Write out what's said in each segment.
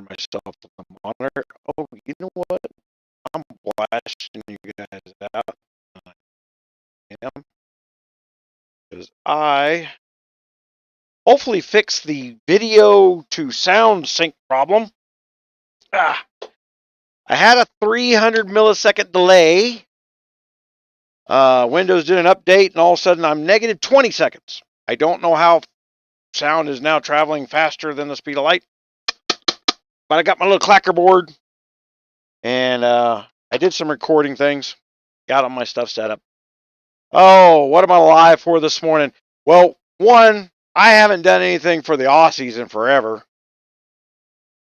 myself with the monitor. Oh, you know what? I'm blasting you guys out. I am. Because I hopefully fixed the video to sound sync problem. I had a 300 millisecond delay. Windows did an update, and all of a sudden I'm negative 20 seconds. I don't know how sound is now traveling faster than the speed of light. But I got my little clacker board, and I did some recording things. Got all my stuff set up. Oh, what am I live for this morning? Well, one, I haven't done anything for the Aussies in forever.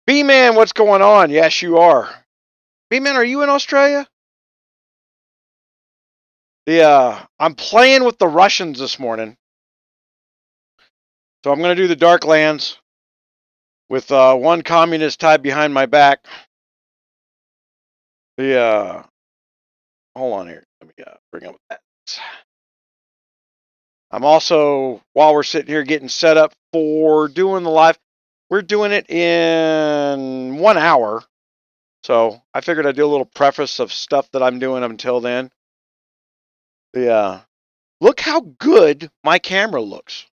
B-Man, what's going on? Yes, you are. B-Man, are you in Australia? I'm playing with the Russians this morning. So I'm going to do the Dark Lands with one communist tied behind my back. Hold on here. Let me bring up that. I'm also, while we're sitting here getting set up for doing the live, we're doing it in 1 hour. So I figured I'd do a little preface of stuff that I'm doing until then. Look how good my camera looks.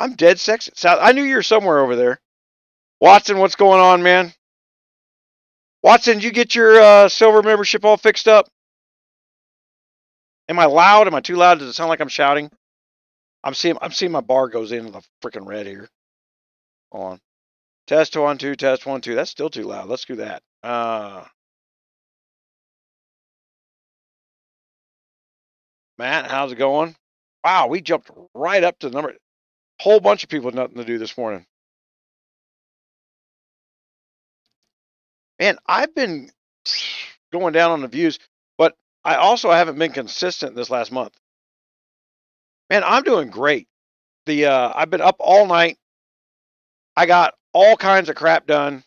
I'm dead sexy. I knew you were somewhere over there. Watson, what's going on, man? Watson, did you get your silver membership all fixed up? Am I loud? Am I too loud? Does it sound like I'm shouting? I'm seeing my bar goes into the freaking red here. Hold on. Test 1 2, test 1 2. That's still too loud. Let's do that. Matt, how's it going? Wow, we jumped right up to the number. Whole bunch of people with nothing to do this morning. Man, I've been going down on the views, but I also haven't been consistent this last month. Man, I'm doing great. I've been up all night. I got all kinds of crap done.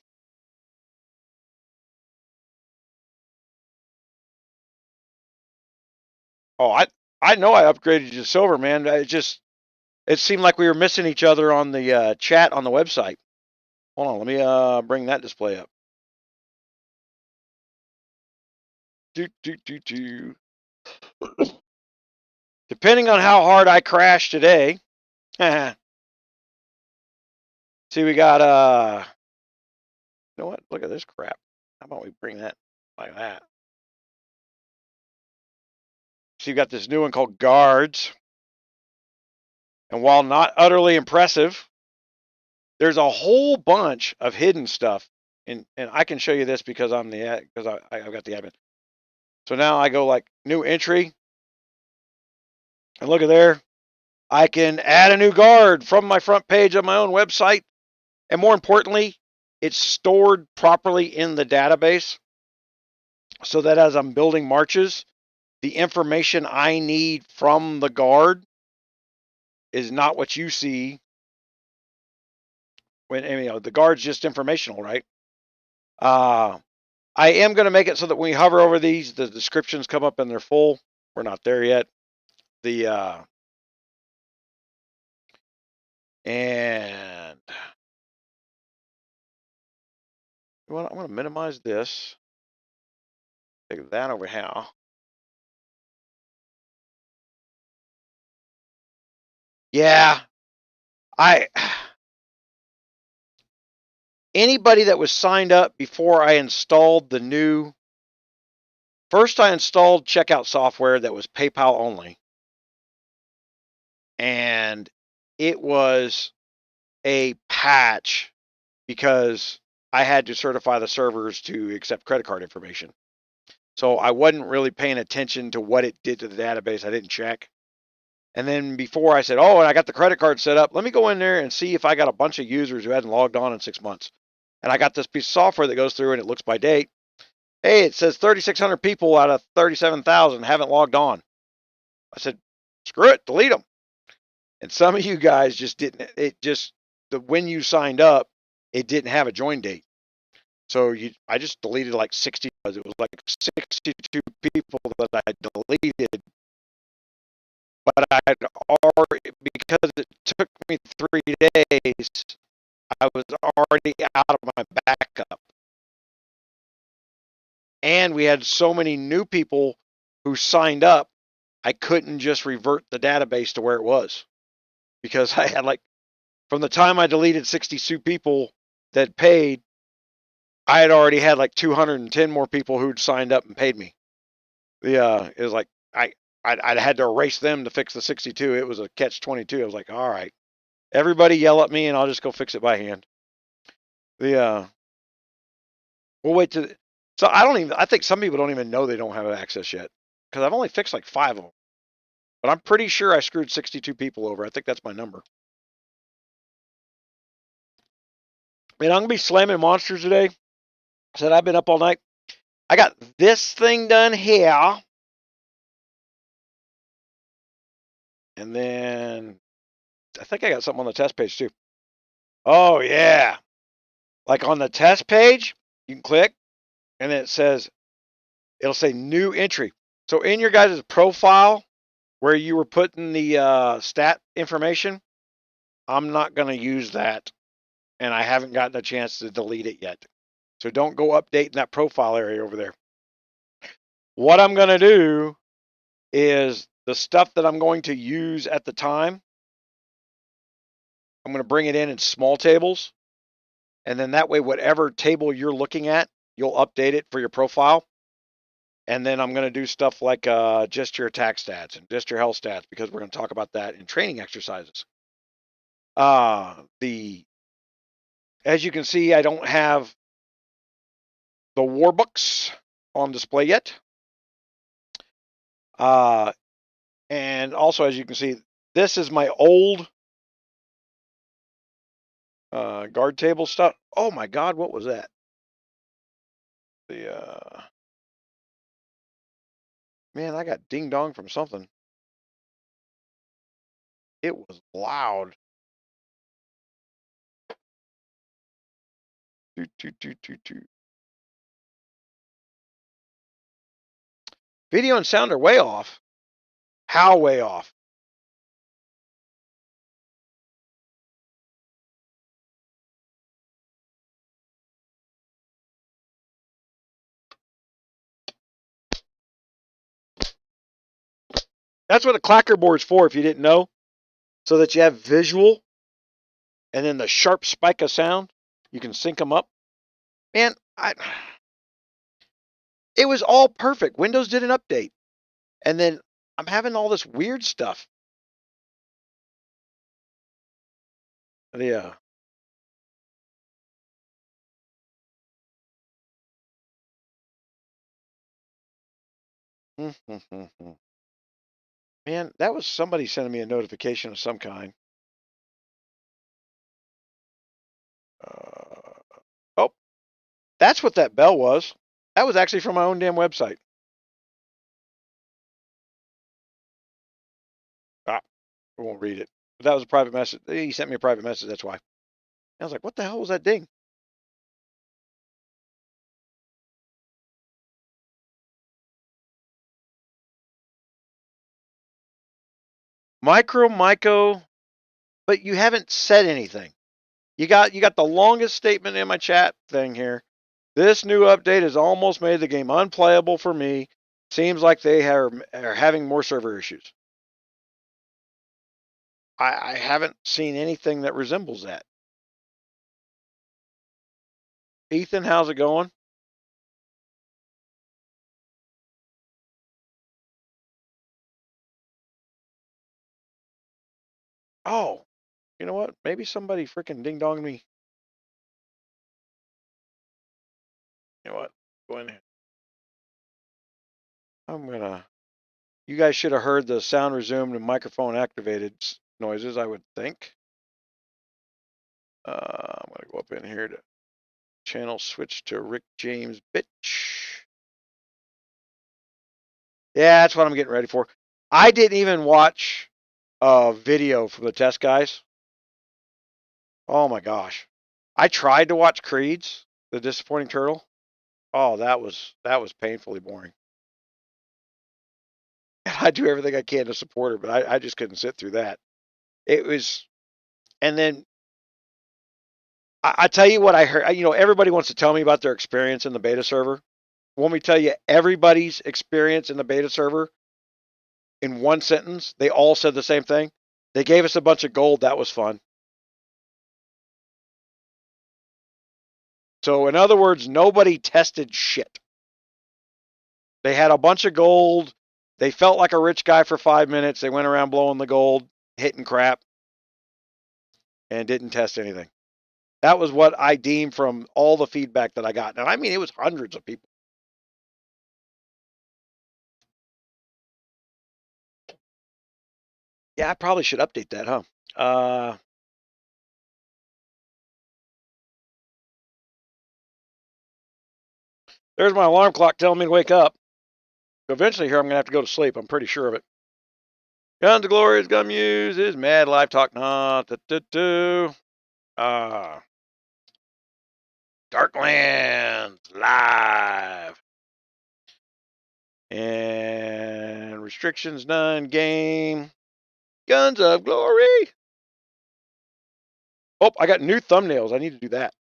Oh, I know I upgraded to silver, man. It seemed like we were missing each other on the chat on the website. Hold on, let me bring that display up. Depending on how hard I crash today. See, we got you know what? Look at this crap. How about we bring that like that? So you got this new one called Guards. And while not utterly impressive, there's a whole bunch of hidden stuff. And I can show you this because I've got the admin. So now I go like new entry. And look at there. I can add a new guard from my front page of my own website. And more importantly, it's stored properly in the database so that as I'm building marches, the information I need from the guard is not what you see when, you know, the guard's just informational, right? I am going to make it so that when we hover over these, the descriptions come up and they're full. We're not there yet. And I'm going to minimize this. Take that over here. Yeah, anybody that was signed up before I installed the new, first I installed checkout software that was PayPal only. And it was a patch because I had to certify the servers to accept credit card information. So I wasn't really paying attention to what it did to the database. I didn't check. And then before I said, oh, and I got the credit card set up, let me go in there and see if I got a bunch of users who hadn't logged on in 6 months. And I got this piece of software that goes through and it looks by date. Hey, it says 3,600 people out of 37,000 haven't logged on. I said, screw it, delete them. And some of you guys just didn't, when you signed up, it didn't have a join date. So I just deleted like 60, it was like 62 people that I deleted. But I'd already, because it took me 3 days I was already out of my backup. And we had so many new people who signed up, I couldn't just revert the database to where it was. Because I had from the time I deleted 62 people that paid, I had already had 210 more people who'd signed up and paid me. It was I had to erase them to fix the 62. It was a catch-22. I was like, all right, everybody yell at me and I'll just go fix it by hand. We'll wait to. So I think some people don't even know they don't have access yet because I've only fixed 5 of them. But I'm pretty sure I screwed 62 people over. I think that's my number. Man, I'm going to be slamming monsters today. I said I've been up all night. I got this thing done here. And then I think I got something on the test page too. Oh, yeah. On the test page, you can click and then it'll say new entry. So in your guys' profile where you were putting the stat information, I'm not going to use that. And I haven't gotten a chance to delete it yet. So don't go updating that profile area over there. What I'm going to do is the stuff that I'm going to use at the time, I'm going to bring it in small tables. And then that way, whatever table you're looking at, you'll update it for your profile. And then I'm going to do stuff like just your attack stats and just your health stats, because we're going to talk about that in training exercises. As you can see, I don't have the war books on display yet. And also, as you can see, this is my old guard table stuff. Oh my God, what was that? Man, I got ding dong from something. It was loud. Video and sound are way off. How way off? That's what a clacker board's for, if you didn't know. So that you have visual and then the sharp spike of sound. You can sync them up. Man, it was all perfect. Windows did an update. And then I'm having all this weird stuff. Yeah. Man, that was somebody sending me a notification of some kind. Oh, that's what that bell was. That was actually from my own damn website. I won't read it. But that was a private message. He sent me a private message. That's why. I was like, what the hell was that ding? Myco, but you haven't said anything. You got the longest statement in my chat thing here. This new update has almost made the game unplayable for me. Seems like they are having more server issues. I haven't seen anything that resembles that. Ethan, how's it going? Oh, you know what? Maybe somebody freaking ding-donged me. You know what? Go in here. You guys should have heard the sound resumed and microphone activated noises, I would think. I'm going to go up in here to channel switch to Rick James bitch. Yeah, that's what I'm getting ready for. I didn't even watch a video from the test guys. Oh my gosh. I tried to watch Creed's, The Disappointing Turtle. Oh, that was painfully boring. I do everything I can to support her, but I just couldn't sit through that. It was, and then I tell you what I heard. You know, everybody wants to tell me about their experience in the beta server. Want me to tell you everybody's experience in the beta server in one sentence? They all said the same thing. They gave us a bunch of gold. That was fun. So in other words, nobody tested shit. They had a bunch of gold. They felt like a rich guy for 5 minutes. They went around blowing the gold, hitting crap, and didn't test anything. That was what I deemed from all the feedback that I got. Now, I mean, it was hundreds of people. Yeah, I probably should update that, huh? There's my alarm clock telling me to wake up. Eventually here I'm going to have to go to sleep. I'm pretty sure of it. Guns to Glory is GunMuse is Mad Live Talk. Darklands live. And restrictions none. Game. Guns of Glory. Oh, I got new thumbnails. I need to do that.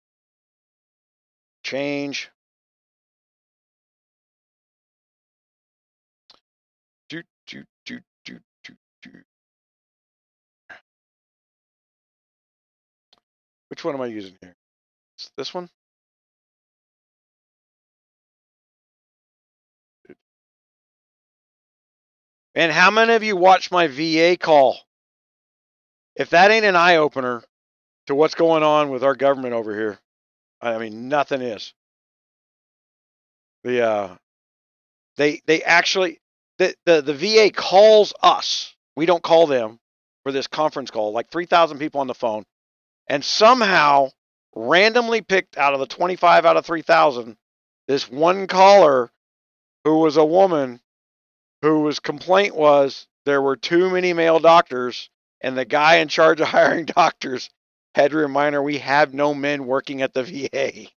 Change. Which one am I using here? It's this one? And how many of you watched my VA call? If that ain't an eye-opener to what's going on with our government over here, I mean, nothing is. They actually, the VA calls us. We don't call them for this conference call, like 3,000 people on the phone, and somehow randomly picked out of the 25 out of 3,000, this one caller who was a woman whose complaint was there were too many male doctors, and the guy in charge of hiring doctors had to remind her we have no men working at the VA.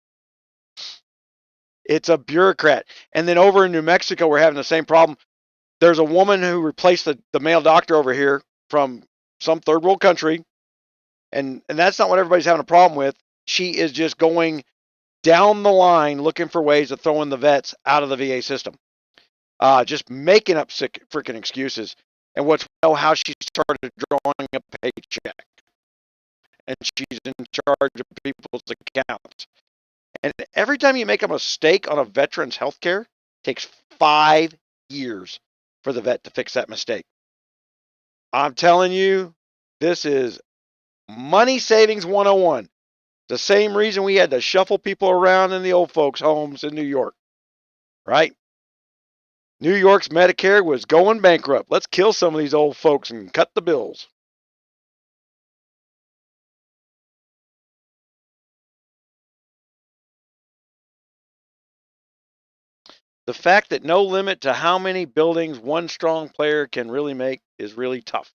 It's a bureaucrat. And then over in New Mexico, we're having the same problem. There's a woman who replaced the male doctor over here from some third world country, and that's not what everybody's having a problem with. She is just going down the line looking for ways of throwing the vets out of the VA system. Just making up sick freaking excuses. And what's how she started drawing a paycheck, and she's in charge of people's accounts. And every time you make a mistake on a veteran's health care, it takes 5 years for the vet to fix that mistake. I'm telling you, this is money savings 101. The same reason we had to shuffle people around in the old folks' homes in New York, right? New York's Medicare was going bankrupt. Let's kill some of these old folks and cut the bills. The fact that no limit to how many buildings one strong player can really make is really tough.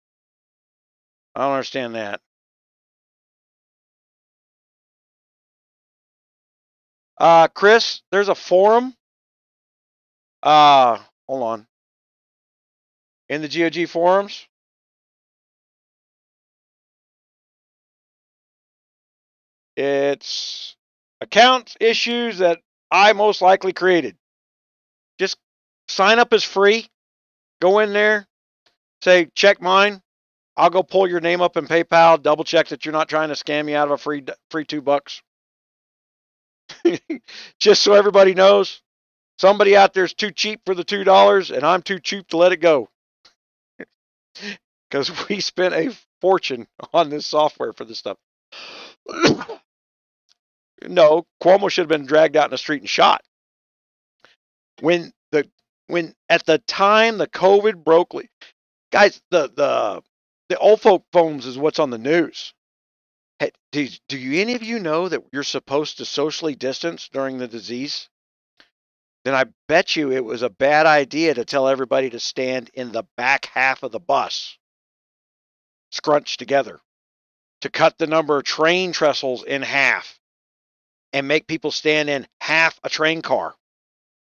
I don't understand that. Chris, there's a forum. Hold on. In the GOG forums. It's account issues that I most likely created. Just sign up as free. Go in there. Say, check mine. I'll go pull your name up in PayPal. Double check that you're not trying to scam me out of a free $2. Just so everybody knows, somebody out there is too cheap for the $2, and I'm too cheap to let it go. Because we spent a fortune on this software for this stuff. No, Cuomo should have been dragged out in the street and shot. When at the time the COVID broke, guys, the old folk phones is what's on the news. Hey, do any of you know that you're supposed to socially distance during the disease? Then I bet you it was a bad idea to tell everybody to stand in the back half of the bus, scrunched together, to cut the number of train trestles in half and make people stand in half a train car.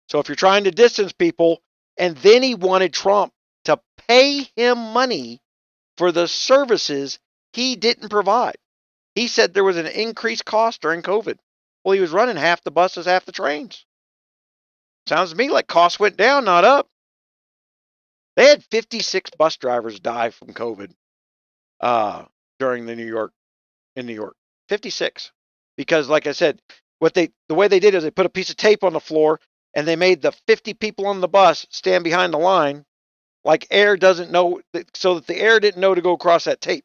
So if you're trying to distance people, and then he wanted Trump to pay him money for the services he didn't provide. He said there was an increased cost during COVID. Well, he was running half the buses, half the trains. Sounds to me like costs went down, not up. They had 56 bus drivers die from COVID during in New York. 56. Because like I said, the way they did is they put a piece of tape on the floor and they made the 50 people on the bus stand behind the line like air doesn't know, so that the air didn't know to go across that tape.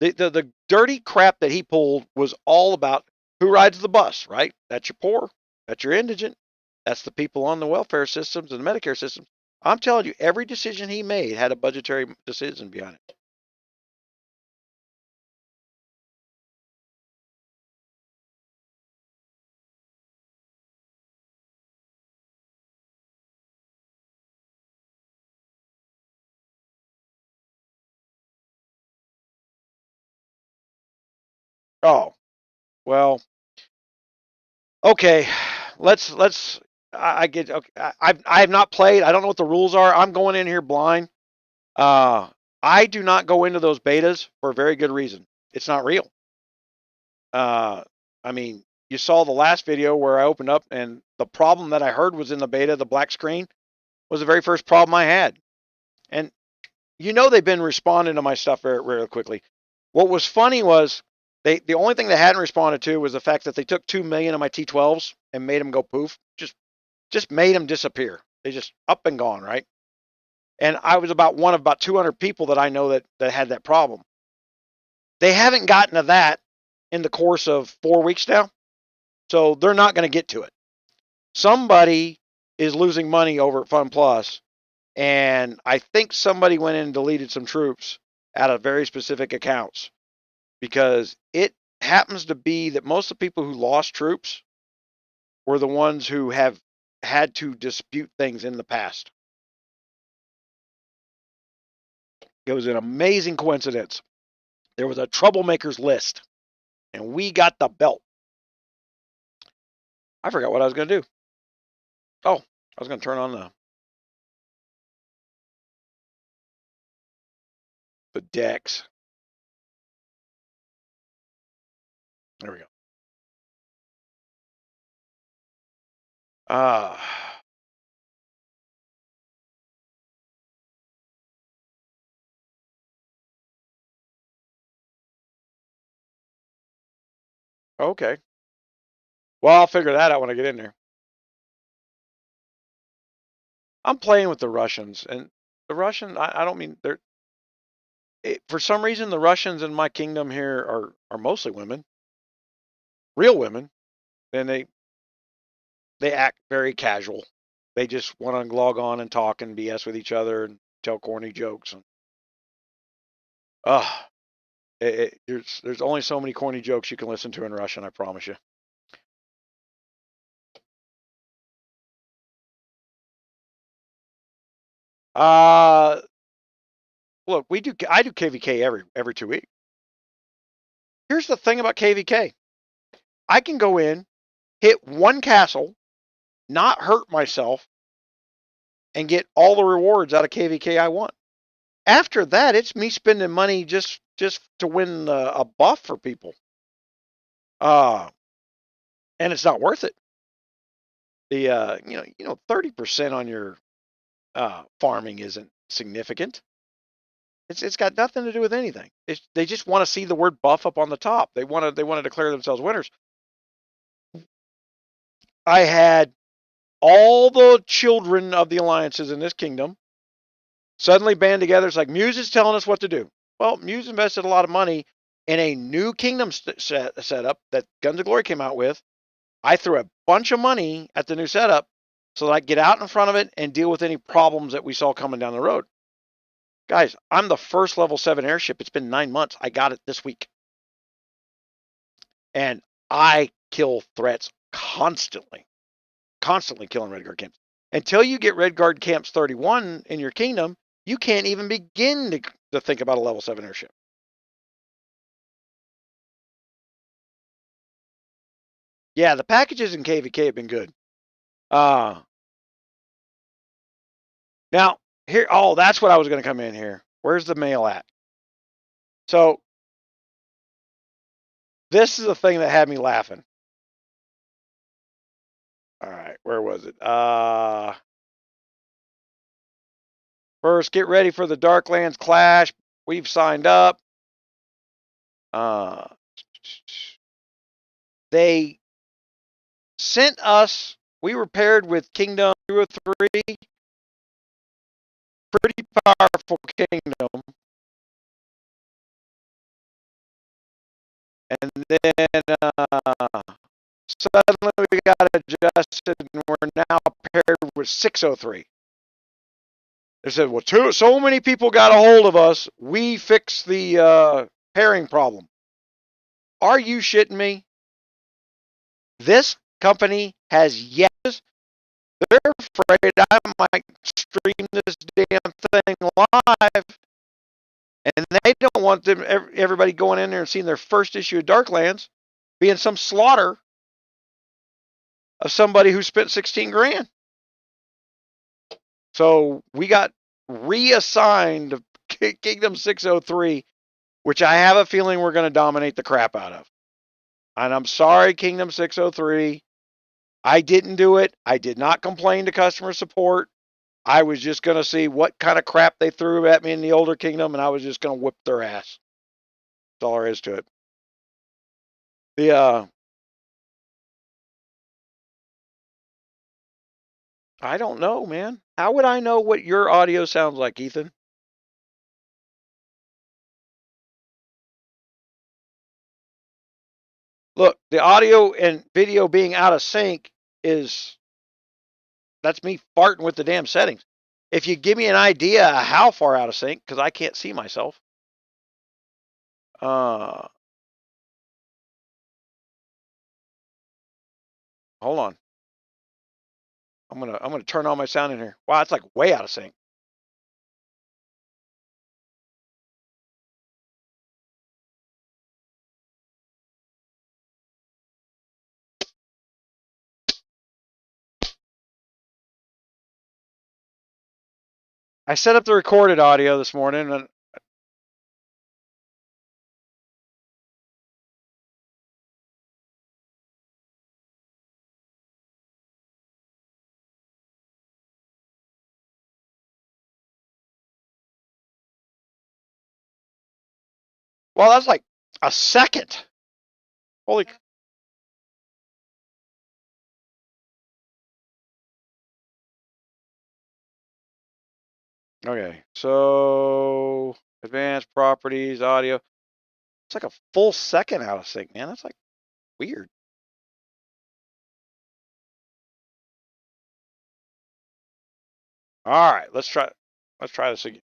The dirty crap that he pulled was all about who rides the bus, right? That's your poor. That's your indigent. That's the people on the welfare systems and the Medicare systems. I'm telling you, every decision he made had a budgetary decision behind it. Oh, well, okay. Let's I get okay. I have not played. I don't know what the rules are. I'm going in here blind. Uh I do not go into those betas for a very good reason. It's not real. Uh I mean, you saw the last video where I opened up and the problem that I heard was in the beta, the black screen, was the very first problem I had. And they've been responding to my stuff very, very quickly. What was funny was the only thing they hadn't responded to was the fact that they took 2 million of my T12s and made them go poof. Just made them disappear. They just up and gone, right? And I was one of about 200 people that I know that had that problem. They haven't gotten to that in the course of 4 weeks now. So they're not going to get to it. Somebody is losing money over at Fun Plus, and I think somebody went in and deleted some troops out of very specific accounts, because it happens to be that most of the people who lost troops were the ones who have had to dispute things in the past. It was an amazing coincidence. There was a troublemakers list, and we got the belt. I forgot what I was going to do. Oh, I was going to turn on the decks. There we go. Okay. Well, I'll figure that out when I get in there. I'm playing with the Russians, and the Russian, I don't mean for some reason, the Russians in my kingdom here are mostly women, real women, and they act very casual. They just want to log on and talk and BS with each other and tell corny jokes. And there's only so many corny jokes you can listen to in Russian, I promise you. Look, I do KVK every 2 weeks. Here's the thing about KVK. I can go in, hit one castle, not hurt myself, and get all the rewards out of KVK I want. After that, it's me spending money just to win a buff for people. And it's not worth it. The 30% on your farming isn't significant. It's got nothing to do with anything. They just want to see the word buff up on the top. They want to declare themselves winners. I had all the children of the alliances in this kingdom suddenly band together. It's like Muse is telling us what to do. Well, Muse invested a lot of money in a new kingdom setup that Guns of Glory came out with. I threw a bunch of money at the new setup so that I could get out in front of it and deal with any problems that we saw coming down the road. Guys, I'm the first level 7 airship. It's been 9 months. I got it this week. And I kill threats constantly killing Red Guard camps. Until you get Red Guard camps 31 in your kingdom, you can't even begin to think about a level 7 airship. Yeah, the packages in KVK have been good. Now, here, that's what I was going to come in here. Where's the mail at? So, This is the thing that had me laughing. All right, where was it? First, get ready for the Darklands Clash. We've signed up. They sent us, we were paired with Kingdom 203. Pretty powerful kingdom. And then suddenly we got adjusted and we're now paired with 603. They said, well, so many people got a hold of us, we fixed the pairing problem. Are you shitting me? This company has yet. They're afraid I might stream this damn thing live, and they don't want them everybody going in there and seeing their first issue of Darklands being some slaughter of somebody who spent 16 grand. So we got reassigned to Kingdom 603, which I have a feeling we're going to dominate the crap out of. And I'm sorry, Kingdom 603. I didn't do it. I did not complain to customer support. I was just going to see what kind of crap they threw at me in the older kingdom, and I was just going to whip their ass. That's all there is to it. I don't know, man. How would I know what your audio sounds like, Ethan? Look, the audio and video being out of sync that's me farting with the damn settings. If you give me an idea how far out of sync, because I can't see myself. Hold on. I'm gonna turn on my sound in here. Wow, it's like way out of sync. I set up the recorded audio this morning, and well, that's like a second. Holy. Okay, so advanced properties, audio. It's like a full second out of sync, man. That's like weird. All right, let's try this again.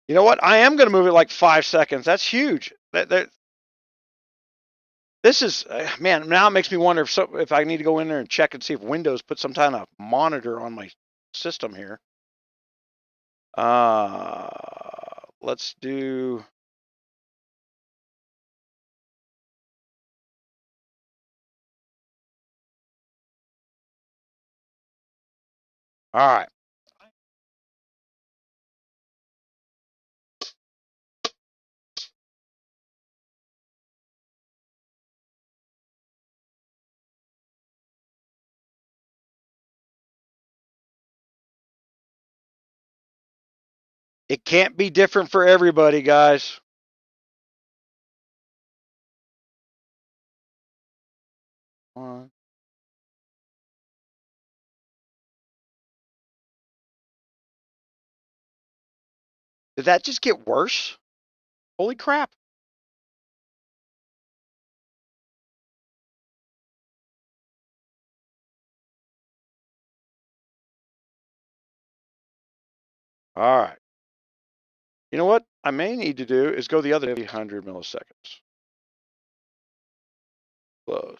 You know what? I am going to move it like 5 seconds. That's huge. This is, man, now it makes me wonder if I need to go in there and check and see if Windows put some kind of monitor on my system here. Let's do. All right. It can't be different for everybody, guys. Did that just get worse? Holy crap. All right. You know what I may need to do is go the other 800 milliseconds. Close.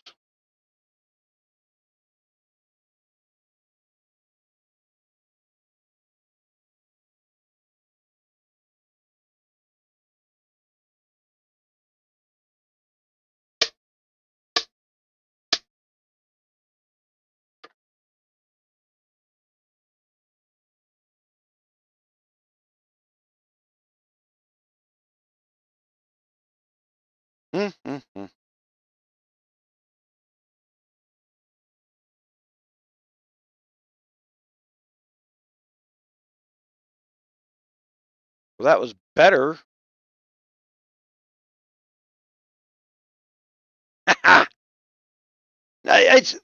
Mm-hmm. Well, that was better.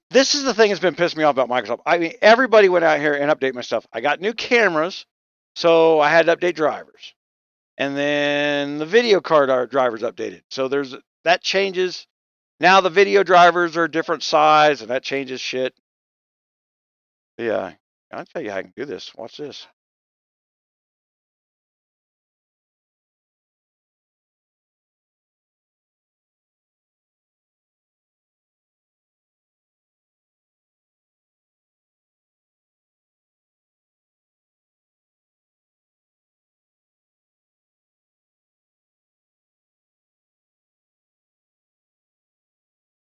This is the thing that's been pissing me off about Microsoft. I mean, everybody went out here and updated my stuff. I got new cameras, so I had to update drivers. And then the video card drivers updated. So that changes. Now the video drivers are a different size, and that changes shit. Yeah, I'll tell you how I can do this. Watch this.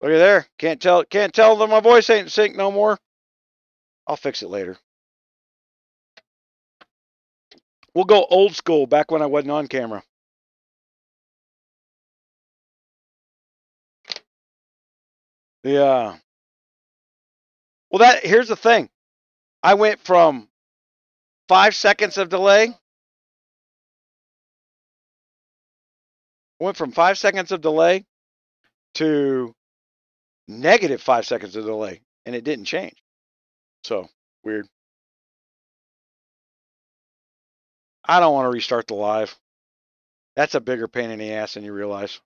Look at there. Can't tell that my voice ain't sync no more. I'll fix it later. We'll go old school, back when I wasn't on camera. Yeah. Well, here's the thing. I went from 5 seconds of delay. Went from 5 seconds of delay to negative 5 seconds of delay, and it didn't change. So weird. I don't want to restart the live. That's a bigger pain in the ass than you realize.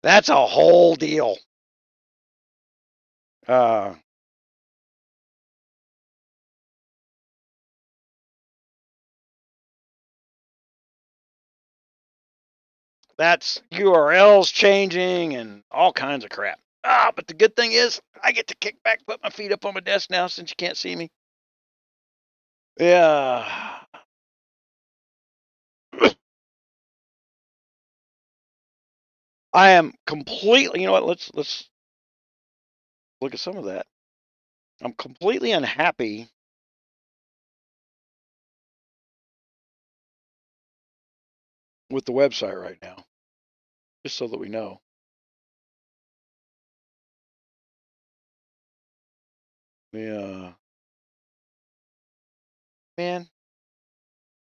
That's a whole deal. That's URLs changing and all kinds of crap. But the good thing is I get to kick back, put my feet up on my desk now since you can't see me. Yeah. I am completely, you know what, let's look at some of that. I'm completely unhappy with the website right now, just so that we know. Yeah. Man,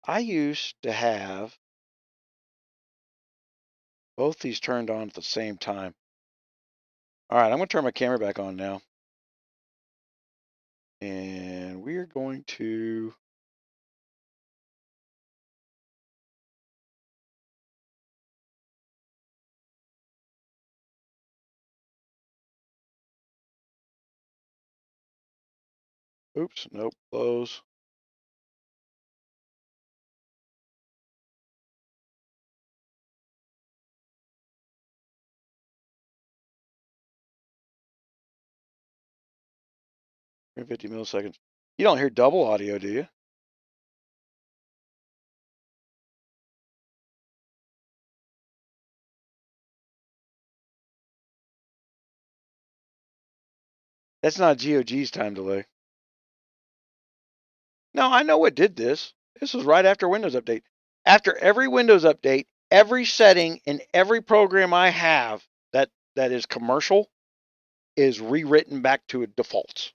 I used to have both these turned on at the same time. All right, I'm going to turn my camera back on now. And we're going to oops, nope, close. Here, 50 milliseconds. You don't hear double audio, do you? That's not GOG's time delay. No, I know what did this. This was right after Windows Update. After every Windows Update, every setting in every program I have that is commercial is rewritten back to defaults.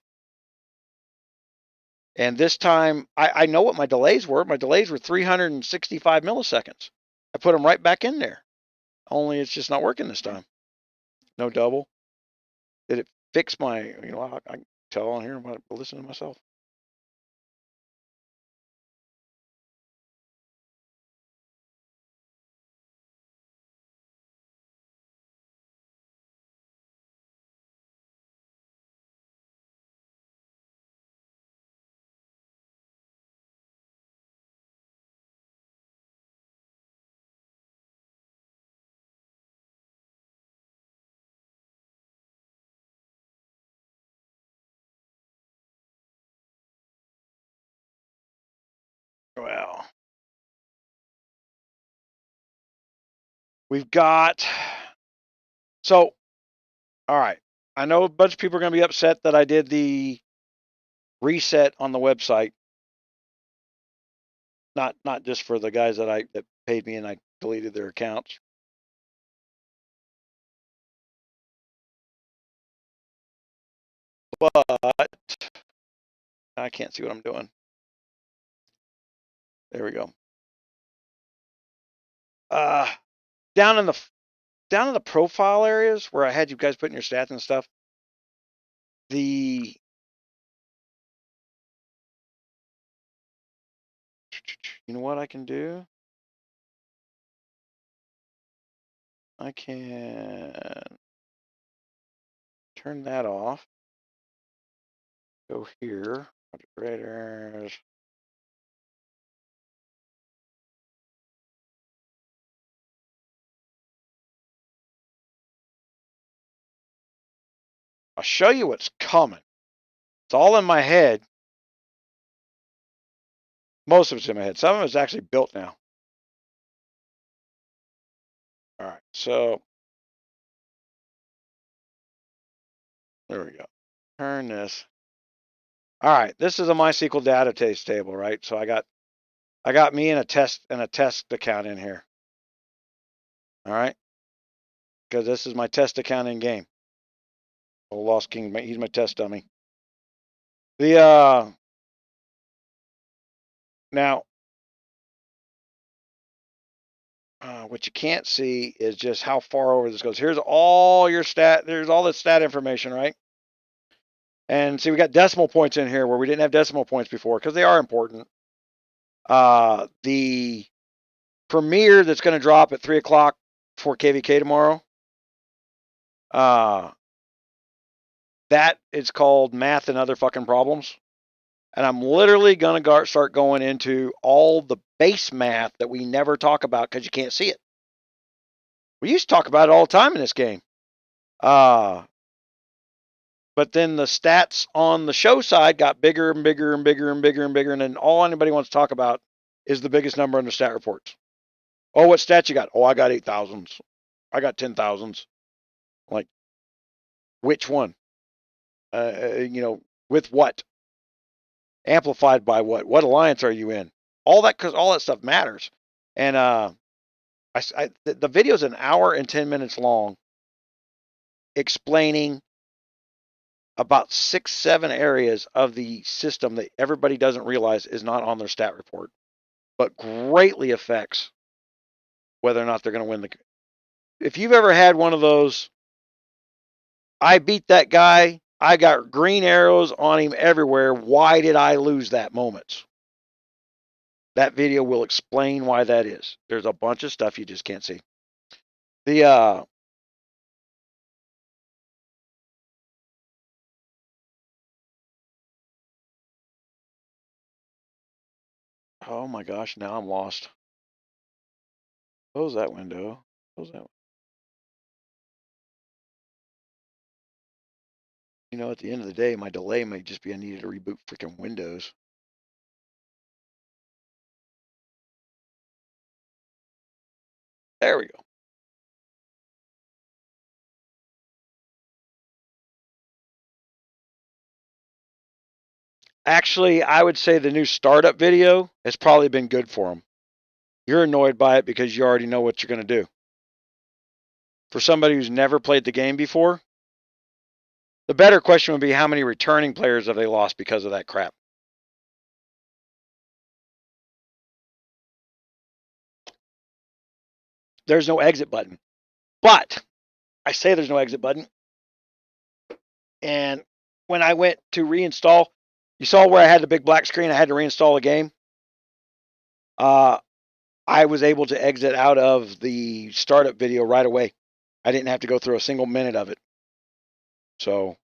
And this time, I know what my delays were. My delays were 365 milliseconds. I put them right back in there. Only it's just not working this time. No double. Did it fix my, you know, I can tell on here about listening to myself. Well, we've got, so, all right. I know a bunch of people are going to be upset that I did the reset on the website. Not just for the guys that paid me and I deleted their accounts. But I can't see what I'm doing. There we go. Down in the profile areas where I had you guys putting your stats and stuff, you know what I can do? I can turn that off. Go here. Raiders. I'll show you what's coming. It's all in my head. Most of it's in my head. Some of it's actually built now. All right, so there we go. Turn this. All right, this is a MySQL database table, right? So I got me and a test account in here. All right, because this is my test account in game. Oh, Lost King, he's my test dummy. Now, what you can't see is just how far over this goes. Here's all your stat. There's all the stat information, right? And see, we got decimal points in here where we didn't have decimal points before because they are important. The premiere that's going to drop at 3 o'clock for KVK tomorrow. That is called Math and Other Fucking Problems. And I'm literally going to start going into all the base math that we never talk about because you can't see it. We used to talk about it all the time in this game. But then the stats on the show side got bigger and bigger and bigger and bigger and bigger. And then all anybody wants to talk about is the biggest number in the stat reports. Oh, what stats you got? Oh, I got 8,000s. I got 10,000s. Like, which one? With what? Amplified by what? What alliance are you in? All that, because all that stuff matters. And the video is an hour and 10 minutes long, explaining about 6-7 areas of the system that everybody doesn't realize is not on their stat report, but greatly affects whether or not they're going to win the. If you've ever had one of those, I beat that guy, I got green arrows on him everywhere, why did I lose that moment? That video will explain why that is. There's a bunch of stuff you just can't see. Oh my gosh, now I'm lost. Close that window. Close that. At the end of the day, my delay may just be I needed to reboot freaking Windows. There we go. Actually, I would say the new startup video has probably been good for them. You're annoyed by it because you already know what you're going to do. For somebody who's never played the game before, the better question would be how many returning players have they lost because of that crap? There's no exit button. But I say there's no exit button. And when I went to reinstall, you saw where I had the big black screen, I had to reinstall the game. I was able to exit out of the startup video right away. I didn't have to go through a single minute of it. So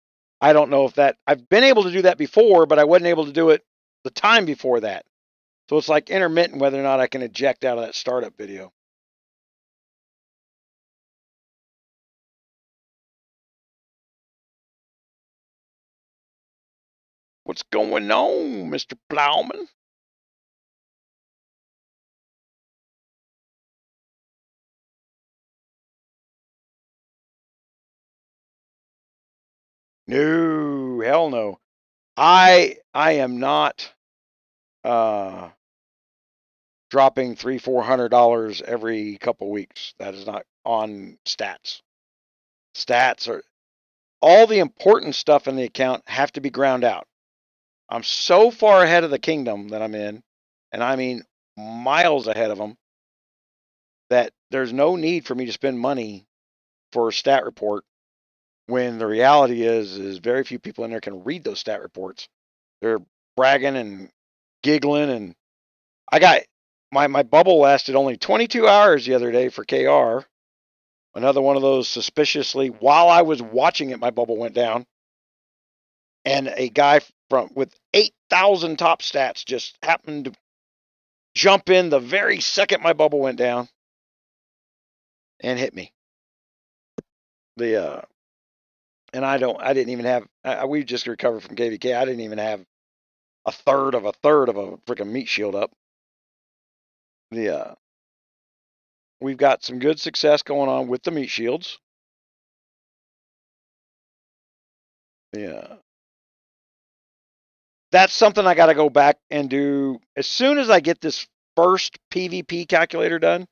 I don't know if I've been able to do that before, but I wasn't able to do it the time before that. So it's like intermittent whether or not I can eject out of that startup video. What's going on, Mr. Plowman? No, hell no. I am not dropping $300-400 every couple weeks. That is not on stats. Stats are all the important stuff in the account have to be ground out. I'm so far ahead of the kingdom that I'm in, and I mean miles ahead of them, that there's no need for me to spend money for a stat report when the reality is very few people in there can read those stat reports. They're bragging and giggling, and I got my bubble lasted only 22 hours the other day for KR. Another one of those suspiciously, while I was watching it, my bubble went down. And a guy with 8,000 top stats just happened to jump in the very second my bubble went down and hit me. And I didn't even have, we just recovered from KVK. I didn't even have a third of a freaking meat shield up. We've got some good success going on with the meat shields. That's something I got to go back and do as soon as I get this first PvP calculator done.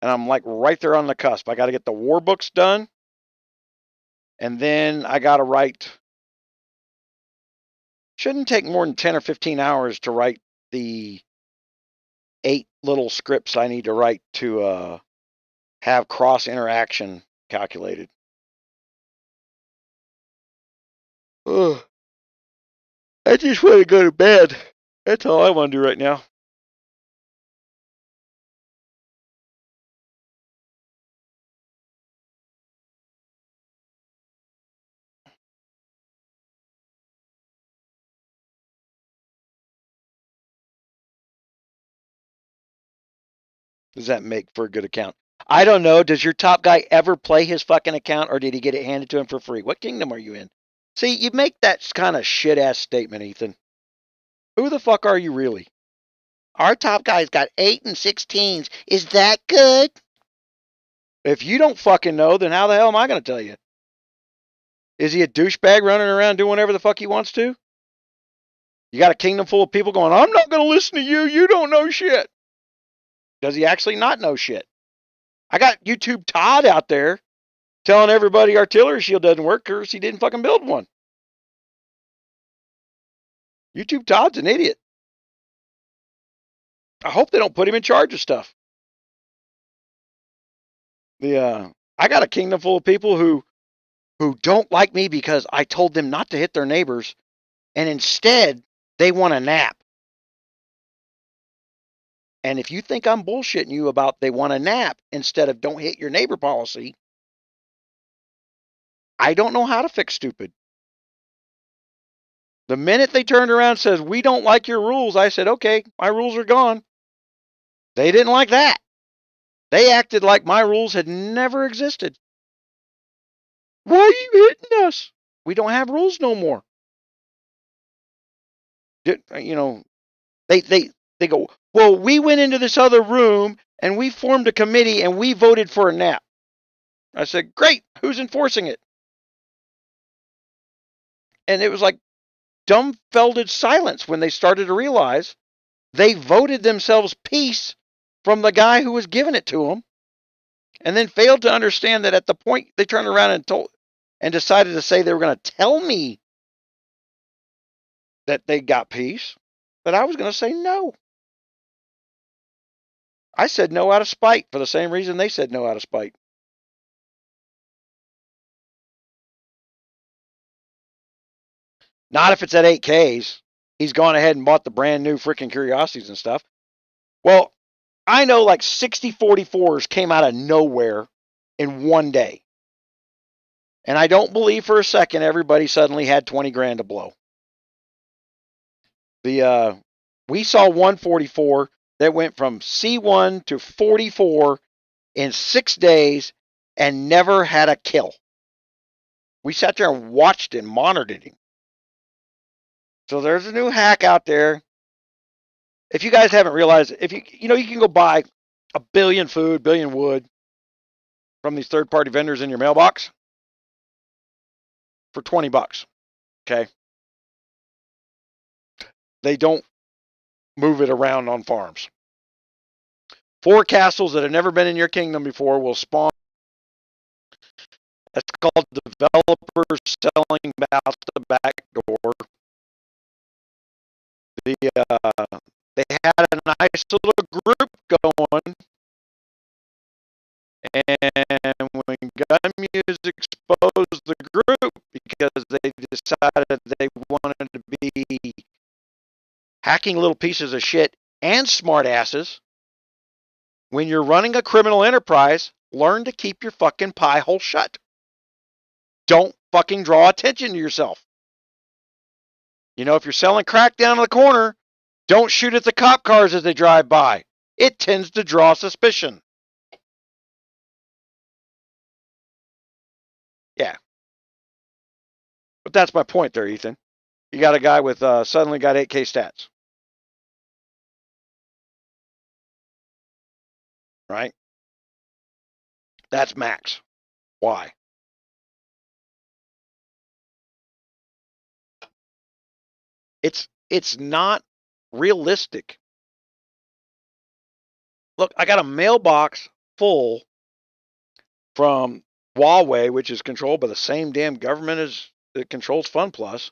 And I'm like right there on the cusp. I got to get the war books done. And then I got to write, shouldn't take more than 10 or 15 hours to write the 8 little scripts I need to write to have cross interaction calculated. Ugh. I just want to go to bed. That's all I want to do right now. Does that make for a good account? I don't know. Does your top guy ever play his fucking account, or did he get it handed to him for free? What kingdom are you in? See, you make that kind of shit-ass statement, Ethan. Who the fuck are you really? Our top guy's got 8 and 16s. Is that good? If you don't fucking know, then how the hell am I going to tell you? Is he a douchebag running around doing whatever the fuck he wants to? You got a kingdom full of people going, I'm not going to listen to you. You don't know shit. Does he actually not know shit? I got YouTube Todd out there telling everybody artillery shield doesn't work because he didn't fucking build one. YouTube Todd's an idiot. I hope they don't put him in charge of stuff. I got a kingdom full of people who don't like me because I told them not to hit their neighbors, and instead they want a nap. And if you think I'm bullshitting you about they want a nap instead of don't hit your neighbor policy, I don't know how to fix stupid. The minute they turned around and says, we don't like your rules, I said, okay, my rules are gone. They didn't like that. They acted like my rules had never existed. Why are you hitting us? We don't have rules no more. You know, they go, well, we went into this other room and we formed a committee and we voted for a nap. I said, great, who's enforcing it? And it was like dumbfounded silence when they started to realize they voted themselves peace from the guy who was giving it to them, and then failed to understand that at the point they turned around and decided to say they were going to tell me that they got peace, that I was going to say no. I said no out of spite for the same reason they said no out of spite. Not if it's at 8Ks. He's gone ahead and bought the brand new freaking curiosities and stuff. Well, I know like 6044s came out of nowhere in one day. And I don't believe for a second everybody suddenly had 20 grand to blow. We saw 144 that went from C1 to 44 in 6 days and never had a kill. We sat there and watched and monitored him. So there's a new hack out there. If you guys haven't realized, if you can go buy a billion food, billion wood from these third-party vendors in your mailbox for 20 bucks. Okay. They don't move it around on farms. 4 castles that have never been in your kingdom before will spawn. That's called developers selling out the back door. They had a nice little group going, and when GunMuse exposed the group because they decided they wanted to be hacking little pieces of shit and smart asses, when you're running a criminal enterprise, learn to keep your fucking pie hole shut. Don't fucking draw attention to yourself. You know, if you're selling crack down in the corner, don't shoot at the cop cars as they drive by. It tends to draw suspicion. Yeah. But that's my point there, Ethan. You got a guy with suddenly got 8K stats. Right? That's max. Why? It's not realistic. Look, I got a mailbox full from Huawei, which is controlled by the same damn government as that controls FunPlus.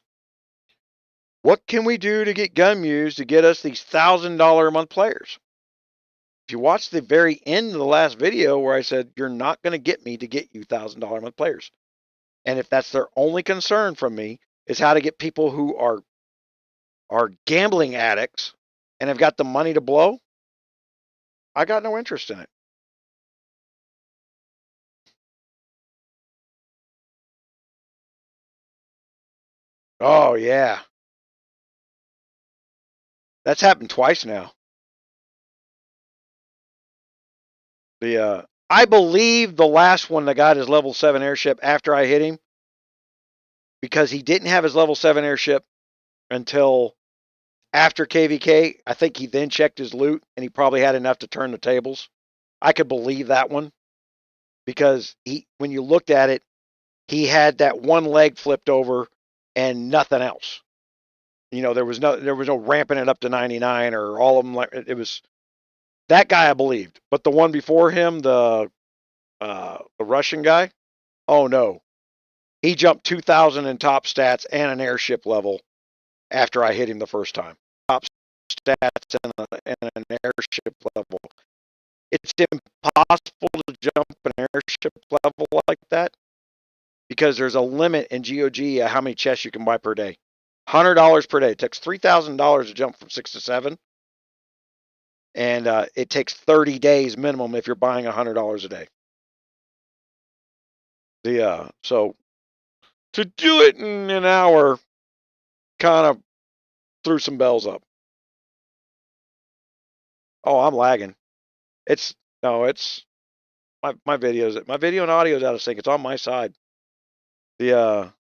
What can we do to get GunMuse to get us these $1,000 a month players? If you watch the very end of the last video where I said, you're not going to get me to get you $1,000 a month players. And if that's their only concern from me is how to get people who are gambling addicts and have got the money to blow, I got no interest in it. Oh, yeah. That's happened twice now. I believe the last one that got his level 7 airship after I hit him, because he didn't have his level 7 airship until after KVK. I think he then checked his loot and he probably had enough to turn the tables. I could believe that one because when you looked at it, he had that one leg flipped over and nothing else. You know, there was no ramping it up to 99 or all of them. It was that guy I believed, but the one before him, the Russian guy, oh no, he jumped 2,000 in top stats and an airship level after I hit him the first time. Top stats and an airship level. It's impossible to jump an airship level like that because there's a limit in GOG how many chests you can buy per day. $100 per day. It takes $3,000 to jump from 6 to 7. And it takes 30 days minimum if you're buying $100 a day. So to do it in an hour kind of threw some bells up. Oh, I'm lagging. It's my video and audio is out of sync. It's on my side. Who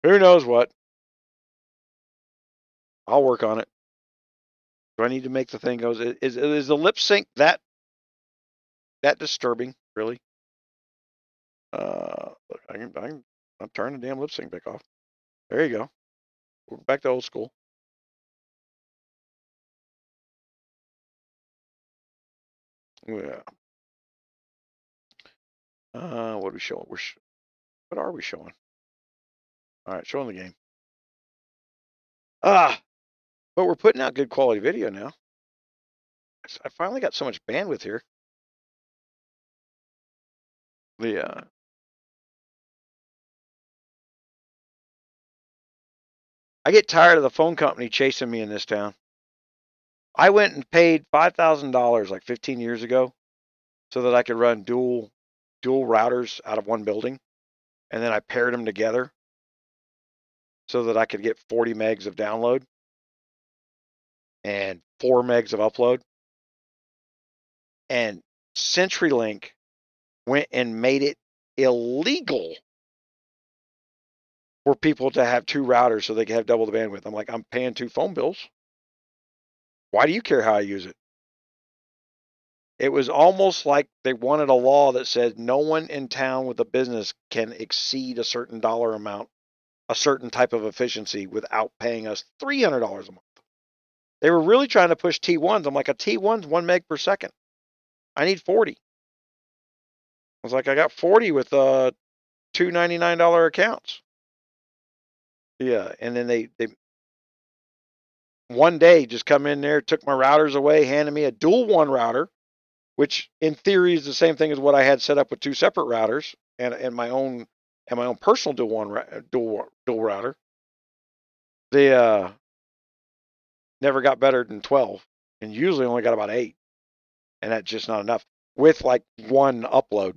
knows what? I'll work on it. Do I need to make the thing goes? Is the lip sync that disturbing? Really? Look, I'll turn the damn lip sync back off. There you go. We're back to old school. Yeah. What are we showing? What are we showing? All right, showing the game. But we're putting out good quality video now. I finally got so much bandwidth here. I get tired of the phone company chasing me in this town. I went and paid $5,000 like 15 years ago so that I could run dual routers out of one building, and then I paired them together so that I could get 40 megs of download and 4 megs of upload. And CenturyLink went and made it illegal for people to have 2 routers so they can have double the bandwidth. I'm like, I'm paying 2 phone bills. Why do you care how I use it? It was almost like they wanted a law that said no one in town with a business can exceed a certain dollar amount, a certain type of efficiency without paying us $300 a month. They were really trying to push T1s. I'm like, a T1's 1 meg per second. I need 40. I was like, I got 40 with $299 accounts. Yeah, and then they one day just come in there, took my routers away, handed me a dual one router, which in theory is the same thing as what I had set up with 2 separate routers and my own personal dual router. They never got better than 12, and usually only got about 8, and that's just not enough with like 1 upload.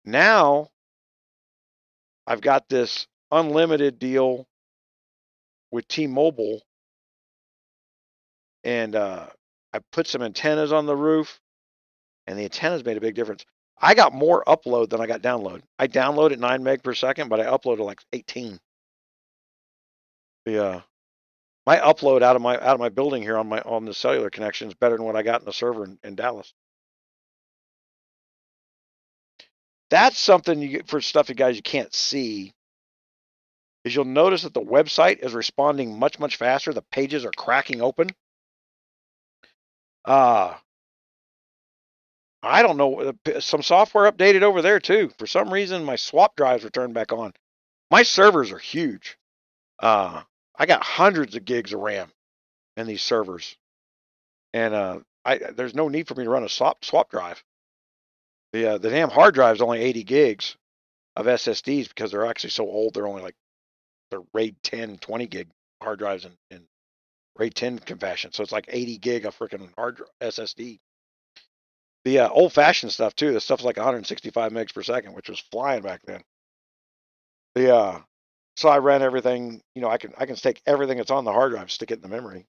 Now I've got this unlimited deal with T-Mobile, and I put some antennas on the roof, and the antennas made a big difference. I got more upload than I got download. I download at 9 meg per second, but I uploaded like 18. My upload out of my building here on the cellular connection is better than what I got in the server in Dallas. That's something you get for stuff you guys you can't see. Is you'll notice that the website is responding much, much faster. The pages are cracking open. I don't know. Some software updated over there too. For some reason, my swap drives were turned back on. My servers are huge. I got hundreds of gigs of RAM in these servers, and there's no need for me to run a swap drive. The damn hard drive is only 80 gigs of SSDs because they're actually so old. They're only like they're RAID 10, 20 gig hard drives in RAID 10 configuration. So it's like 80 gig of freaking hard SSD. The old-fashioned stuff too. The stuff's like 165 megs per second, which was flying back then. So I ran everything. You know, I can take everything that's on the hard drive, stick it in the memory.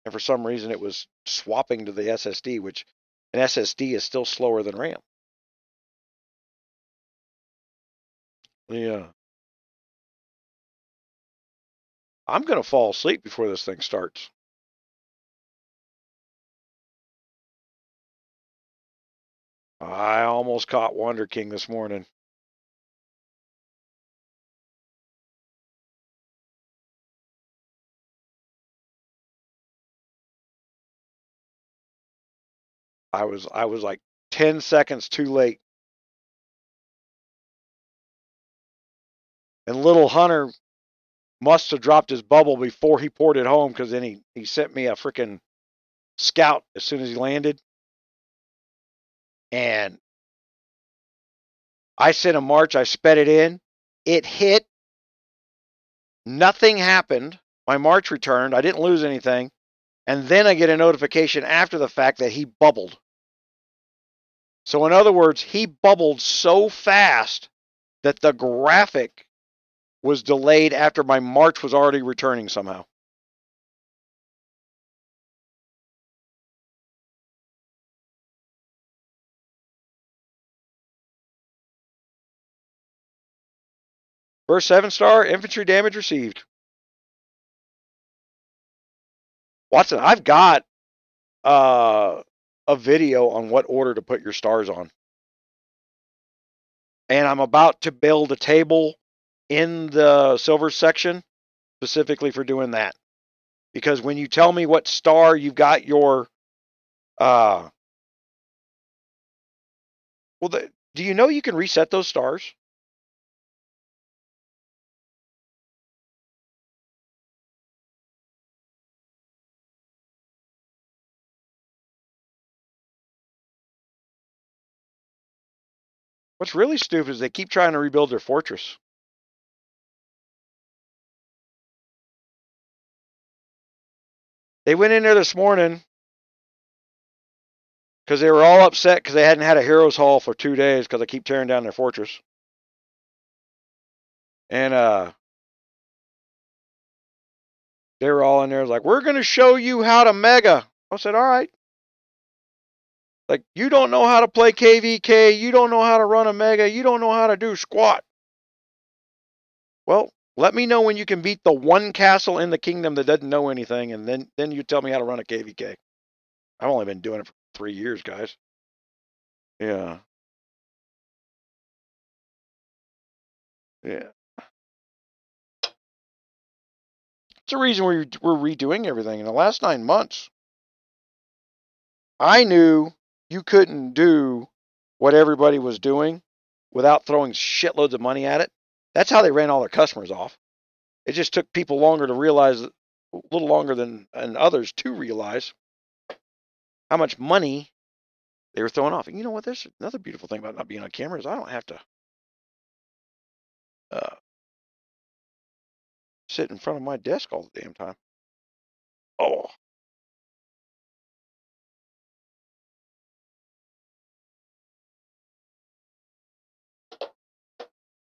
And for some reason, it was swapping to the SSD, which an SSD is still slower than RAM. I'm going to fall asleep before this thing starts. I almost caught Wonder King this morning. I was like 10 seconds too late. And little Hunter must have dropped his bubble before he poured it home, because then he sent me a freaking scout as soon as he landed. And I sent a march. I sped it in. It hit. Nothing happened. My march returned. I didn't lose anything. And then I get a notification after the fact that he bubbled. So in other words, he bubbled so fast that the graphic was delayed after my march was already returning somehow. First 7-star, infantry damage received. Watson, I've got a video on what order to put your stars on. And I'm about to build a table in the silver section specifically for doing that. Because when you tell me what star you've got your do you know you can reset those stars? What's really stupid is they keep trying to rebuild their fortress. They went in there this morning because they were all upset because they hadn't had a Heroes Hall for 2 days because they keep tearing down their fortress. And they were all in there like, we're going to show you how to mega. I said, all right. Like, you don't know how to play KVK. You don't know how to run a mega. You don't know how to do squat. Well, let me know when you can beat the one castle in the kingdom that doesn't know anything, and then you tell me how to run a KVK. I've only been doing it for 3 years, guys. Yeah. Yeah. It's the reason we're redoing everything. In the last 9 months, I knew you couldn't do what everybody was doing without throwing shitloads of money at it. That's how they ran all their customers off. It just took people longer to realize, a little longer than and others to realize how much money they were throwing off. And you know what? There's another beautiful thing about not being on camera is I don't have to sit in front of my desk all the damn time. Oh.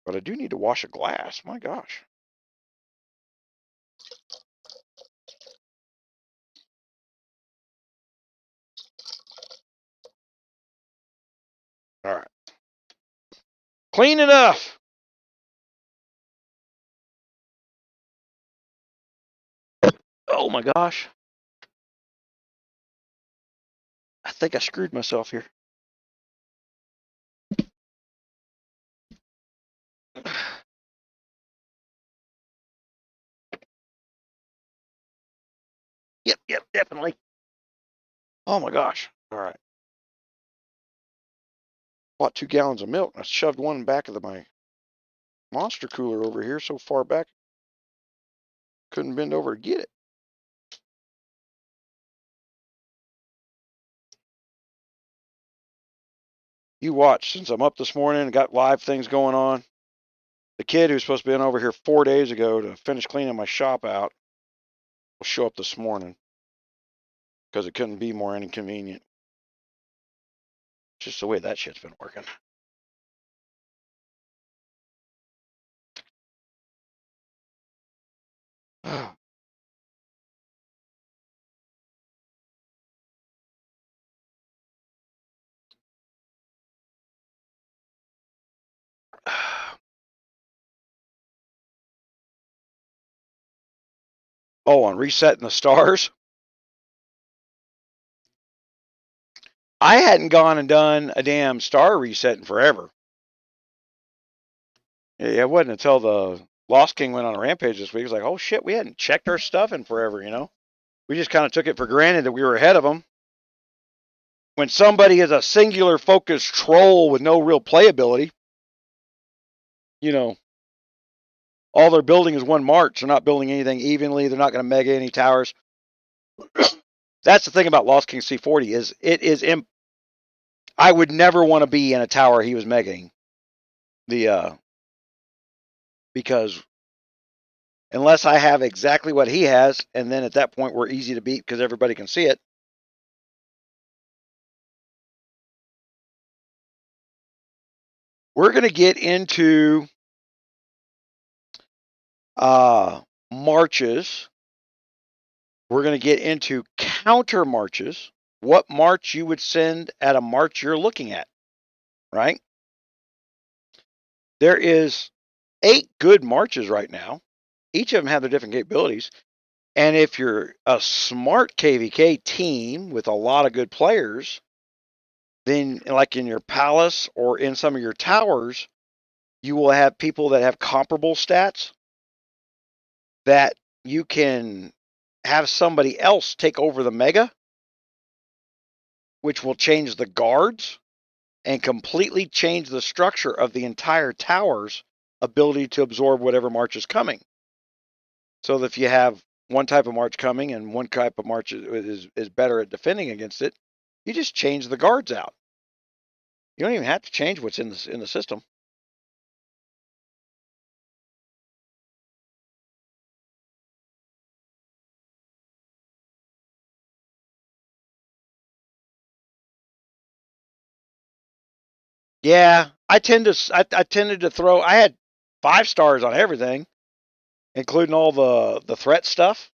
But I do need to wash a glass. My gosh. All right. Clean enough. Oh my gosh. I think I screwed myself here. Yep, definitely. Oh my gosh. All right. Bought 2 gallons of milk. I shoved one back of my monster cooler over here so far back, couldn't bend over to get it. You watch, since I'm up this morning and got live things going on. The kid who's supposed to be in over here 4 days ago to finish cleaning my shop out will show up this morning because it couldn't be more inconvenient. Just the way that shit's been working. Oh, on resetting the stars. I hadn't gone and done a damn star reset in forever. It wasn't until the Lost King went on a rampage this week. It was like, oh shit, we hadn't checked our stuff in forever, you know? We just kind of took it for granted that we were ahead of them. When somebody is a singular focused troll with no real playability, you know, all they're building is one march. They're not building anything evenly. They're not going to mega any towers. That's the thing about Lost King C40 is it is I would never want to be in a tower he was megaing. Because unless I have exactly what he has, and then at that point we're easy to beat because everybody can see it. We're going to get into marches. We're going to get into counter marches. What march you would send at a march you're looking at, right? There is 8 good marches right now. Each of them have their different capabilities. And if you're a smart KVK team with a lot of good players, then like in your palace or in some of your towers, you will have people that have comparable stats that you can have somebody else take over the mega, which will change the guards and completely change the structure of the entire tower's ability to absorb whatever march is coming. So that if you have one type of march coming and one type of march is better at defending against it, you just change the guards out. You don't even have to change what's in the system. Yeah, I tended to throw. I had 5 stars on everything, including all the threat stuff.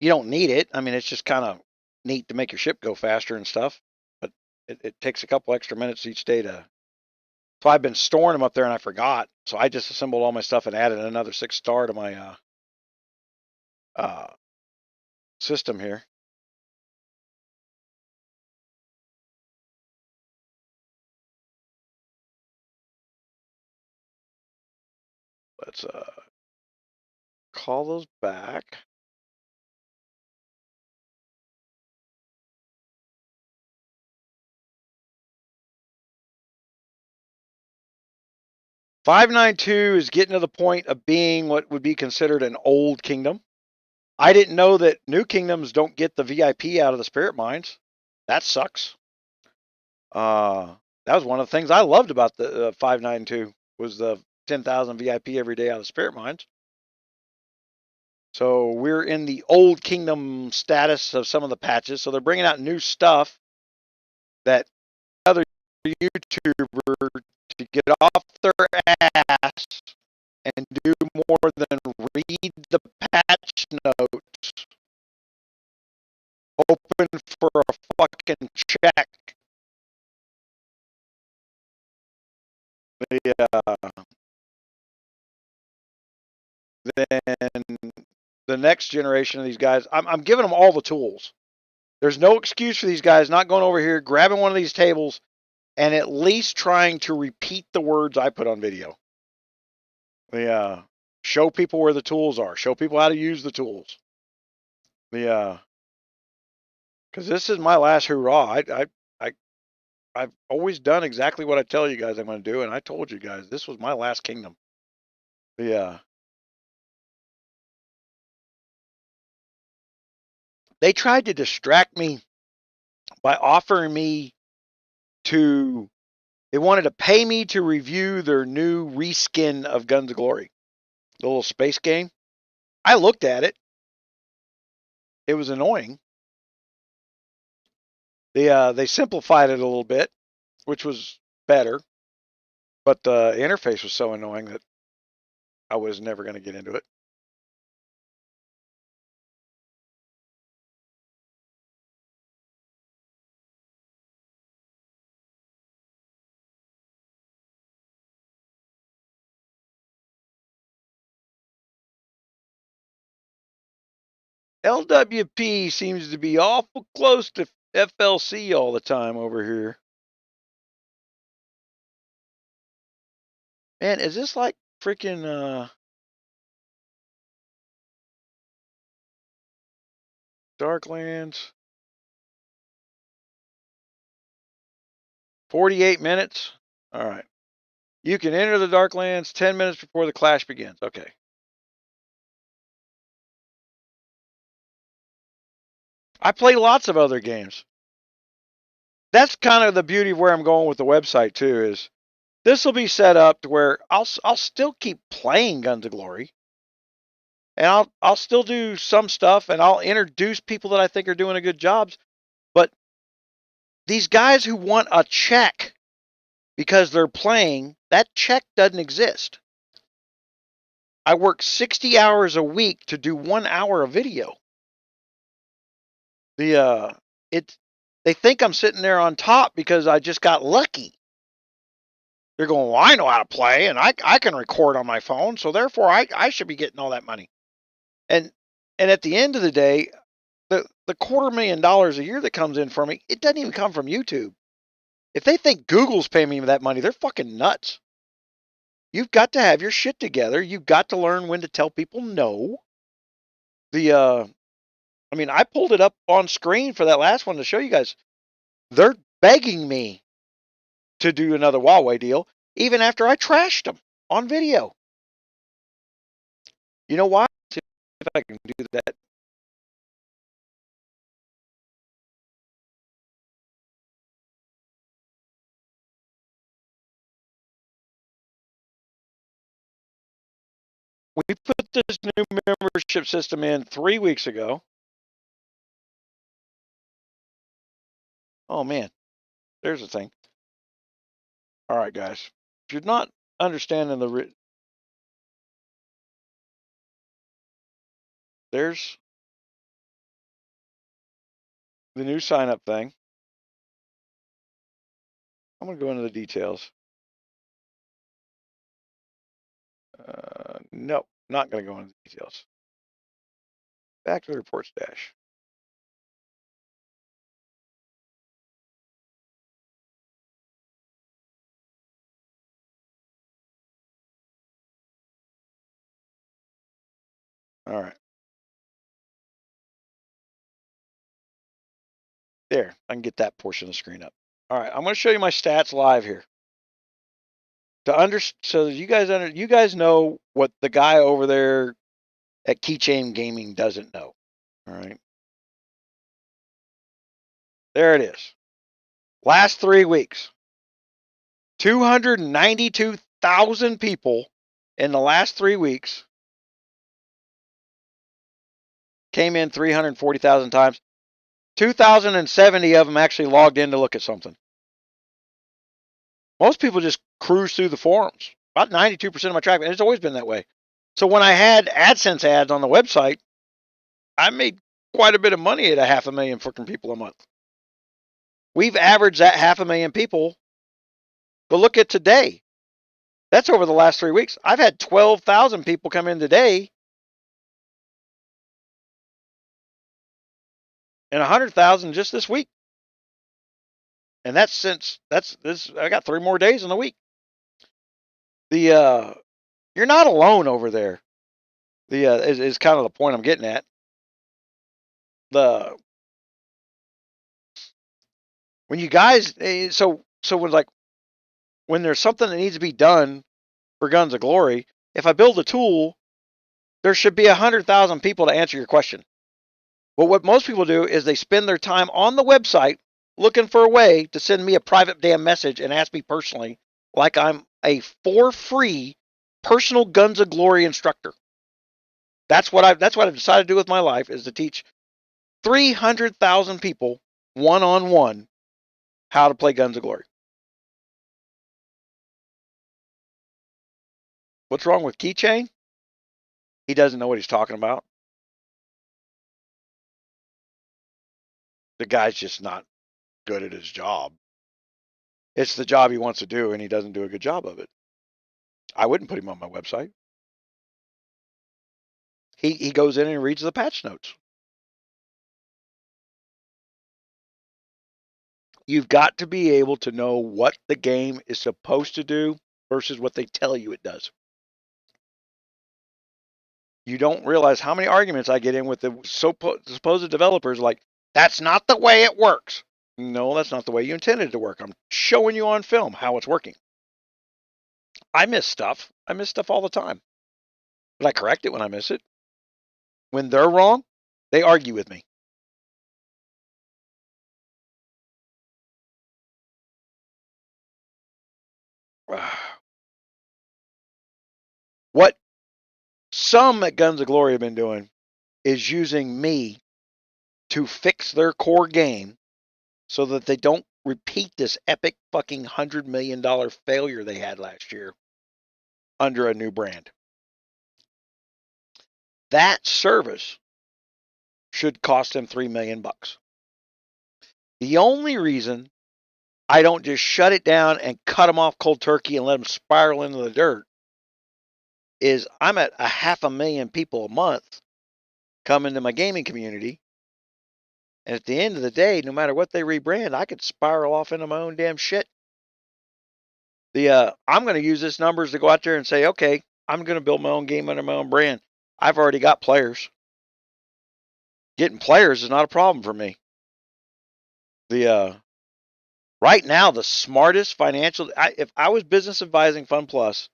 You don't need it. I mean, it's just kind of neat to make your ship go faster and stuff. But it takes a couple extra minutes each day to. So I've been storing them up there and I forgot. So I just assembled all my stuff and added another 6 star to my system here. let's call those back. 𝙂𝙪𝙣 is getting to the point of being what would be considered an old kingdom. I didn't know that new kingdoms don't get the VIP out of the spirit mines. That sucks. That was one of the things I loved about the 𝙂𝙪𝙣 was the 10,000 VIP every day out of the spirit mines. So we're in the old kingdom status of some of the patches. So they're bringing out new stuff that other YouTuber to get off their ass and do more than read the patch notes, open for a fucking check. Then the next generation of these guys, I'm giving them all the tools. There's no excuse for these guys not going over here, grabbing one of these tables, and at least trying to repeat the words I put on video. Show people where the tools are. Show people how to use the tools. Because this is my last hurrah. I've always done exactly what I tell you guys I'm going to do, and I told you guys this was my last kingdom. They tried to distract me by offering me they wanted to pay me to review their new reskin of Guns of Glory, the little space game. I looked at it. It was annoying. They simplified it a little bit, which was better, but the interface was so annoying that I was never going to get into it. LWP seems to be awful close to FLC all the time over here. Man, is this like freaking Darklands? 48 minutes? All right. You can enter the Darklands 10 minutes before the clash begins. Okay. I play lots of other games. That's kind of the beauty of where I'm going with the website too, is this will be set up to where I'll still keep playing Guns of Glory. And I'll still do some stuff, and I'll introduce people that I think are doing a good job. But these guys who want a check because they're playing, that check doesn't exist. I work 60 hours a week to do 1 hour of video. They think I'm sitting there on top because I just got lucky. They're going, well, I know how to play, and I can record on my phone, so therefore I should be getting all that money. And at the end of the day, the $250,000 a year that comes in for me, it doesn't even come from YouTube. If they think Google's paying me that money, they're fucking nuts. You've got to have your shit together. You've got to learn when to tell people no. I pulled it up on screen for that last one to show you guys. They're begging me to do another Huawei deal, even after I trashed them on video. You know why? Let's see if I can do that. We put this new membership system in 3 weeks ago. Oh, man. There's the thing. All right, guys. If you're not understanding there's the new sign-up thing. I'm going to go into the details. No, not going to go into the details. Back to the reports dash. All right. There, I can get that portion of the screen up. All right, I'm going to show you my stats live here. So you guys know what the guy over there at Keychain Gaming doesn't know. All right. There it is. Last 3 weeks. 292,000 people in the last 3 weeks came in 340,000 times. 2,070 of them actually logged in to look at something. Most people just cruise through the forums. About 92% of my traffic, and it's always been that way. So when I had AdSense ads on the website, I made quite a bit of money at 500,000 freaking people a month. We've averaged that 500,000 people. But look at today. That's over the last 3 weeks. I've had 12,000 people come in today. And 100,000 just this week. And that's I got 3 more days in the week. You're not alone over there. Is kind of the point I'm getting at. When you guys, when there's something that needs to be done for Guns of Glory, if I build a tool, there should be 100,000 people to answer your question. But what most people do is they spend their time on the website looking for a way to send me a private damn message and ask me personally, like I'm a for free personal Guns of Glory instructor. That's what I've decided to do with my life, is to teach 300,000 people one-on-one how to play Guns of Glory. What's wrong with Keychain? He doesn't know what he's talking about. The guy's just not good at his job. It's the job he wants to do, and he doesn't do a good job of it. I wouldn't put him on my website. He goes in and reads the patch notes. You've got to be able to know what the game is supposed to do versus what they tell you it does. You don't realize how many arguments I get in with the supposed developers, like, that's not the way it works. No, that's not the way you intended it to work. I'm showing you on film how it's working. I miss stuff. I miss stuff all the time. But I correct it when I miss it. When they're wrong, they argue with me. What some at Guns of Glory have been doing is using me to fix their core game so that they don't repeat this epic fucking $100 million failure they had last year under a new brand. That service should cost them $3 million. The only reason I don't just shut it down and cut them off cold turkey and let them spiral into the dirt is I'm at 500,000 people a month come into my gaming community. And at the end of the day, no matter what they rebrand, I could spiral off into my own damn shit. I'm going to use this numbers to go out there and say, okay, I'm going to build my own game under my own brand. I've already got players. Getting players is not a problem for me. Right now, the smartest financial, if I was business advising Fun Plus,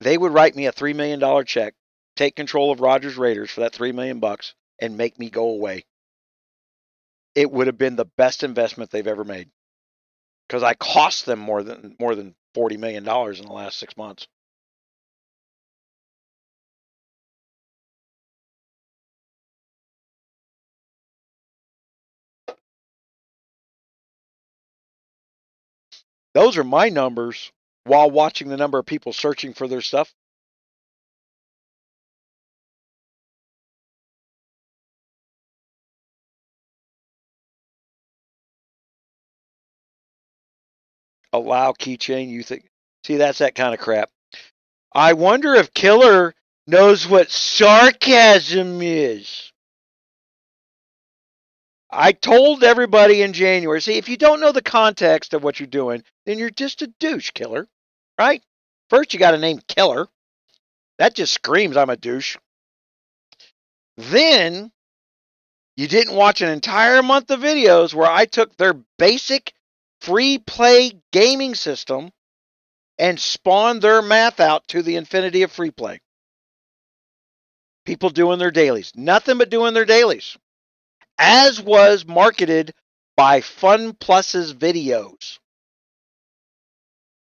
they would write me a $3 million check, take control of Rogers Raiders for that $3 million, and make me go away. It would have been the best investment they've ever made, because I cost them more than $40 million in the last 6 months. Those are my numbers while watching the number of people searching for their stuff. Allow keychain, you think? See, that's that kind of crap. I wonder if Killer knows what sarcasm is. I told everybody in January, see, if you don't know the context of what you're doing, then you're just a douche, Killer, right? First, you got to name Killer. That just screams I'm a douche. Then you didn't watch an entire month of videos where I took their basic free play gaming system and spawned their math out to the infinity of free play. People doing their dailies. Nothing but doing their dailies. As was marketed by FunPlus's videos.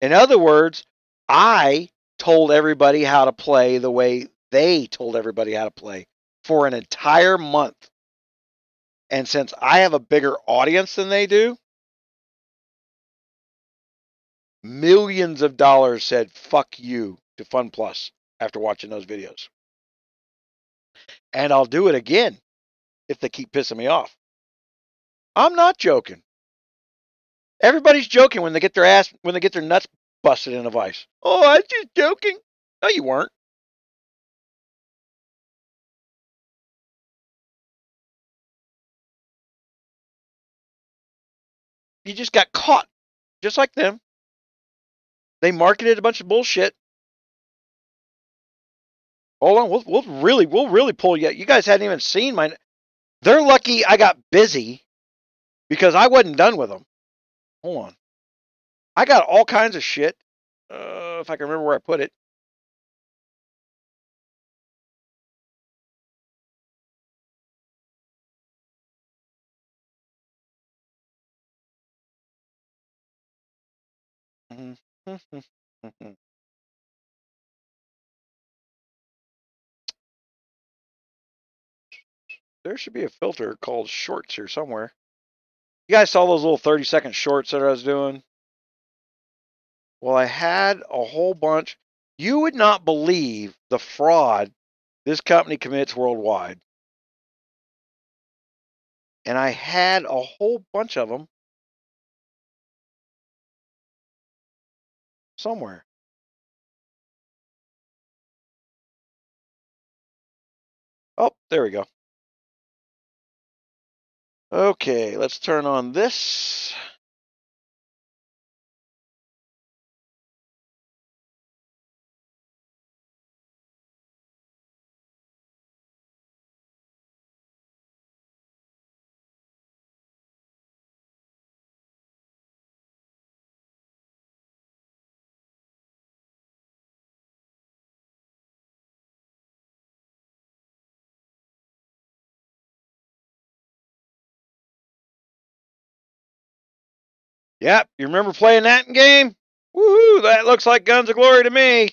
In other words, I told everybody how to play the way they told everybody how to play for an entire month. And since I have a bigger audience than they do, millions of dollars said fuck you to FunPlus after watching those videos. And I'll do it again if they keep pissing me off. I'm not joking. Everybody's joking when they get their nuts busted in a vice. Oh, I was just joking. No, you weren't. You just got caught, just like them. They marketed a bunch of bullshit. Hold on, we'll really pull you. You guys hadn't even seen mine. They're lucky I got busy because I wasn't done with them. Hold on, I got all kinds of shit. If I can remember where I put it. There should be a filter called shorts here somewhere. You guys saw those little 30-second shorts that I was doing? Well, I had a whole bunch. You would not believe the fraud this company commits worldwide. And I had a whole bunch of them somewhere. Oh, there we go. Okay, let's turn on this. Yep, you remember playing that in game? Woohoo, that looks like Guns of Glory to me.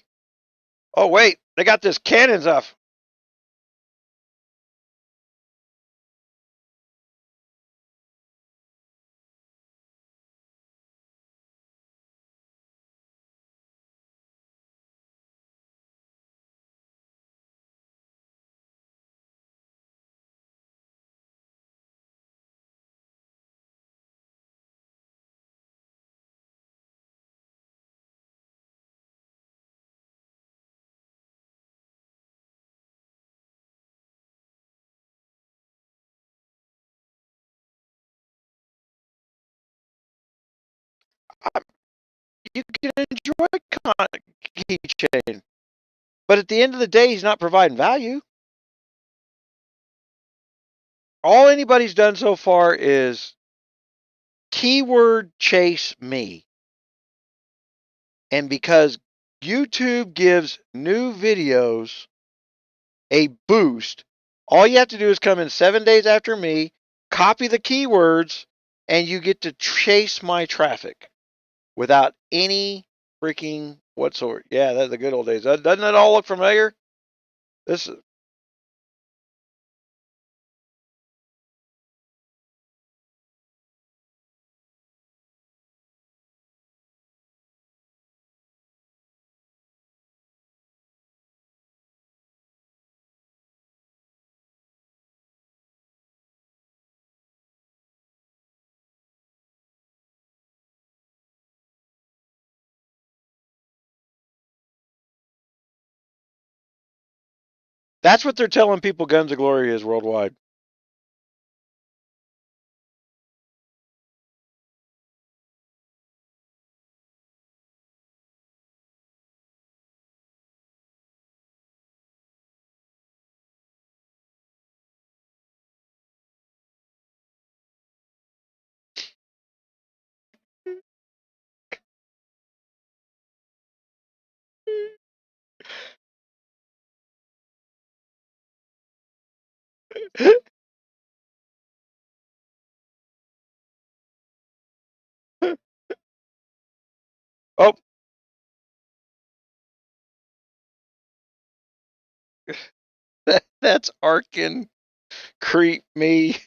Oh, wait, they got this cannon stuff. You can enjoy keychain, but at the end of the day, he's not providing value. All anybody's done so far is keyword chase me. And because YouTube gives new videos a boost, all you have to do is come in 7 days after me, copy the keywords, and you get to chase my traffic without any freaking whatsoever. Yeah, that's the good old days. Doesn't it all look familiar? This that's what they're telling people Guns of Glory is worldwide. Oh, that's Arkin. Creep me.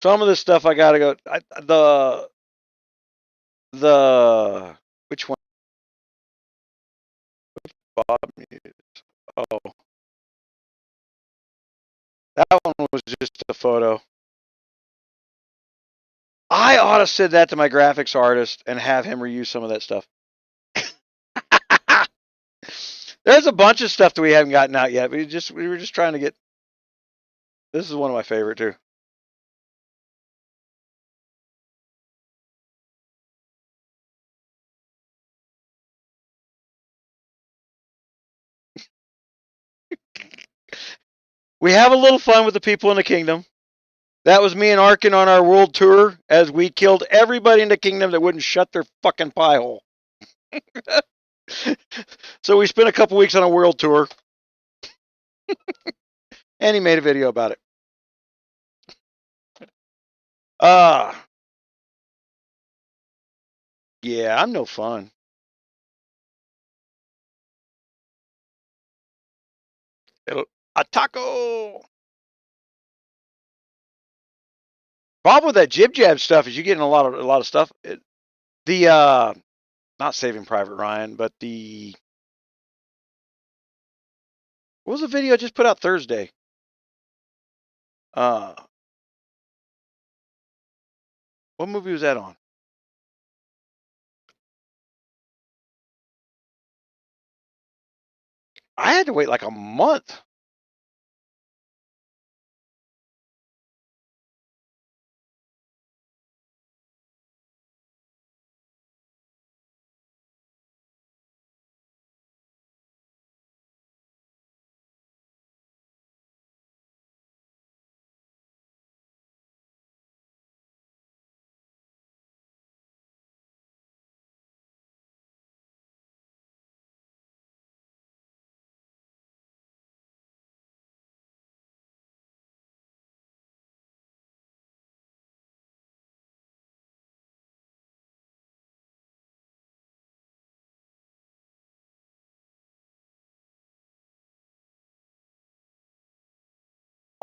Some of this stuff I gotta go. The which one? Bob Muse. Oh, that one was just a photo. I ought to send that to my graphics artist and have him reuse some of that stuff. There's a bunch of stuff that we haven't gotten out yet. We were just trying to get. This is one of my favorite too. We have a little fun with the people in the kingdom. That was me and Arkin on our world tour as we killed everybody in the kingdom that wouldn't shut their fucking pie hole. So we spent a couple weeks on a world tour. And he made a video about it. Yeah, I'm no fun. A taco. Problem with that jib jab stuff is you're getting a lot of stuff. Not Saving Private Ryan, but what was the video I just put out Thursday? What movie was that on? I had to wait like a month.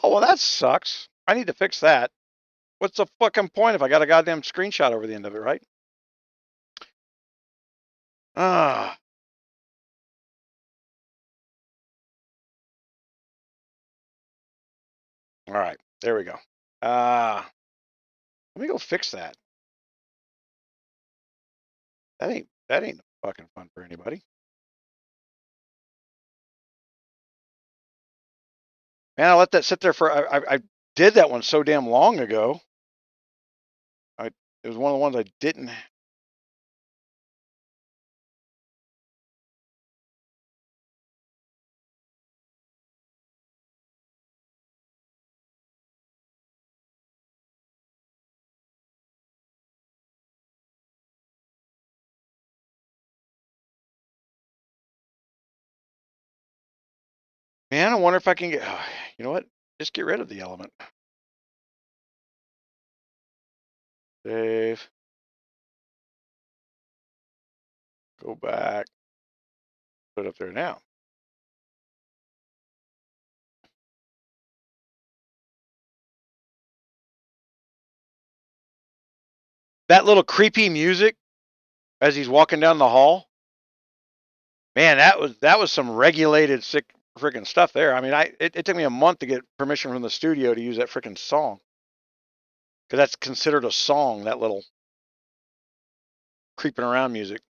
Oh, well, that sucks. I need to fix that. What's the fucking point if I got a goddamn screenshot over the end of it, right? Ah. All right. There we go. Let me go fix that. That ain't fucking fun for anybody. Man, I let that sit there for I did that one so damn long ago. It was one of the ones I didn't. Man, I wonder if I can get. You know what? Just get rid of the element. Save. Go back. Put it up there now. That little creepy music as he's walking down the hall. Man, that was some regulated sick freaking stuff there. I mean, it took me a month to get permission from the studio to use that freaking song. Because that's considered a song, that little creeping around music.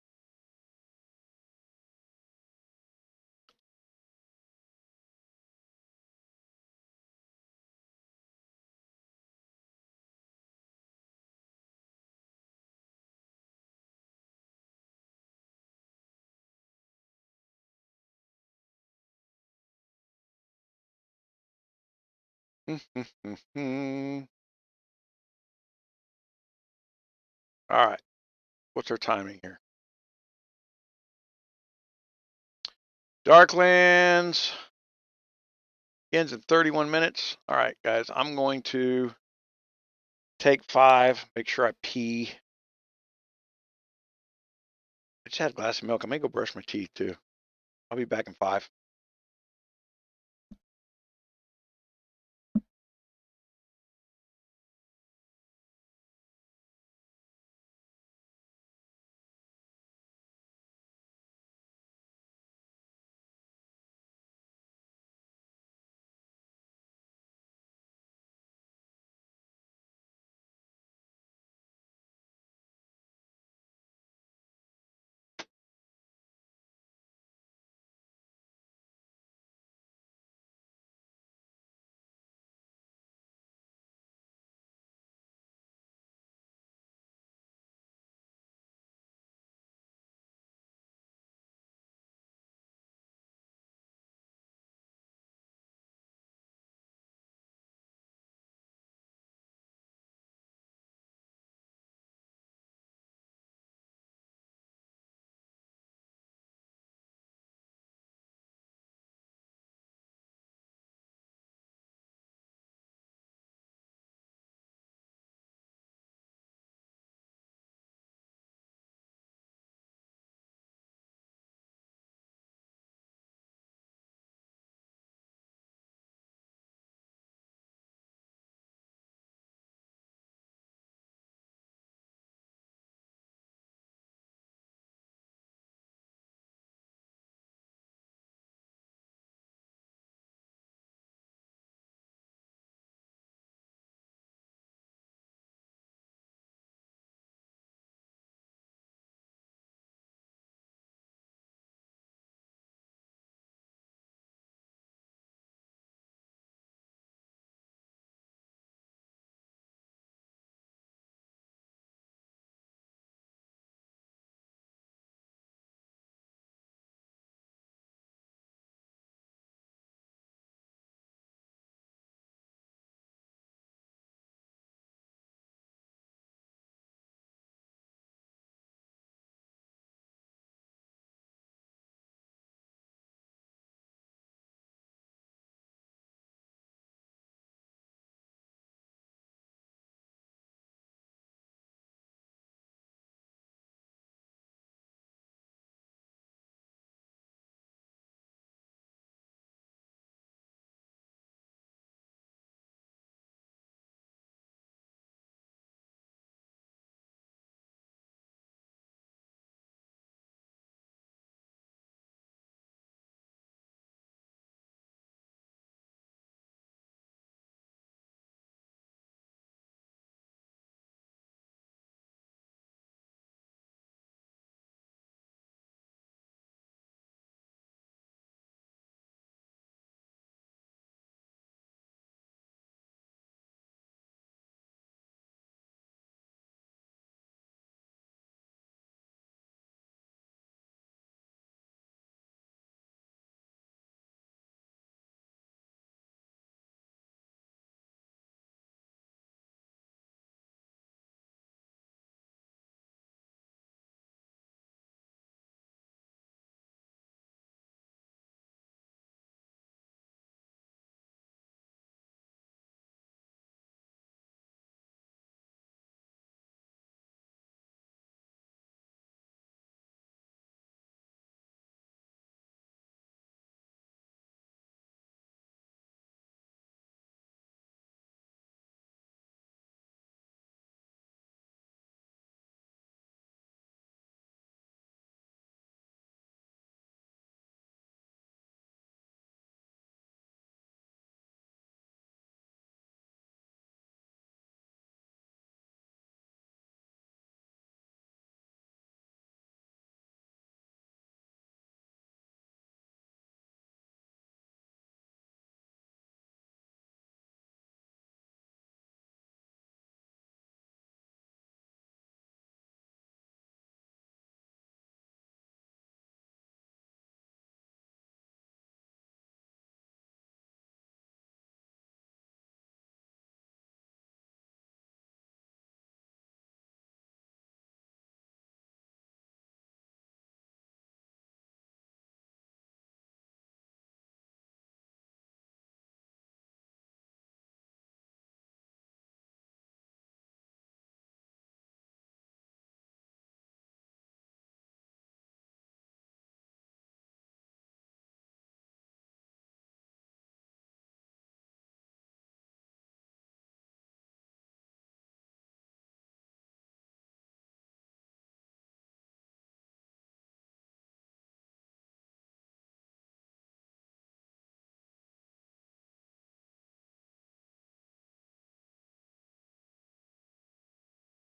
All right. What's our timing here? Darklands ends in 31 minutes. All right, guys, I'm going to take 5, make sure I pee. I just had a glass of milk. I may go brush my teeth too. I'll be back in 5.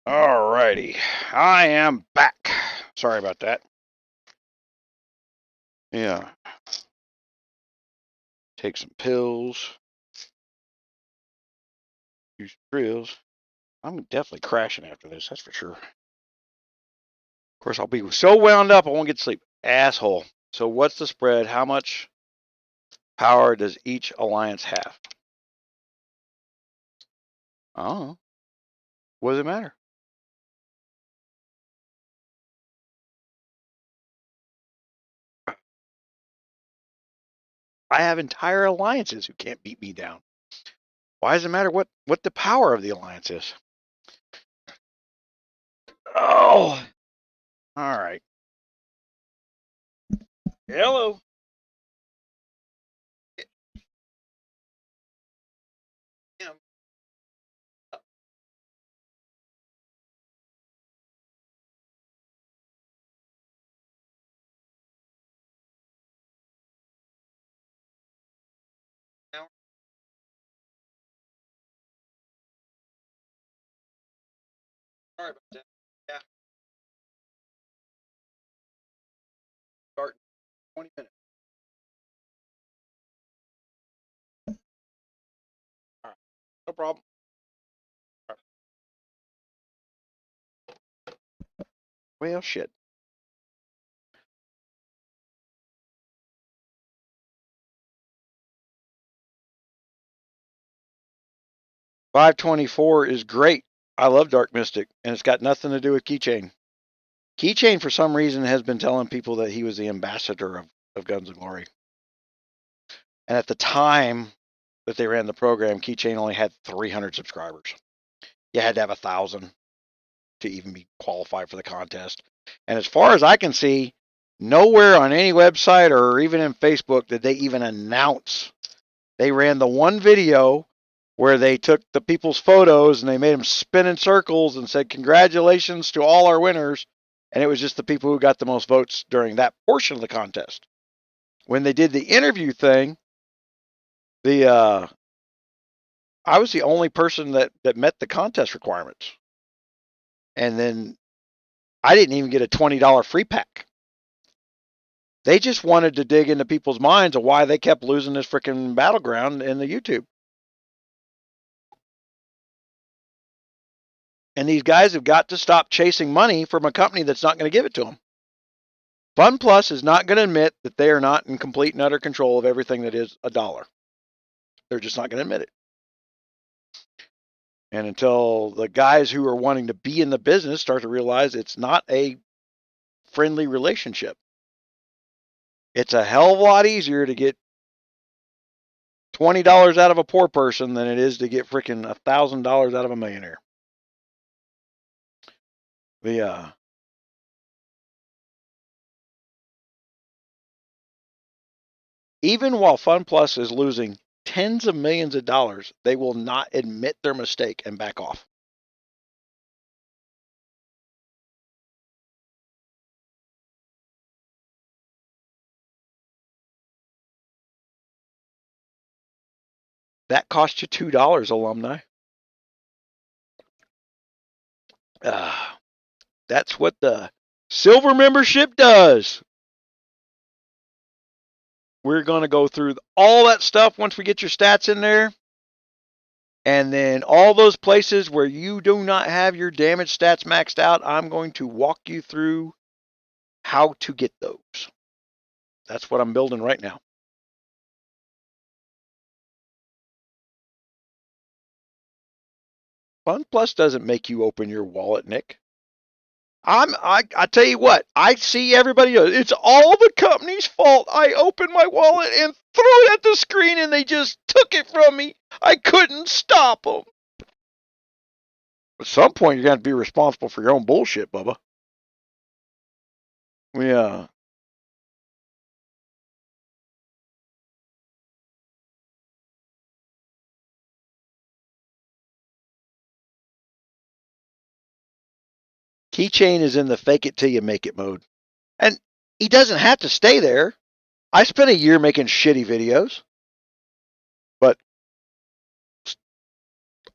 Alrighty, I am back. Sorry about that. Yeah. Take some pills. Use drills. I'm definitely crashing after this, that's for sure. Of course, I'll be so wound up I won't get to sleep. Asshole. So what's the spread? How much power does each alliance have? Oh. What does it matter? I have entire alliances who can't beat me down. Why does it matter what the power of the alliance is? Oh. All right. Hello. Sorry about that. Yeah. Start in 20 minutes. All right. No problem. All right. Well, shit. 524 is great. I love Dark Mystic, and it's got nothing to do with 𝗂𝘂𝘂𝘂. 𝗂𝘂𝘂𝘂, for some reason, has been telling people that he was the ambassador of Guns and Glory. And at the time that they ran the program, 𝗂𝘂𝘂𝘂𝘂 only had 300 subscribers. You had to have 1,000 to even be qualified for the contest. And as far as I can see, nowhere on any website or even in Facebook did they even announce. They ran the one video where they took the people's photos and they made them spin in circles and said, congratulations to all our winners. And it was just the people who got the most votes during that portion of the contest. When they did the interview thing, I was the only person that met the contest requirements. And then I didn't even get a $20 free pack. They just wanted to dig into people's minds of why they kept losing this freaking battleground in the YouTube. And these guys have got to stop chasing money from a company that's not going to give it to them. FunPlus is not going to admit that they are not in complete and utter control of everything that is $1. They're just not going to admit it. And until the guys who are wanting to be in the business start to realize it's not a friendly relationship, it's a hell of a lot easier to get $20 out of a poor person than it is to get freaking $1,000 out of a millionaire. Even while FunPlus is losing tens of millions of dollars, they will not admit their mistake and back off. That cost you $2, alumni. That's what the silver membership does. We're going to go through all that stuff once we get your stats in there. And then all those places where you do not have your damage stats maxed out, I'm going to walk you through how to get those. That's what I'm building right now. FunPlus doesn't make you open your wallet, Nick. I tell you what, I see everybody else. It's all the company's fault. I opened my wallet and threw it at the screen and they just took it from me. I couldn't stop them. At some point, you're going to be responsible for your own bullshit, Bubba. Yeah. 𝗂𝘂𝘂𝘂𝘂 is in the fake it till you make it mode. And he doesn't have to stay there. I spent a year making shitty videos. But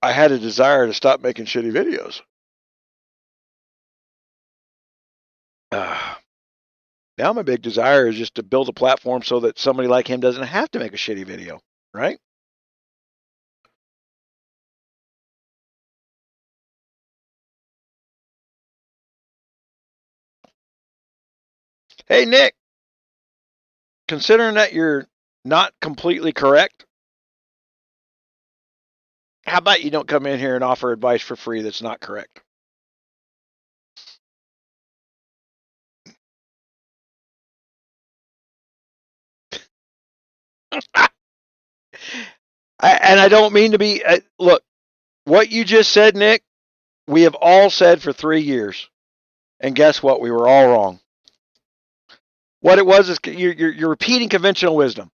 I had a desire to stop making shitty videos. Now my big desire is just to build a platform so that somebody like him doesn't have to make a shitty video, right? Hey, Nick, considering that you're not completely correct, how about you don't come in here and offer advice for free that's not correct? And I don't mean to be, look, what you just said, Nick, we have all said for 3 years. And guess what? We were all wrong. What it was is you're repeating conventional wisdom.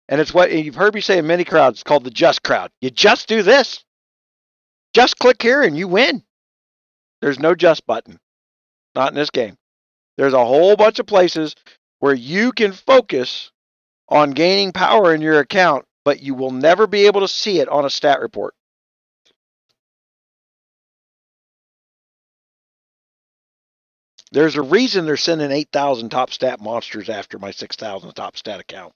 And it's what you've heard me say in many crowds. It's called the just crowd. You just do this. Just click here and you win. There's no just button. Not in this game. There's a whole bunch of places where you can focus on gaining power in your account, but you will never be able to see it on a stat report. There's a reason they're sending 8,000 top stat monsters after my 6,000 top stat account.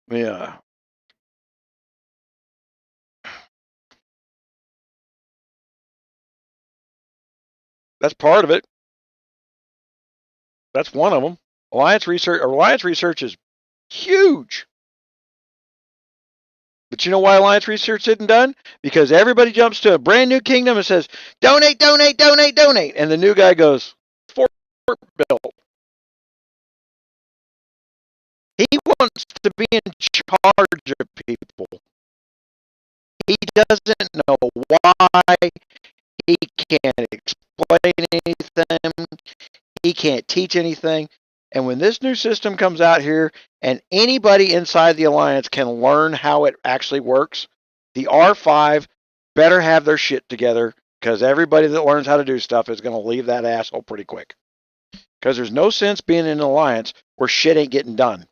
Yeah. That's part of it. That's one of them. Alliance research is huge. But you know why Alliance research isn't done? Because everybody jumps to a brand new kingdom and says, donate, donate, donate, donate. And the new guy goes, Fort built. He wants to be in charge of people. He doesn't know why. He can't explain anything. He can't teach anything. And when this new system comes out here and anybody inside the Alliance can learn how it actually works, the R5 better have their shit together, because everybody that learns how to do stuff is going to leave that asshole pretty quick. Because there's no sense being in an Alliance where shit ain't getting done.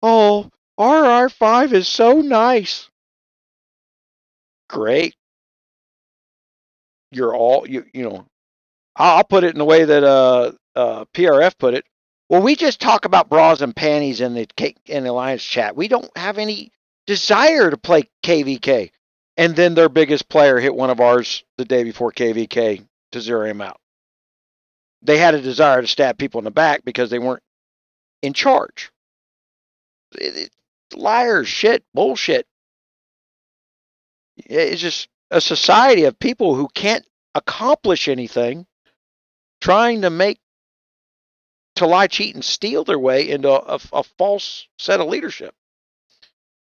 Oh, our R5 is so nice. Great. You're all, you know, I'll put it in the way that PRF put it. Well, we just talk about bras and panties in the Alliance chat. We don't have any desire to play KVK. And then their biggest player hit one of ours the day before KVK to zero him out. They had a desire to stab people in the back because they weren't in charge. Liars, shit, bullshit. It's just a society of people who can't accomplish anything, trying to lie, cheat, and steal their way into a false set of leadership.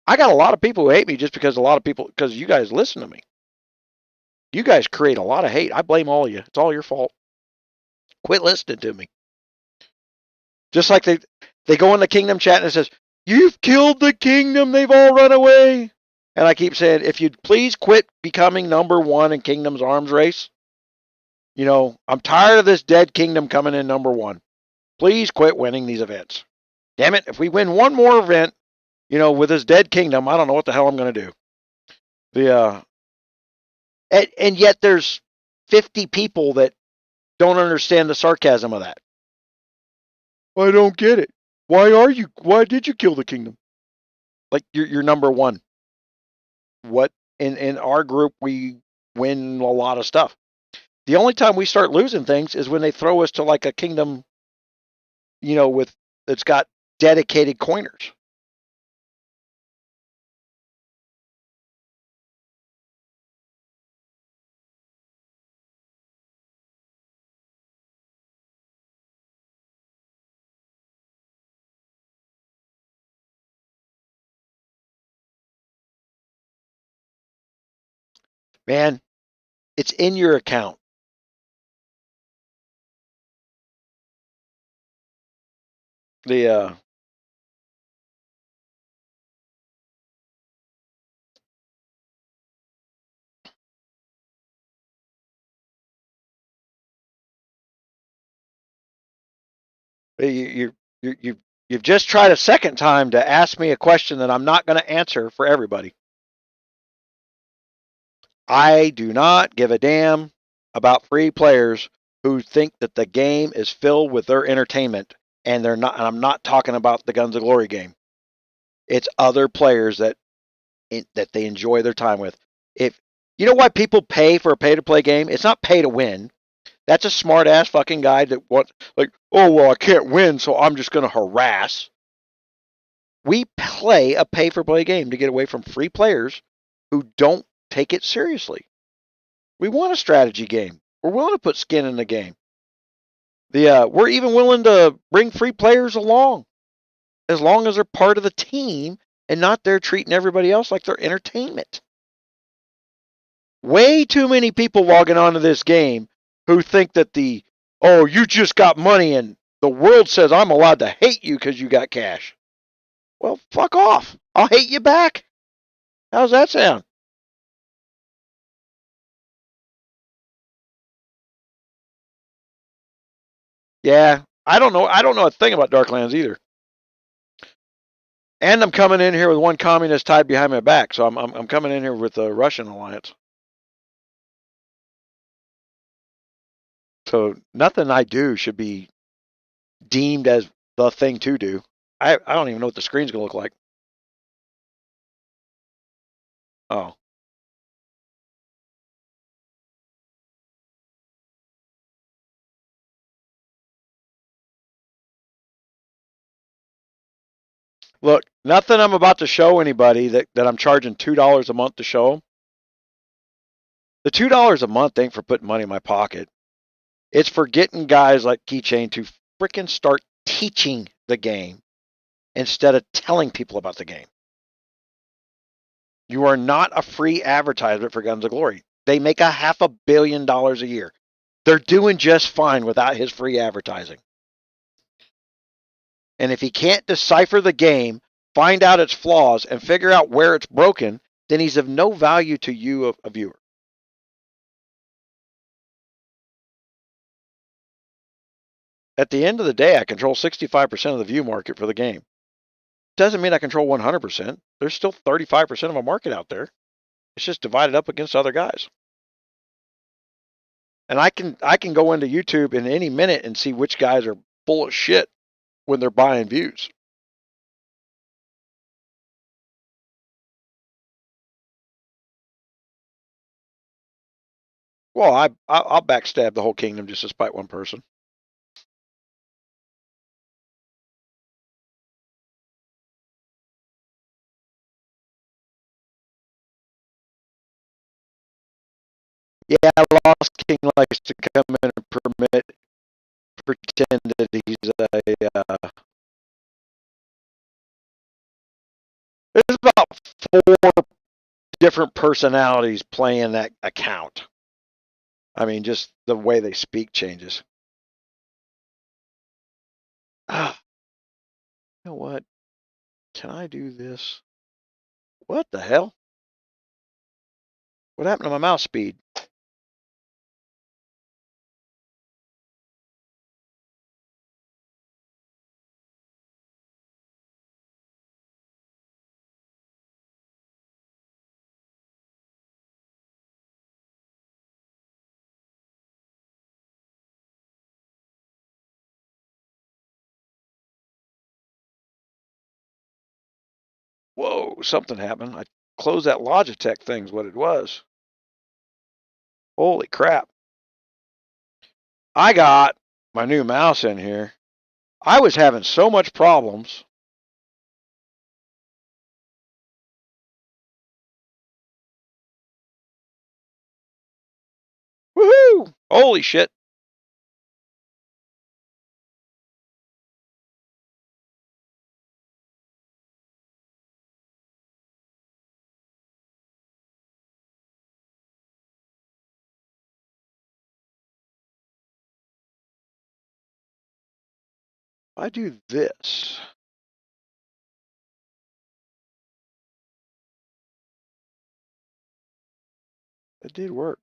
I got a lot of people who hate me just because you guys listen to me. You guys create a lot of hate. I blame all of you. It's all your fault. Quit listening to me. Just like they go in the kingdom chat and it says, you've killed the kingdom. They've all run away. And I keep saying, if you'd please quit becoming number one in Kingdom's arms race. You know, I'm tired of this dead kingdom coming in number one. Please quit winning these events. Damn it, if we win one more event, you know, with this dead kingdom, I don't know what the hell I'm going to do. And yet there's 50 people that don't understand the sarcasm of that. I don't get it. Why did you kill the kingdom? Like, you're number one. What, in our group, we win a lot of stuff. The only time we start losing things is when they throw us to like a kingdom, you know, it's got dedicated coiners. Man, it's in your account. You've just tried a second time to ask me a question that I'm not going to answer for everybody. I do not give a damn about free players who think that the game is filled with their entertainment, and they're not. And I'm not talking about the Guns of Glory game. It's other players that they enjoy their time with. If you know why people pay for a pay-to-play game, it's not pay to win. That's a smart-ass fucking guy that wants, like, oh, well, I can't win, so I'm just going to harass. We play a pay-for-play game to get away from free players who don't take it seriously. We want a strategy game. We're willing to put skin in the game. We're even willing to bring free players along, as long as they're part of the team and not there treating everybody else like they're entertainment. Way too many people logging onto this game who think that you just got money and the world says I'm allowed to hate you because you got cash. Well, fuck off. I'll hate you back. How's that sound? Yeah, I don't know a thing about Darklands either. And I'm coming in here with one communist tied behind my back, so I'm coming in here with the Russian alliance. So nothing I do should be deemed as the thing to do. I don't even know what the screen's gonna look like. Oh. Look, nothing I'm about to show anybody that I'm charging $2 a month to show them. The $2 a month ain't for putting money in my pocket. It's for getting guys like Keychain to frickin' start teaching the game instead of telling people about the game. You are not a free advertisement for Guns of Glory. They make $500 million a year. They're doing just fine without his free advertising. And if he can't decipher the game, find out its flaws, and figure out where it's broken, then he's of no value to you, a viewer. At the end of the day, I control 65% of the view market for the game. Doesn't mean I control 100%. There's still 35% of a market out there. It's just divided up against other guys. And I can go into YouTube in any minute and see which guys are full of shit when they're buying views. Well, I'll backstab the whole kingdom just to spite one person. Yeah, Lost King likes to come in and pretend that he's there's about 4 different personalities playing that account. I mean, just the way they speak changes. Ah, you know what? Can I do this? What the hell? What happened to my mouse speed? Whoa, something happened. I closed that Logitech thing is what it was. Holy crap. I got my new mouse in here. I was having so much problems. Woohoo! Holy shit. I do this. It did work.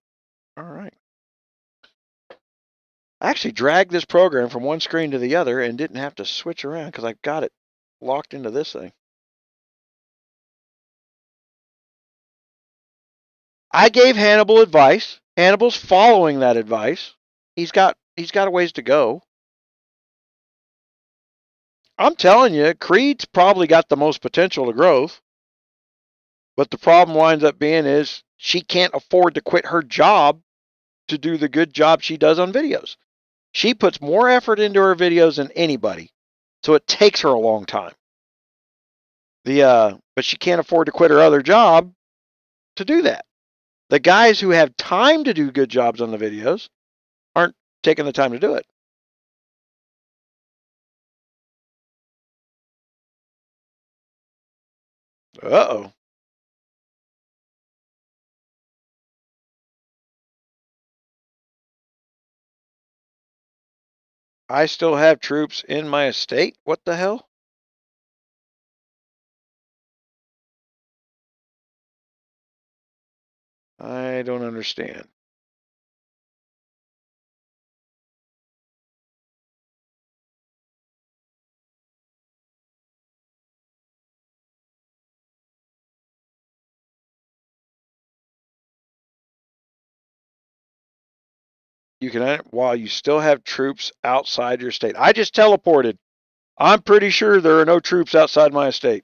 All right. I actually dragged this program from one screen to the other and didn't have to switch around because I got it locked into this thing. I gave Hannibal advice. Hannibal's following that advice. He's got a ways to go. I'm telling you, Creed's probably got the most potential to growth. But the problem winds up being is she can't afford to quit her job to do the good job she does on videos. She puts more effort into her videos than anybody. So it takes her a long time. But she can't afford to quit her other job to do that. The guys who have time to do good jobs on the videos aren't taking the time to do it. Uh-oh. I still have troops in my estate? What the hell? I don't understand. You can, while you still have troops outside your state. I just teleported. I'm pretty sure there are no troops outside my estate.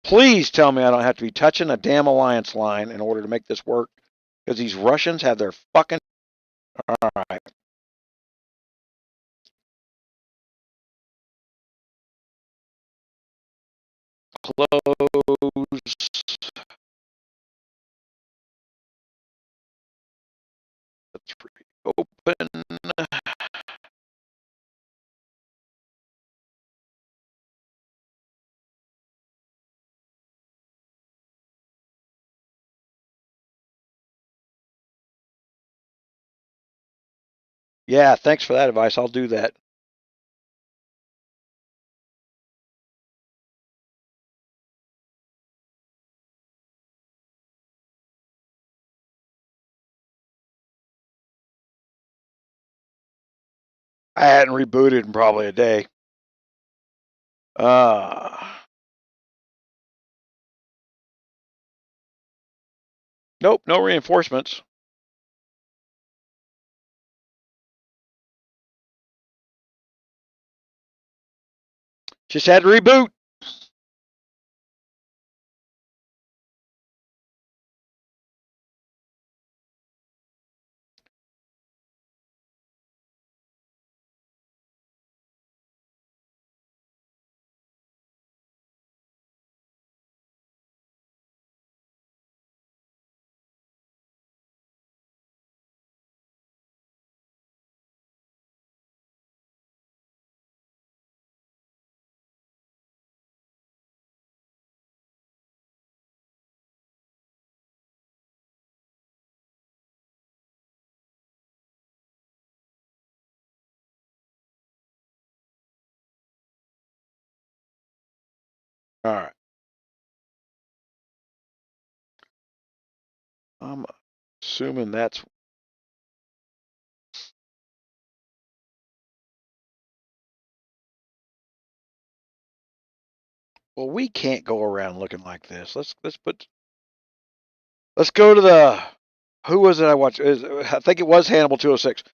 Please tell me I don't have to be touching a damn alliance line in order to make this work. Because these Russians have their fucking... Alright. Close. Let's reopen. Yeah, thanks for that advice. I'll do that. I hadn't rebooted in probably a day. Nope, no reinforcements. Just had to reboot. All right. I'm assuming that's... Well, we can't go around looking like this. Let's go to the... Who was it I watched? I think it was Hannibal 206.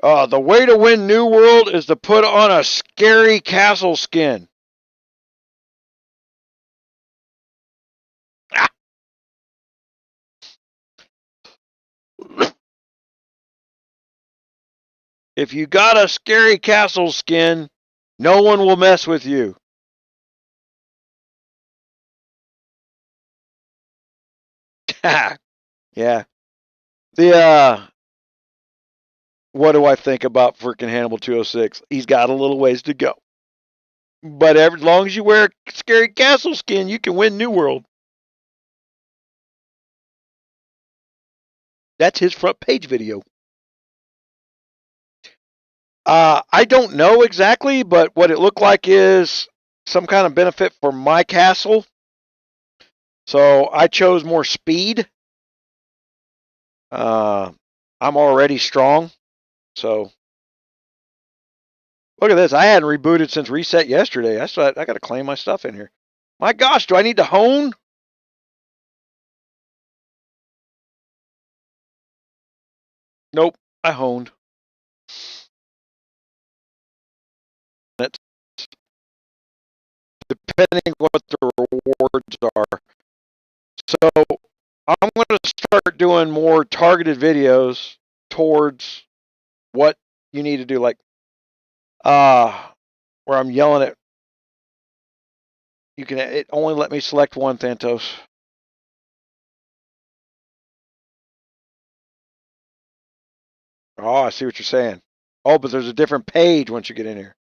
The way to win New World is to put on a scary castle skin. Ah. If you got a scary castle skin, no one will mess with you. Yeah. What do I think about freaking Hannibal 206? He's got a little ways to go. But as long as you wear a scary castle skin, you can win New World. That's his front page video. I don't know exactly, but what it looked like is some kind of benefit for my castle. So I chose more speed. I'm already strong, so Look at this. I hadn't rebooted since reset yesterday. I got to claim my stuff in here. My gosh, do I need to hone? Nope, I honed. It's depending what the rewards are. So I'm going to start doing more targeted videos towards what you need to do, like where I'm yelling at. It only let me select one, Thantos. Oh, I see what you're saying. Oh, but there's a different page once you get in here.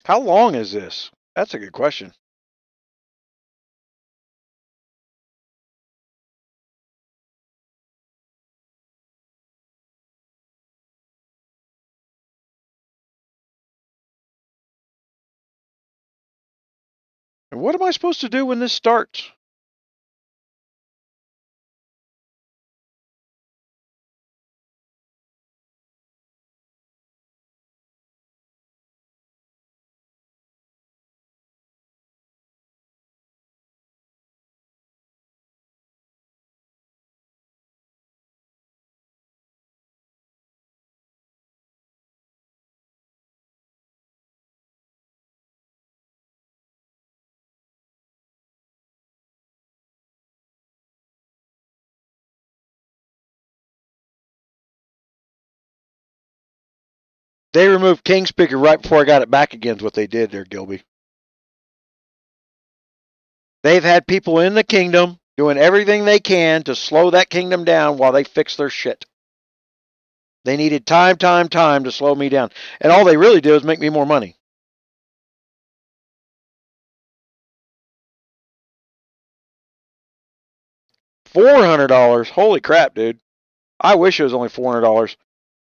How long is this? That's a good question. And what am I supposed to do when this starts? They removed King Speaker right before I got it back again, is what they did there, Gilby. They've had people in the kingdom doing everything they can to slow that kingdom down while they fix their shit. They needed time to slow me down. And all they really did was make me more money. $400. Holy crap, dude. I wish it was only $400.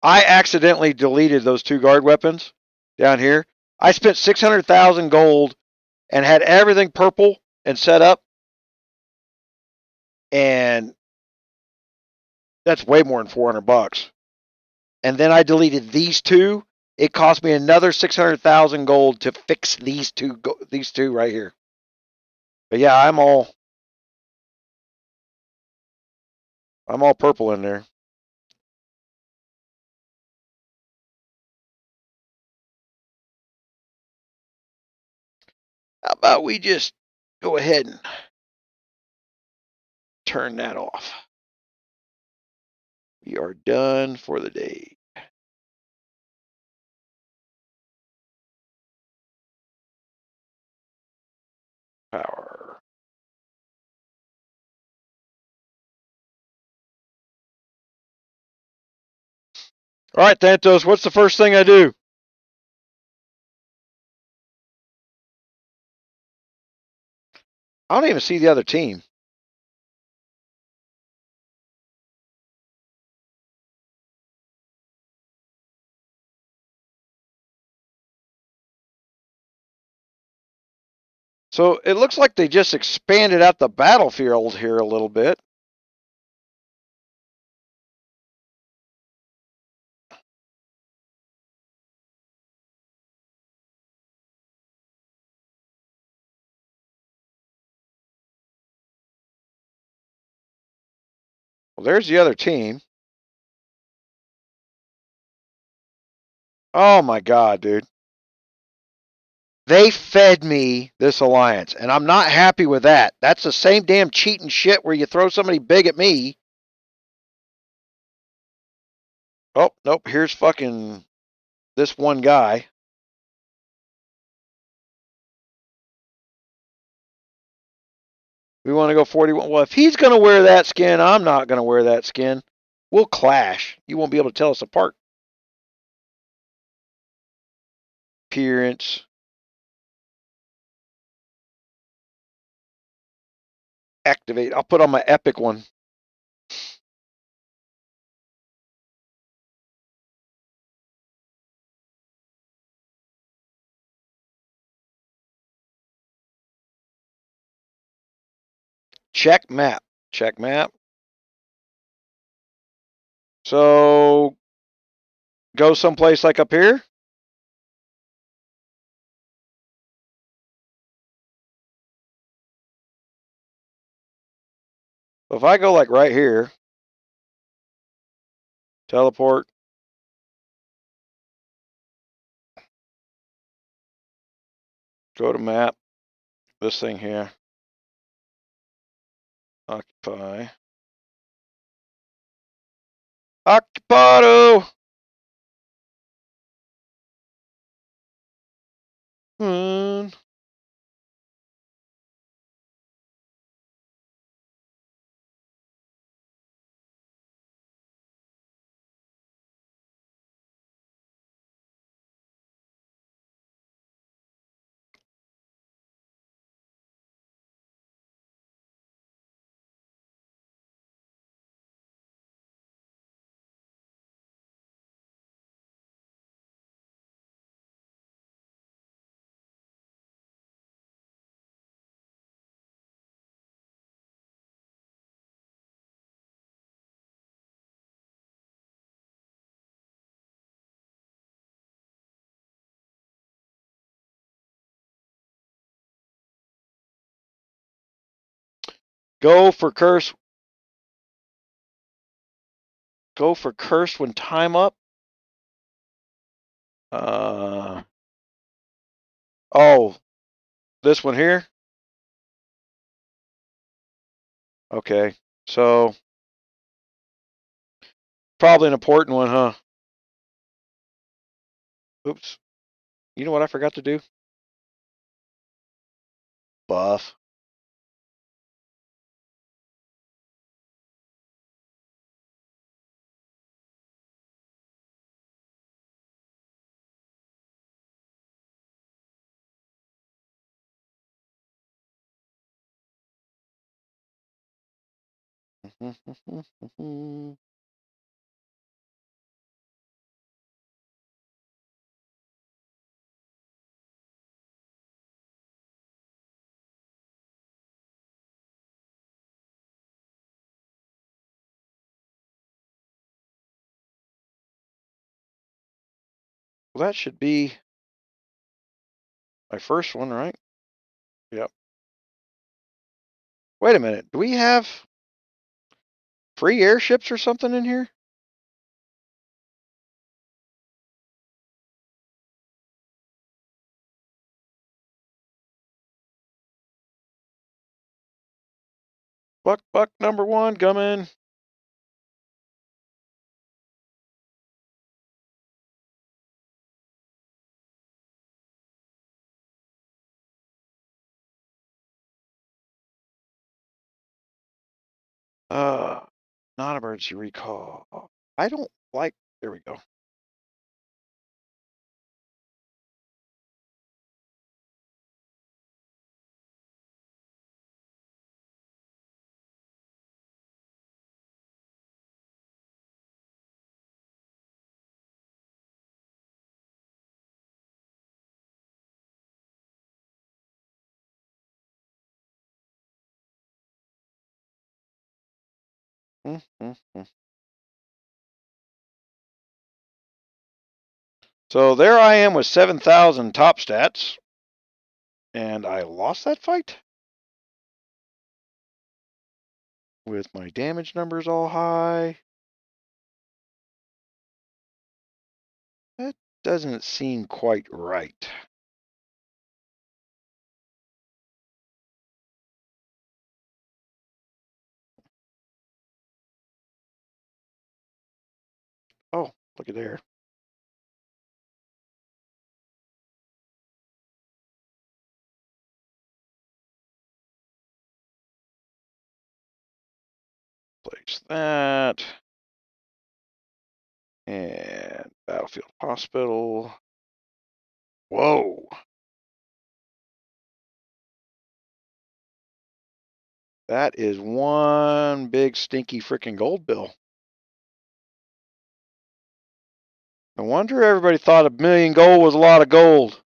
I accidentally deleted those 2 guard weapons down here. I spent 600,000 gold and had everything purple and set up. And that's way more than 400 bucks. And then I deleted these 2. It cost me another 600,000 gold to fix these two right here. But yeah, I'm all purple in there. How about we just go ahead and turn that off? We are done for the day. Power. All right, Thantos, what's the first thing I do? I don't even see the other team. So it looks like they just expanded out the battlefield here a little bit. Well, there's the other team. Oh my God, dude. They fed me this alliance, and I'm not happy with that. That's the same damn cheating shit where you throw somebody big at me. Oh, nope, here's fucking this one guy. We want to go 41. Well, if he's going to wear that skin, I'm not going to wear that skin. We'll clash. You won't be able to tell us apart. Appearance. Activate. I'll put on my epic one. Check map. Check map. So go someplace like up here. If I go like right here, teleport. Go to map. This thing here. Occupy. Occupado. Go for curse. Go for curse when time up. Oh, this one here. Okay, so probably an important one, huh? Oops. You know what I forgot to do? Buff. Well, that should be my first one, right? Yep. Wait a minute. Do we have free airships or something in here? Buck number one coming. Non-emergency recall. I don't like. There we go. So there I am with 7,000 top stats, and I lost that fight with my damage numbers all high. That doesn't seem quite right. Look at there. Place that. And Battlefield Hospital. Whoa. That is one big stinky freaking gold bill. No wonder everybody thought $1 million gold was a lot of gold.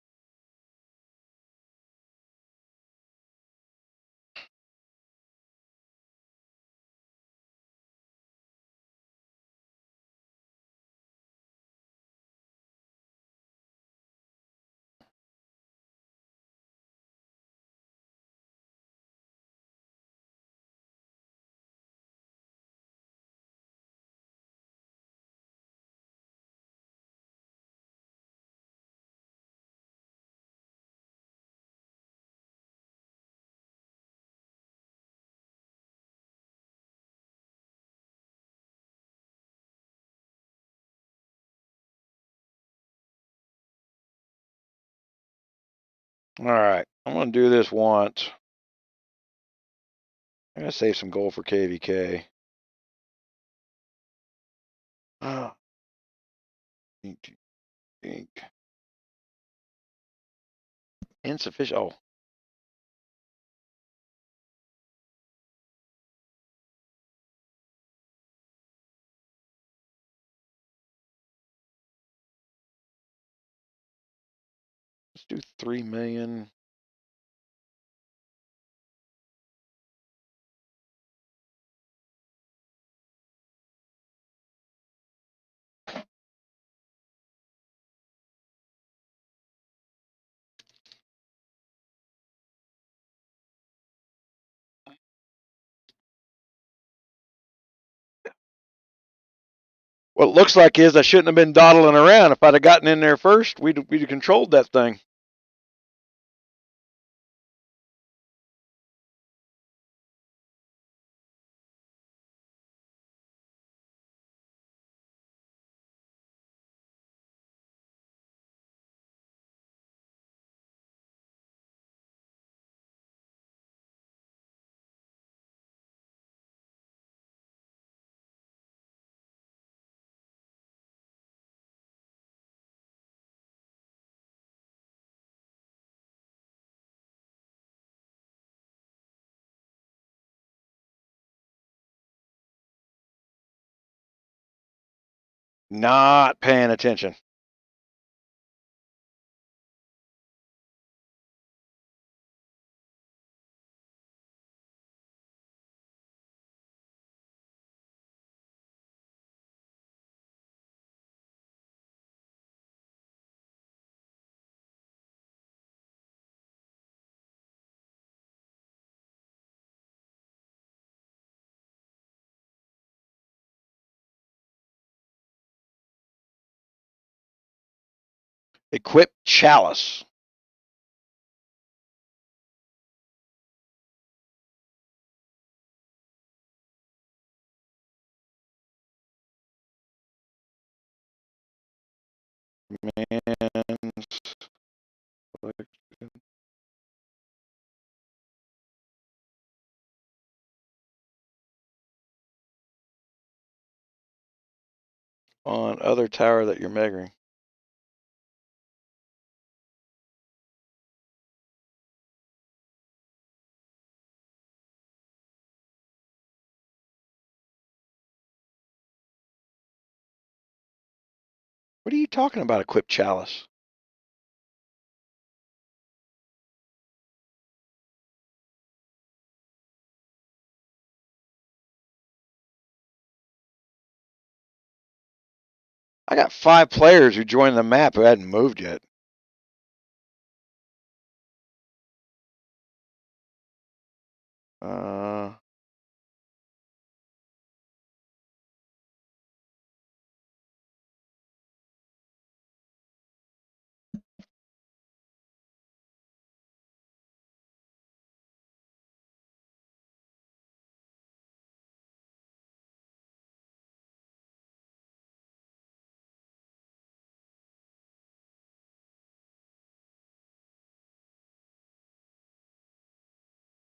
All right, I'm going to do this once. I'm going to save some gold for 𝗂𝗂. Ink. Insufficient. Oh. Let's do 3 million. What it looks like is I shouldn't have been dawdling around. If I'd have gotten in there first, we'd have controlled that thing. Not paying attention. 𝗂𝗂𝘀𝗃. Man's on other tower that you're measuring. What are you talking about, 𝗂𝗂𝘀𝗃? I got 5 players who joined the map who hadn't moved yet.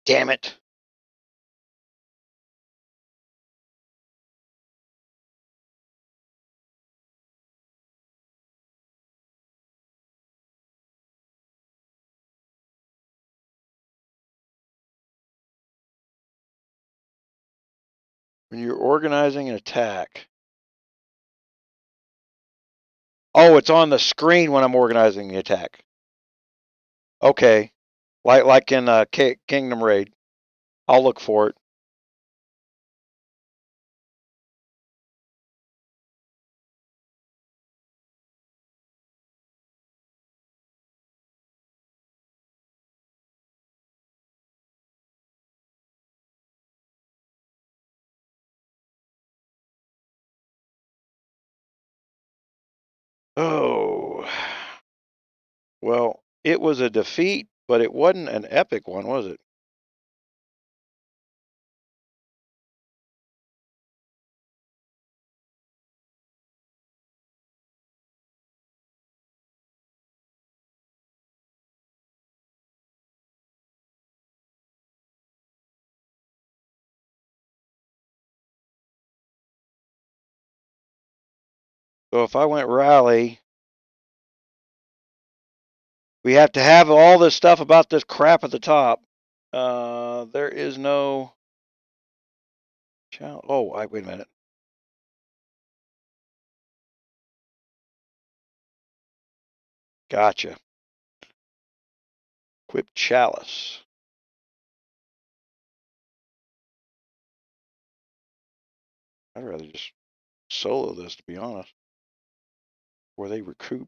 Damn it. When you're organizing an attack. Oh, it's on the screen when I'm organizing the attack. Okay. Like in Kingdom Raid. I'll look for it. Oh. Well, it was a defeat, but it wasn't an epic one, was it? So if I went rally, we have to have all this stuff about this crap at the top. There is no challenge. Oh, wait a minute. Gotcha. Equip Chalice. I'd rather just solo this, to be honest. Where they recoup.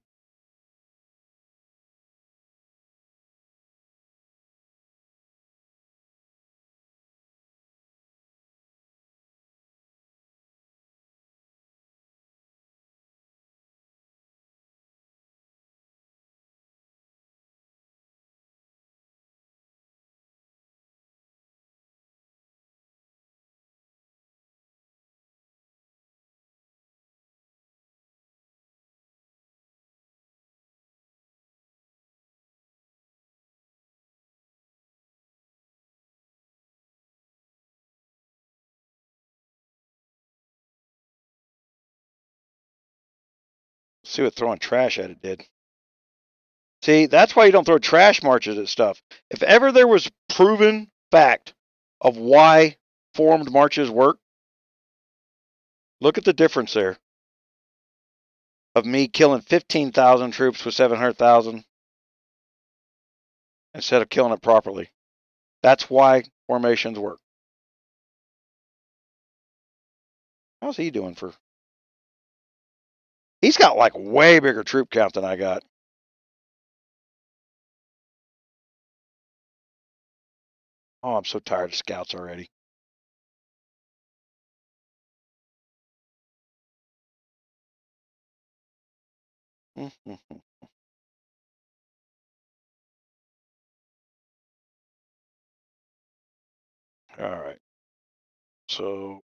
See what throwing trash at it did. See, that's why you don't throw trash marches at stuff. If ever there was proven fact of why formed marches work, look at the difference there. Of me killing 15,000 troops with 700,000 instead of killing it properly. That's why formations work. How's he doing for? He's got like way bigger troop count than I got. Oh, I'm so tired of scouts already. Mm-hmm. All right. So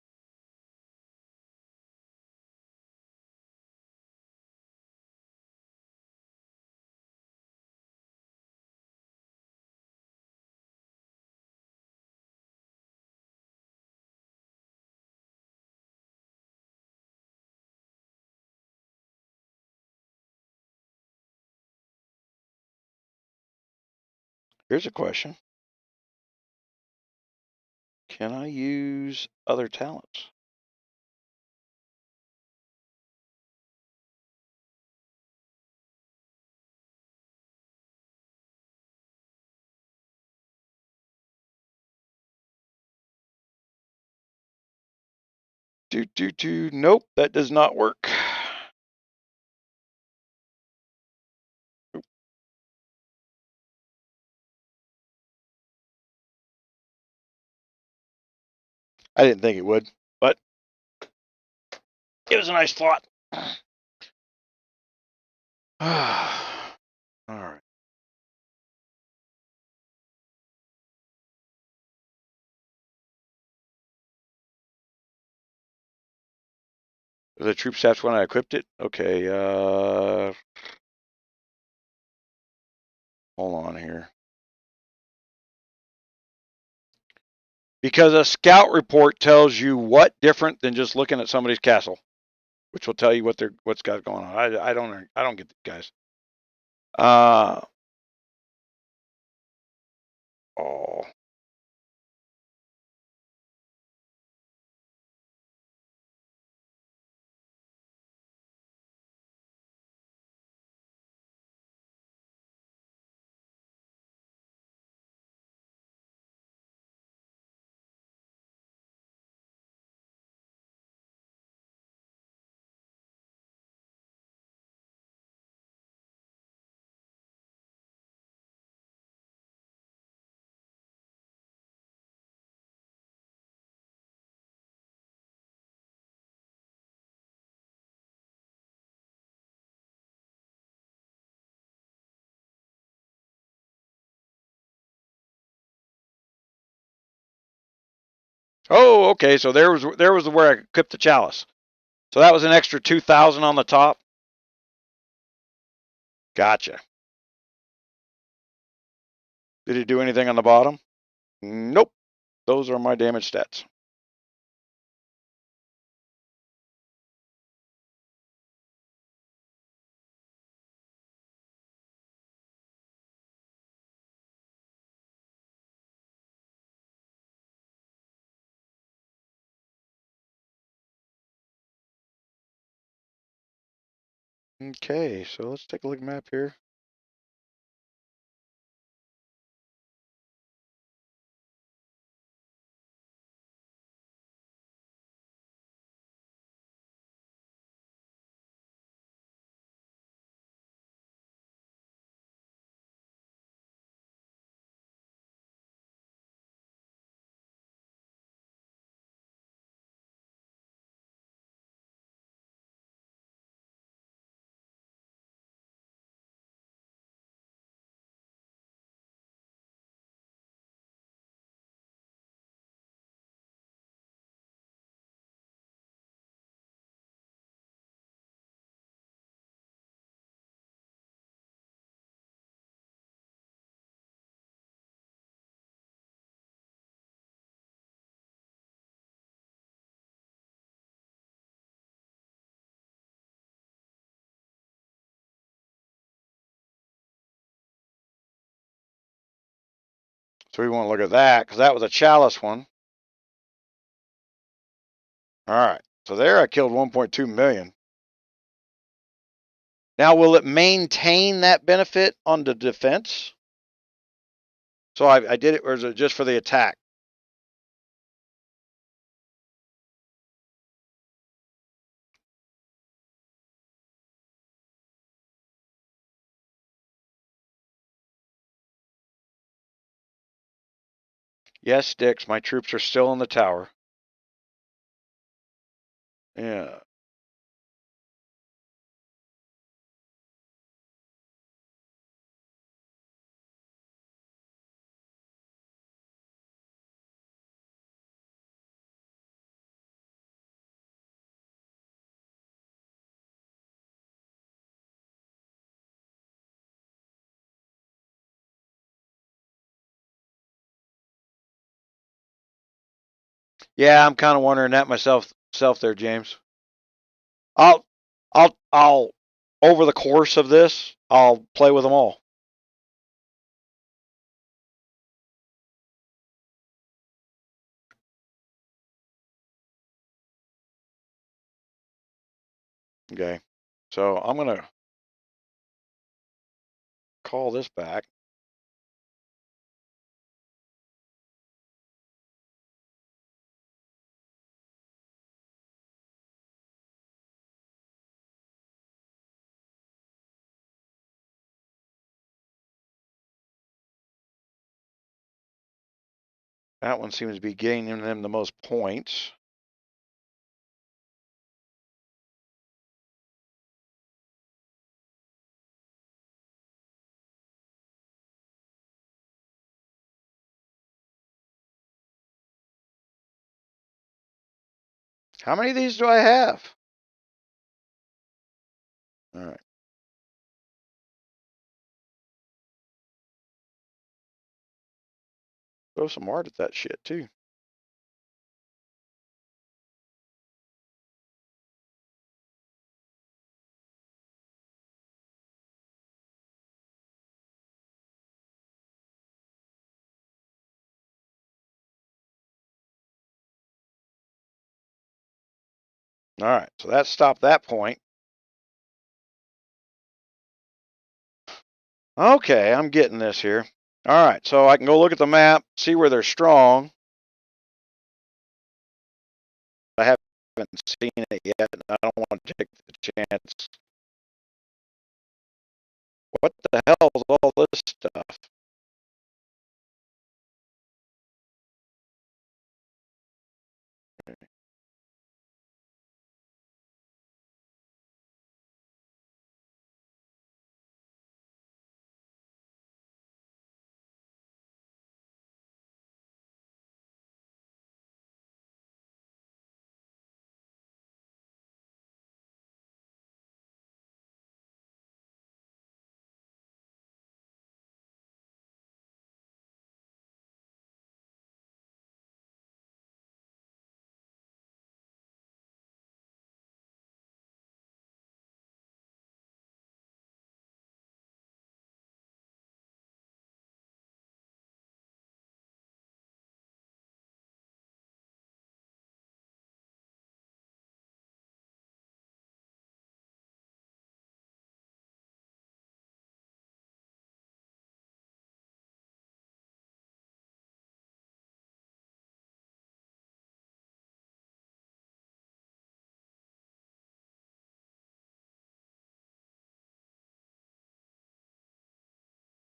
here's a question. Can I use other talents? Nope, that does not work. I didn't think it would, but it was a nice thought. All right. The troop stats when I equipped it? Okay, hold on here. Because a scout report tells you what different than just looking at somebody's castle, which will tell you what's got going on. I don't get these guys. Oh. Oh, okay. So there was where I clipped the chalice. So that was an extra 2,000 on the top. Gotcha. Did it do anything on the bottom? Nope. Those are my damage stats. Okay, so let's take a look at the map here. So we want to look at that because that was a chalice one. All right. So there I killed 1.2 million. Now, will it maintain that benefit on the defense? So I did it, or is it just for the attack? Yes, Sticks, my troops are still in the tower. Yeah. Yeah, I'm kind of wondering that myself there, James. I'll over the course of this, I'll play with them all. Okay. So I'm gonna call this back. That one seems to be gaining them the most points. How many of these do I have? All right. Throw some art at that shit too. All right, so that stopped that point. Okay, I'm getting this here. All right, so I can go look at the map, see where they're strong. I haven't seen it yet, and I don't want to take the chance. What the hell is all this stuff?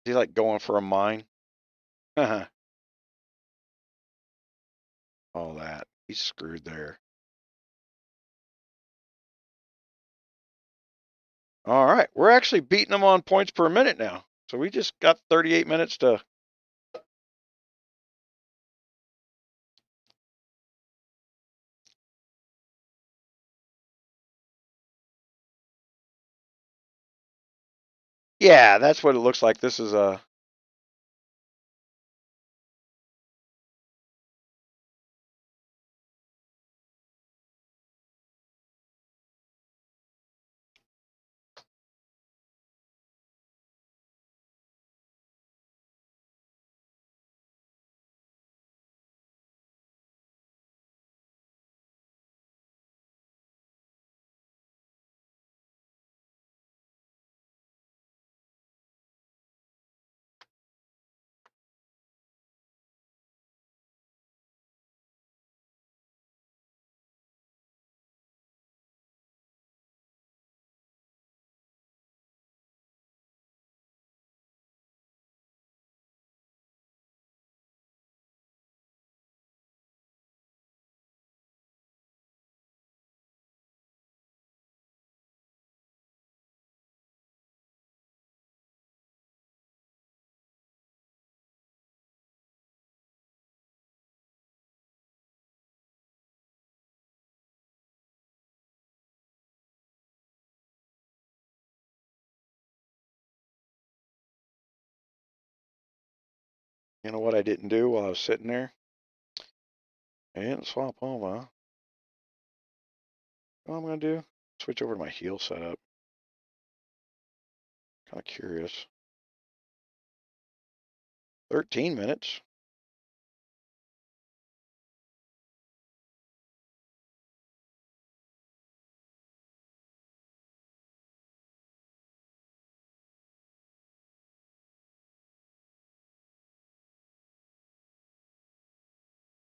Is he like going for a mine? All that. He's screwed there. All right, we're actually beating them on points per minute now. So we just got 38 minutes to. Yeah, that's what it looks like. This is a. You know what I didn't do while I was sitting there? I didn't swap over. What I'm going to do? Switch over to my heel setup. Kind of curious. 13 minutes.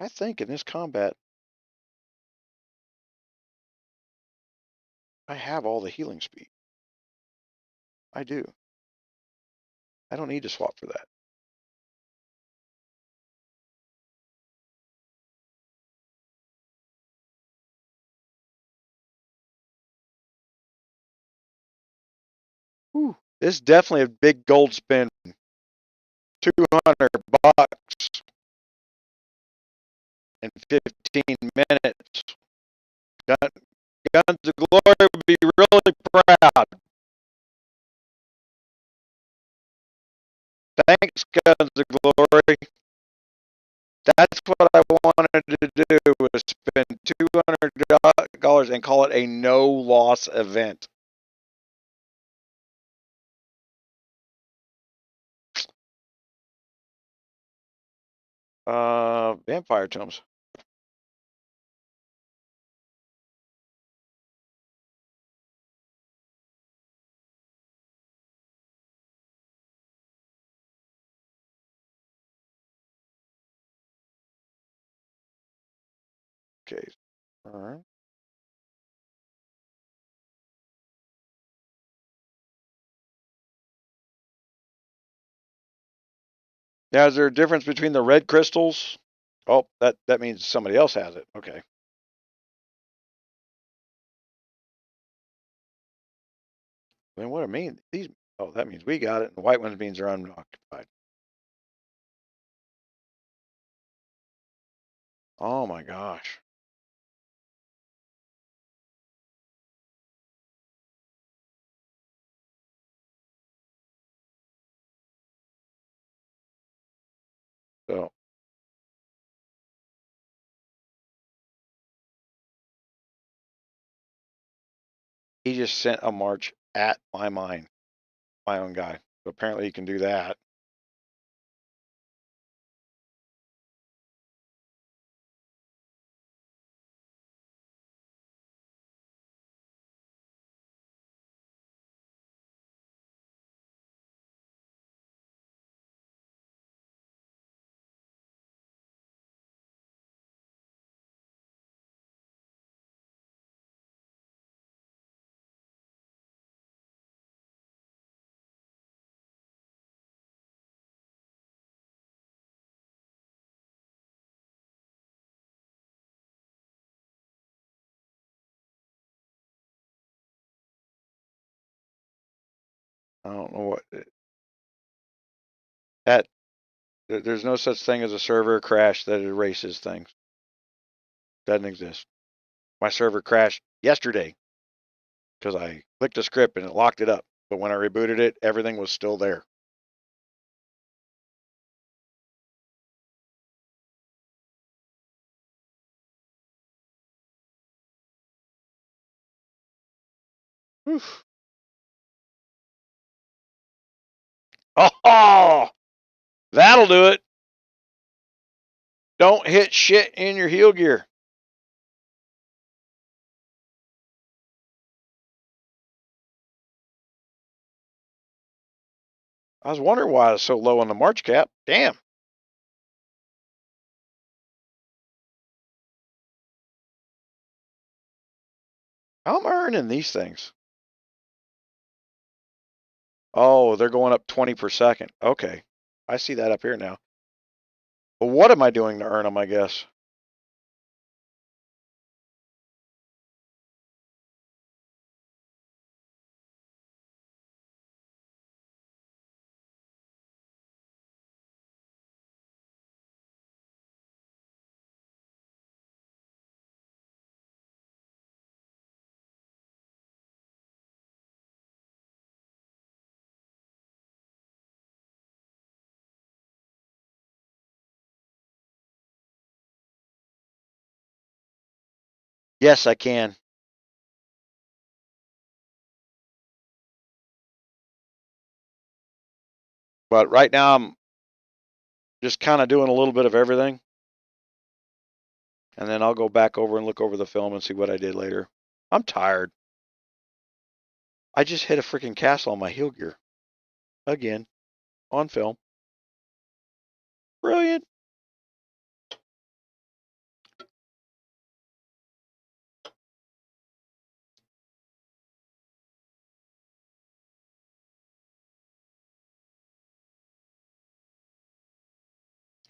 I think in this combat, I have all the healing speed. I do. I don't need to swap for that. Whew. This is definitely a big gold spin. 200 bucks in 15 minutes. Guns of Glory would be really proud. Thanks, Guns of Glory. That's what I wanted to do, was spend $200 and call it a no-loss event. Vampire tomes. case. All right. Now, is there a difference between the red crystals? Oh, that means somebody else has it. Okay. Then what do I mean? These, oh, that means we got it, and the white ones means they're unoccupied. Oh my gosh. So he just sent a march at my mine, my own guy. So apparently he can do that. I don't know what that. There's no such thing as a server crash that erases things. Doesn't exist. My server crashed yesterday because I clicked a script and it locked it up. But when I rebooted it, everything was still there. Oof. Oh, that'll do it. Don't hit shit in your heel gear. I was wondering why I was so low on the March cap. Damn. How am I earning these things? Oh, they're going up 20 per second. Okay. I see that up here now. But what am I doing to earn them, I guess? Yes, I can. But right now I'm just kind of doing a little bit of everything. And then I'll go back over and look over the film and see what I did later. I'm tired. I just hit a freaking castle on my heel gear. Again. On film. Brilliant.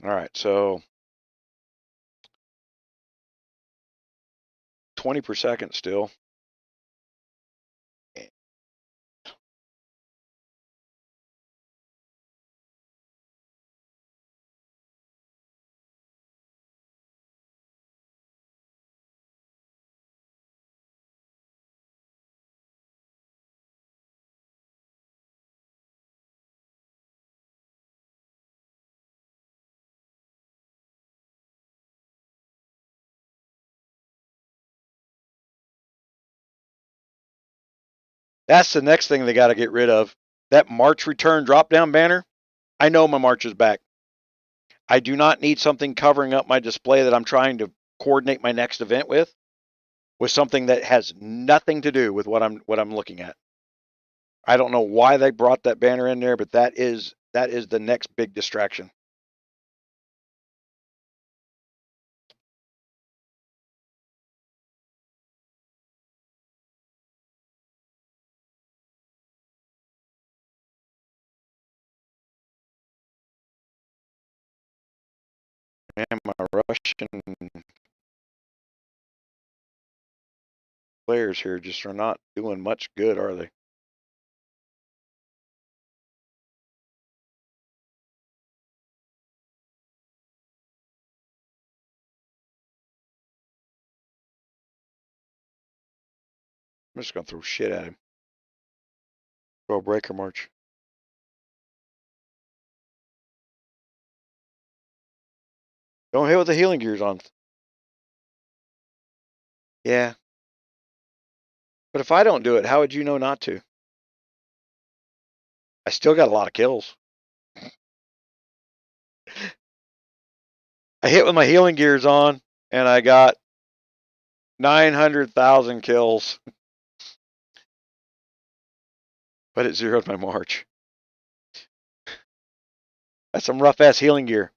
All right, so 20 per second still. That's the next thing they got to get rid of. That March return drop down banner. I know my March is back. I do not need something covering up my display that I'm trying to coordinate my next event with something that has nothing to do with what I'm looking at. I don't know why they brought that banner in there, but that is the next big distraction. Man, my Russian players here just are not doing much good, are they? I'm just going to throw shit at him. Throw a breaker march. Don't hit with the healing gears on. Yeah. But if I don't do it, how would you know not to? I still got a lot of kills. I hit with my healing gears on, and I got 900,000 kills. But it zeroed my march. That's some rough-ass healing gear.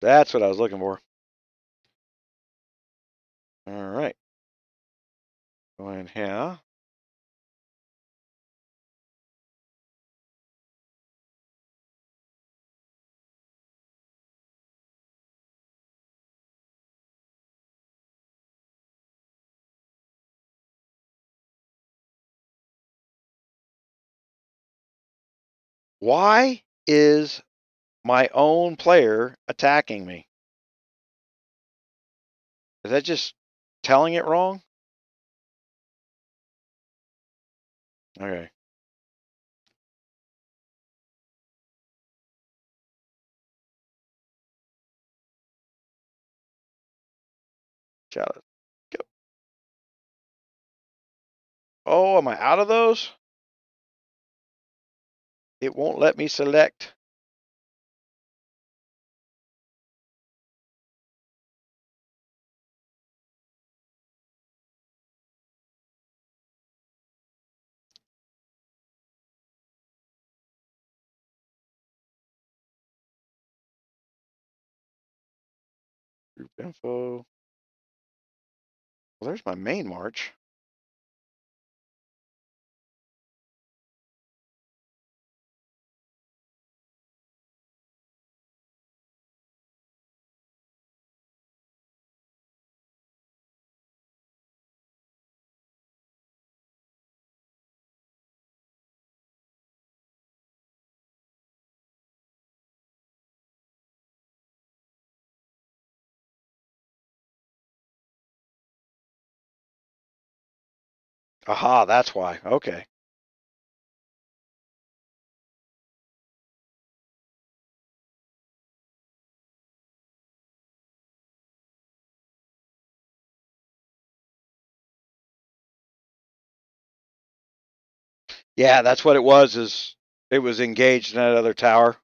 That's what I was looking for. All right. Go in here. Why is my own player attacking me? Is that just telling it wrong? Okay. Challenge. Go. Oh, am I out of those? It won't let me select. Group info. Well, there's my main march. Aha, that's why. Okay. Yeah, that's what it was, is it was engaged in that other tower.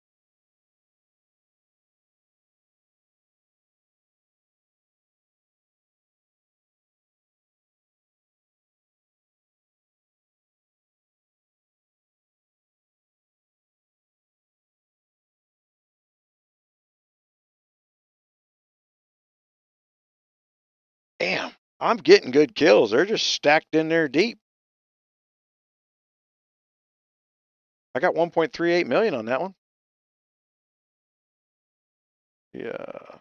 Damn, I'm getting good kills. They're just stacked in there deep. I got 1.38 million on that one. Yeah.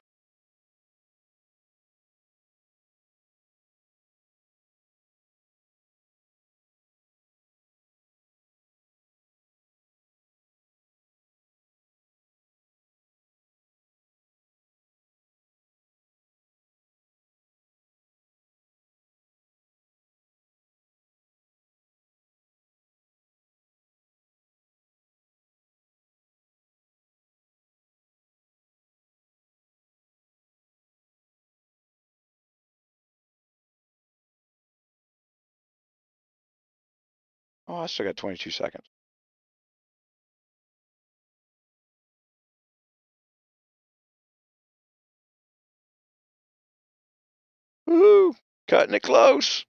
Oh, I still got 22 seconds. Woo! Cutting it close.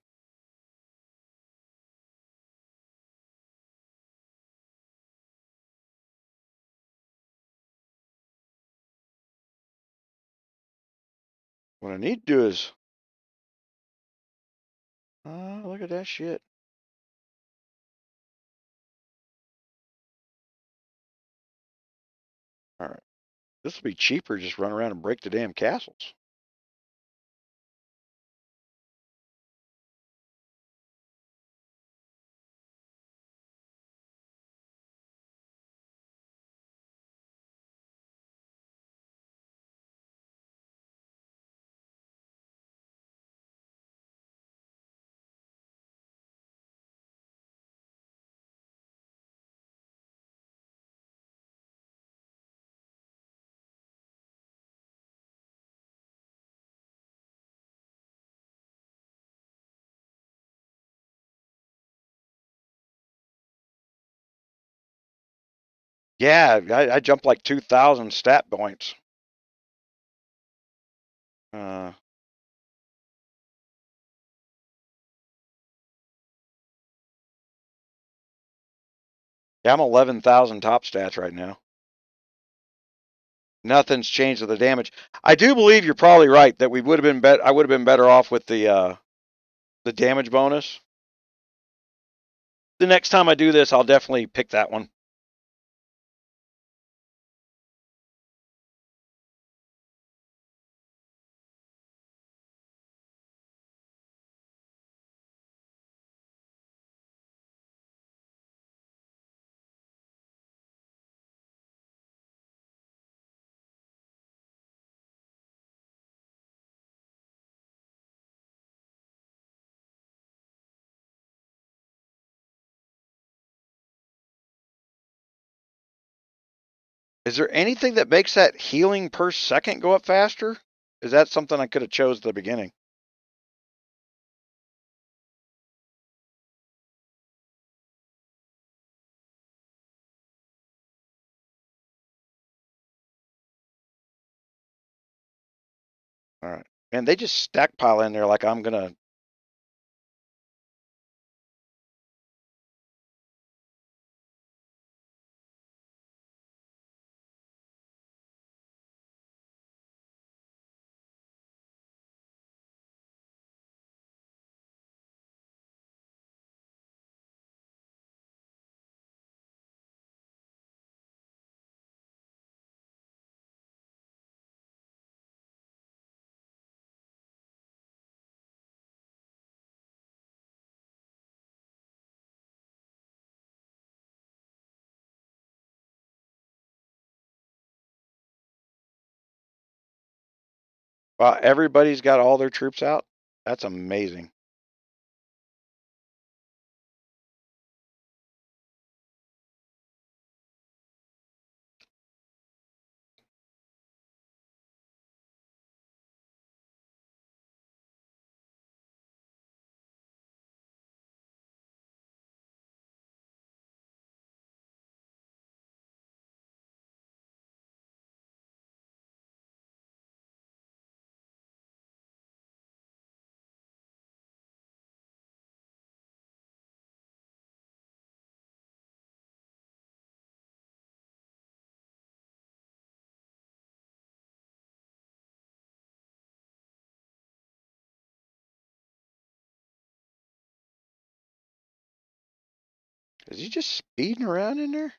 What I need to do is, look at that shit. All right. This will be cheaper. Just run around and break the damn castles. Yeah, I jumped like 2,000 stat points. Yeah, I'm 11,000 top stats right now. Nothing's changed with the damage. I do believe you're probably right that we would have been I would have been better off with the damage bonus. The next time I do this, I'll definitely pick that one. Is there anything that makes that healing per second go up faster? Is that something I could have chose at the beginning? All right. And they just stackpile in there like I'm going to. Wow, everybody's got all their troops out? That's amazing. Is he just speeding around in there?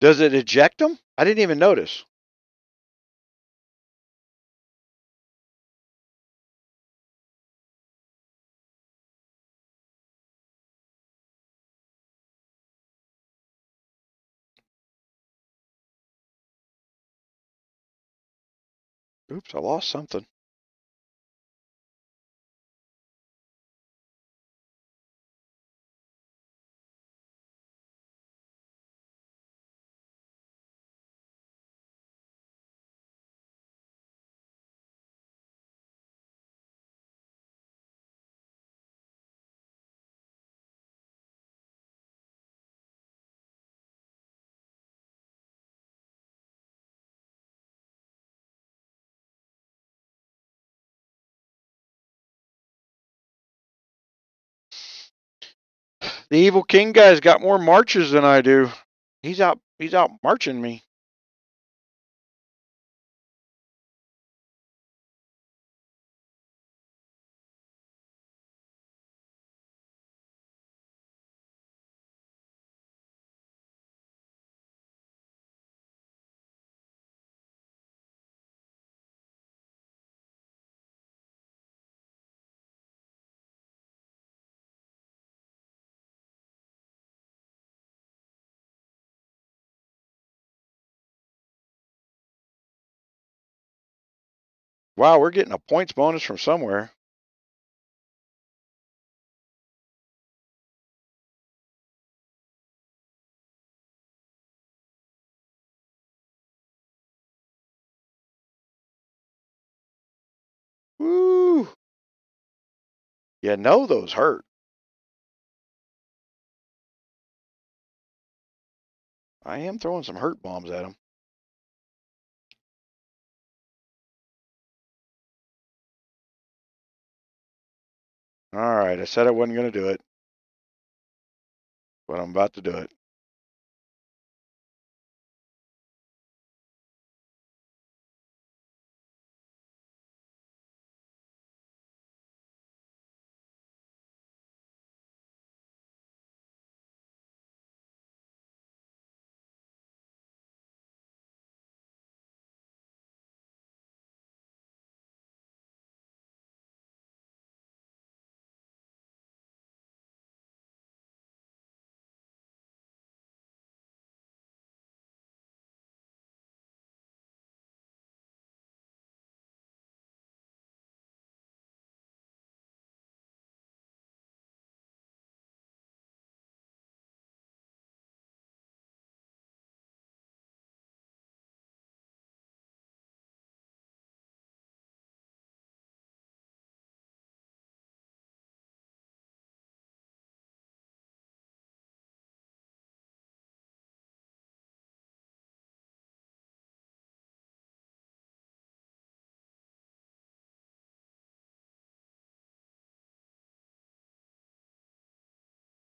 Does it eject them? I didn't even notice. Oops, I lost something. The Evil King guy's got more marches than I do. He's out marching me. Wow, we're getting a points bonus from somewhere. Woo! You know those hurt. I am throwing some hurt bombs at him. All right, I said I wasn't going to do it, but I'm about to do it.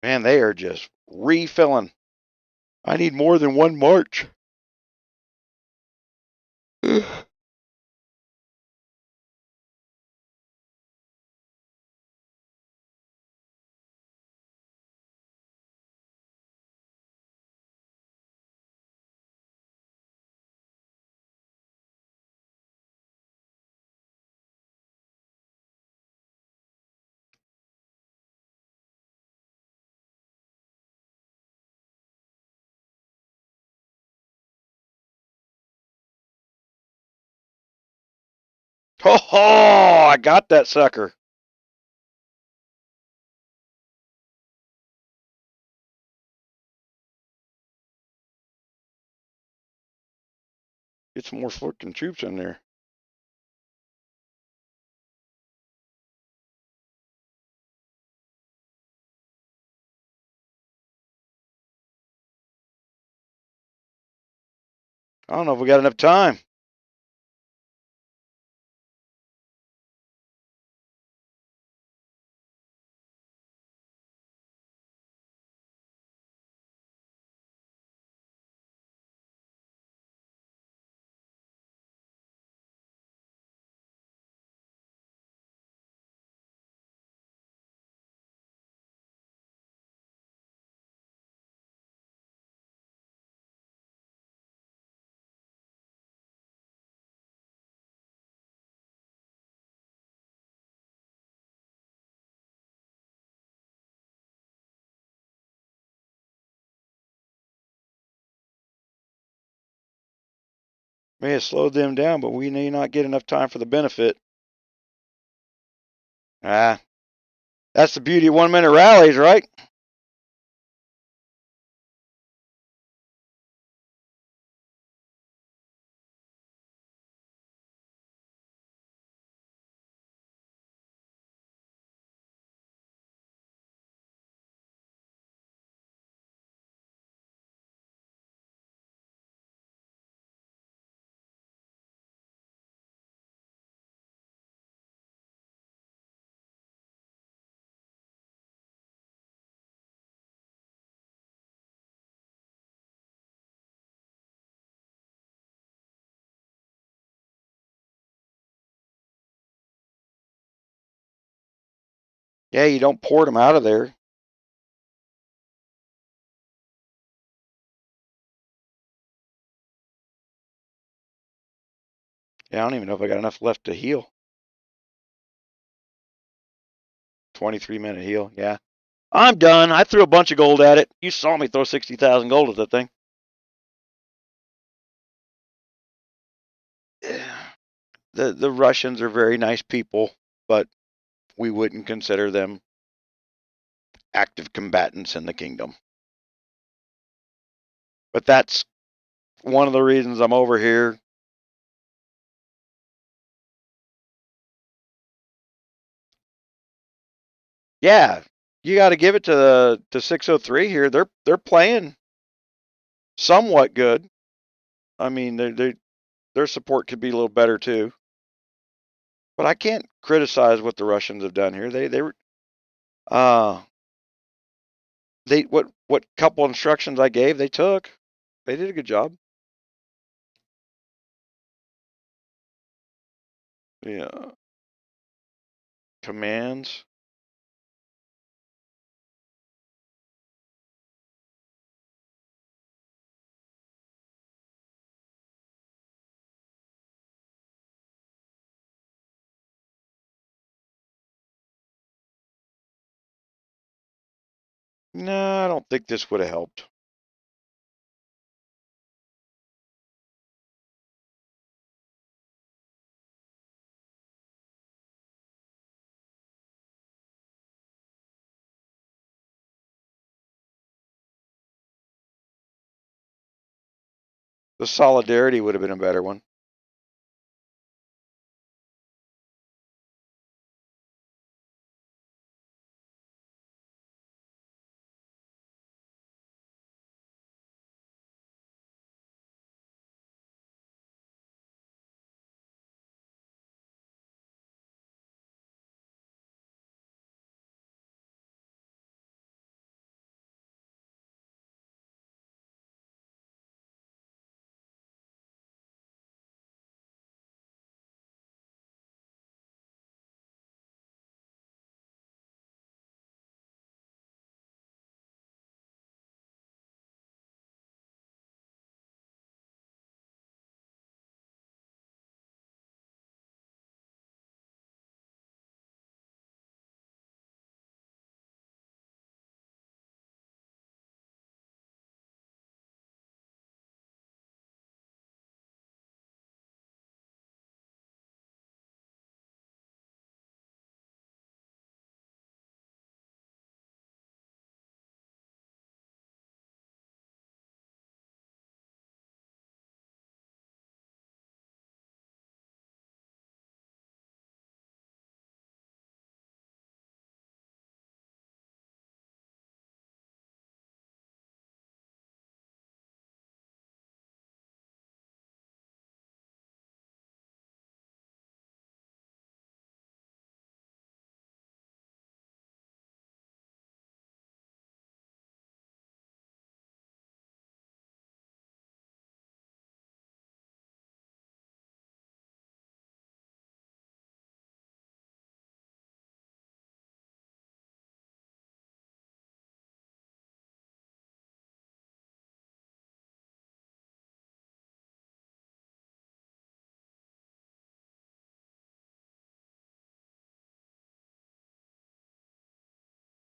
Man, they are just refilling. I need more than one march. Oh, I got that sucker. Get some more fucking troops in there. I don't know if we got enough time. May have slowed them down, but we may not get enough time for the benefit. Ah, that's the beauty of 1 minute rallies, right? Yeah, you don't port them out of there. Yeah, I don't even know if I got enough left to heal. 23-minute heal, yeah. I'm done. I threw a bunch of gold at it. You saw me throw 60,000 gold at that thing. The Russians are very nice people, but we wouldn't consider them active combatants in the kingdom. But that's one of the reasons I'm over here. Yeah, you got to give it to the 603 here. They're playing somewhat good. I mean, their support could be a little better too. But I can't criticize what the Russians have done here. What couple instructions I gave, they took. They did a good job. Yeah. Commands. No, I don't think this would have helped. The solidarity would have been a better one.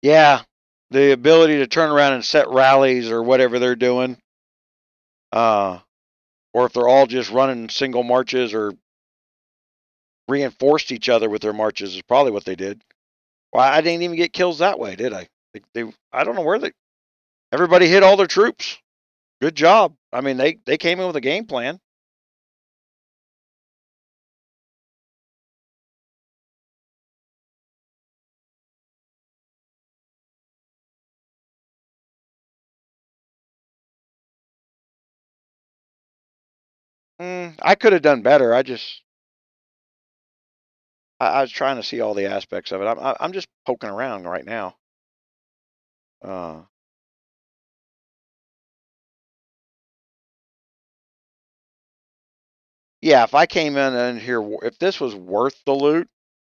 Yeah, the ability to turn around and set rallies or whatever they're doing. or if they're all just running single marches or reinforced each other with their marches is probably what they did. Well, I didn't even get kills that way, did I? I don't know where everybody hit all their troops. Good job. I mean, they came in with a game plan. I could have done better. I was trying to see all the aspects of it. I'm just poking around right now. Yeah, if I came in here, if this was worth the loot,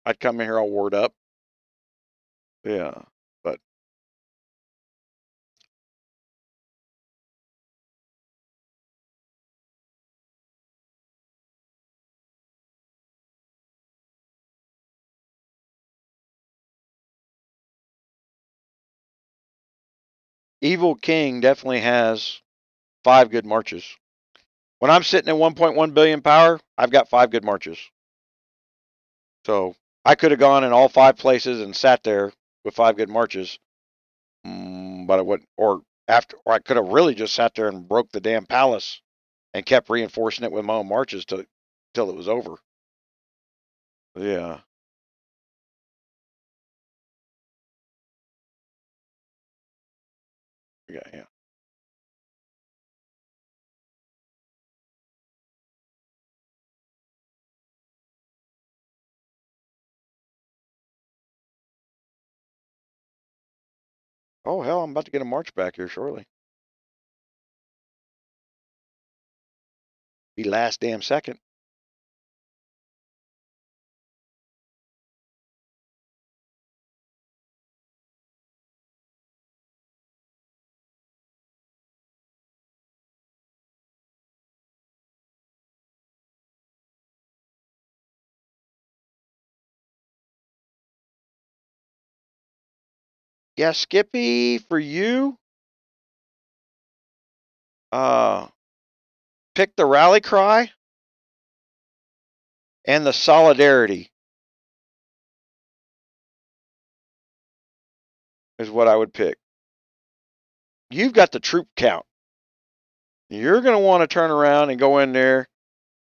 I'd come in here all ward up. Yeah, but 𝗂𝘂𝘀𝗃 definitely has 5 good marches. When I'm sitting at 1.1 billion power, I've got 5 good marches. So I could have gone in all 5 places and sat there with 5 good marches, but I wouldn't. Or I could have really just sat there and broke the damn palace and kept reinforcing it with my own marches till it was over. Yeah. Yeah. Oh hell, I'm about to get a march back here shortly. Be last damn second. Yeah, Skippy, for you, pick the rally cry and the solidarity is what I would pick. You've got the troop count. You're going to want to turn around and go in there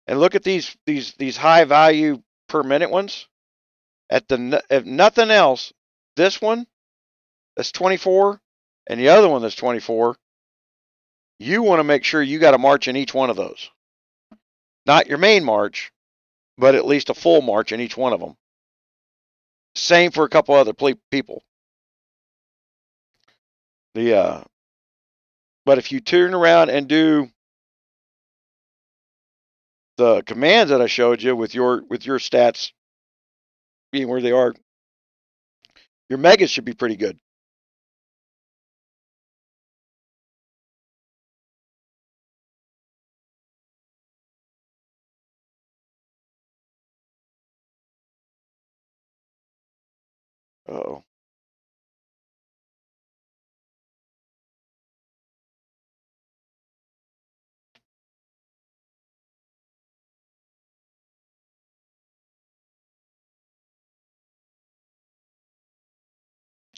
and look at these high value per minute ones. If nothing else, this one that's 24 and the other one that's 24, you want to make sure you got a march in each one of those. Not your main march, but at least a full march in each one of them. Same for a couple other people. But if you turn around and do the commands that I showed you with your stats being where they are, your megas should be pretty good. Uh-oh.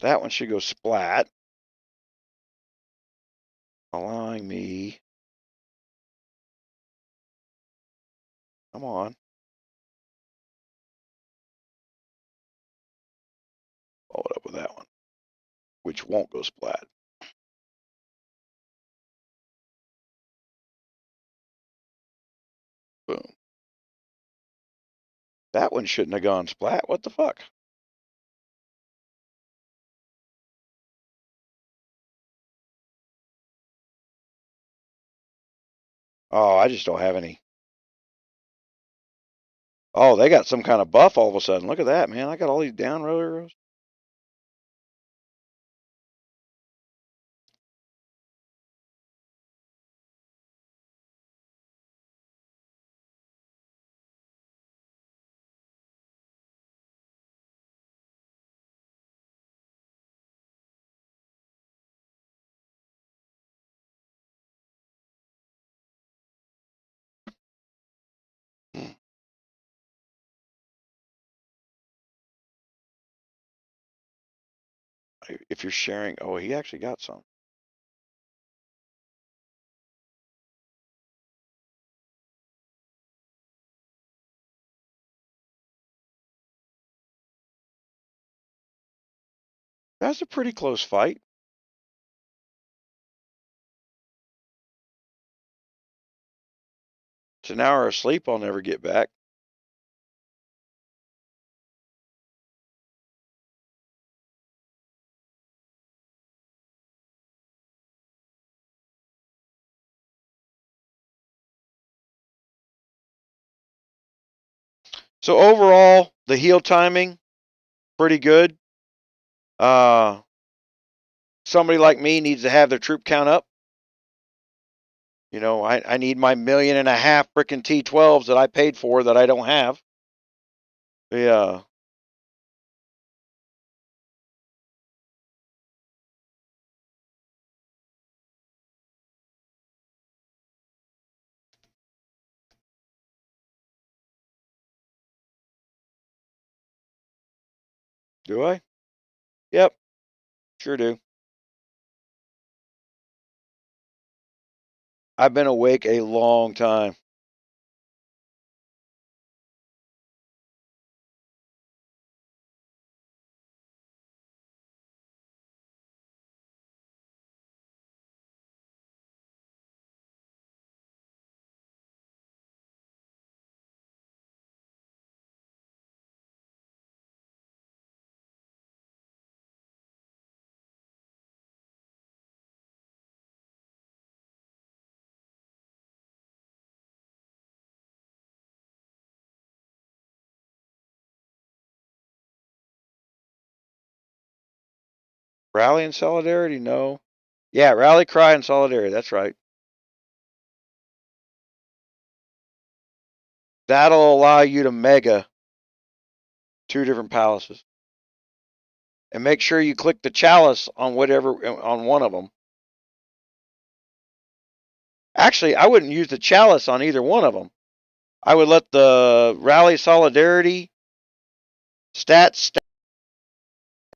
That one should go splat, allowing me. Come on. Follow it up with that one, which won't go splat. Boom. That one shouldn't have gone splat. What the fuck? Oh, I just don't have any. Oh, they got some kind of buff all of a sudden. Look at that, man. I got all these down row arrows. if you're sharing, oh, he actually got some. That's a pretty close fight. It's an hour of sleep I'll never get back. So overall, the heel timing, pretty good. Somebody like me needs to have their troop count up. You know, I need my 1.5 million freaking T12s that I paid for that I don't have. Yeah. Do I? Yep, sure do. I've been awake a long time. Rally and solidarity? No. Yeah, rally cry and solidarity. That's right. That'll allow you to mega 2 different palaces. And make sure you click the chalice on on one of them. Actually, I wouldn't use the chalice on either one of them. I would let the rally solidarity stats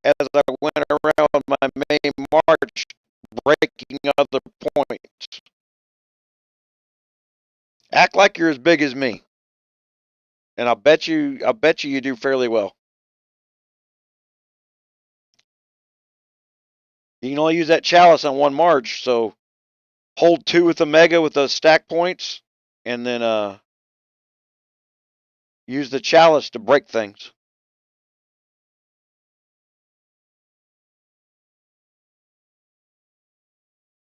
as I went around my main march, breaking other points. Act like you're as big as me, and I'll bet you you do fairly well. You can only use that chalice on one march, so hold 2 with the mega with the stack points, and then use the chalice to break things.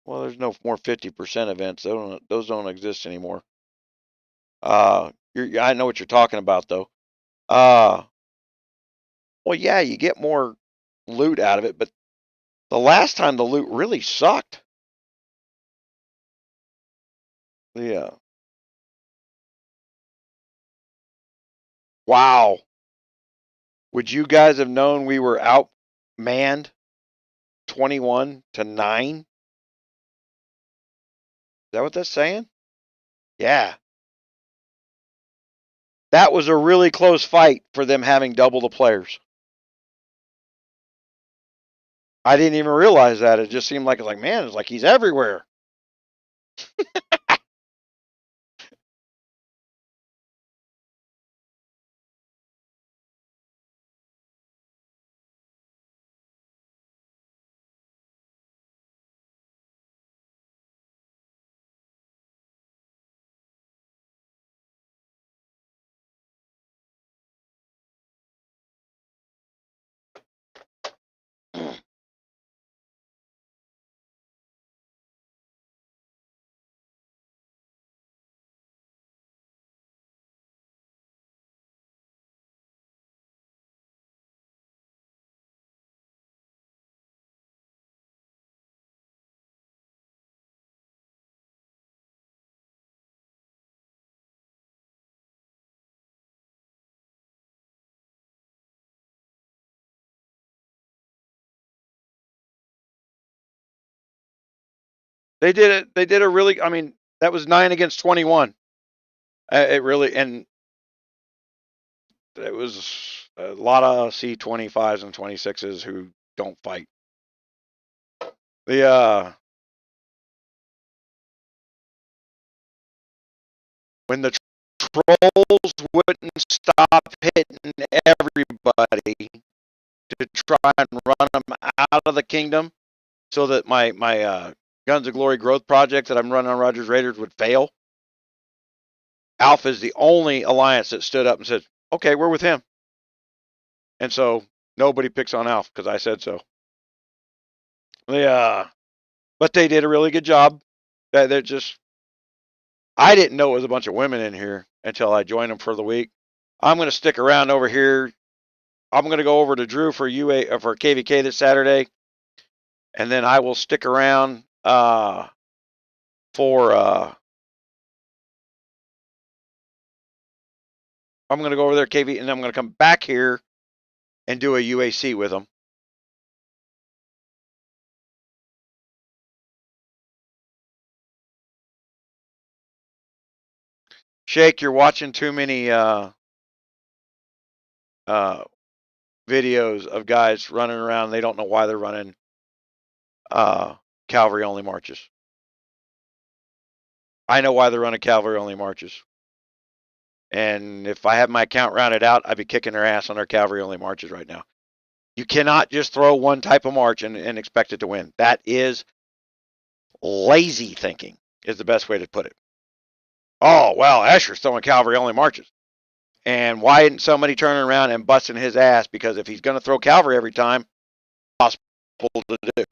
Well, there's no more 50% events. Those don't exist anymore. I know what you're talking about though. Well, yeah, you get more loot out of it, but the last time the loot really sucked. Yeah. Wow. Would you guys have known we were outmanned 21-9? Is that what that's saying? Yeah. That was a really close fight for them having double the players. I didn't even realize that. It just seemed like man, it's like he's everywhere. They did it. They did a really. I mean, that was 9 against 21. It really, and it was a lot of C25s and 26s who don't fight. The when the trolls wouldn't stop hitting everybody to try and run them out of the kingdom, so that my Guns of Glory growth project that I'm running on Rogers Raiders would fail. Alpha is the only alliance that stood up and said, "Okay, we're with him," and so nobody picks on Alpha because I said so. But they did a really good job. They're just, I didn't know it was a bunch of women in here until I joined them for the week. I'm going to stick around over here. I'm going to go over to Drew for for KVK this Saturday, and then I will stick around for. I'm going to go over there KV, and I'm going to come back here and do a UAC with them. Shake, you're watching too many videos of guys running around. They don't know why they're running cavalry only marches. I know why they're running cavalry only marches. And if I had my account rounded out, I'd be kicking their ass on their cavalry only marches right now. You cannot just throw one type of march and expect it to win. That is lazy thinking, is the best way to put it. Oh, well, Escher's throwing cavalry only marches. And why isn't somebody turning around and busting his ass? Because if he's going to throw cavalry every time, it's possible to do.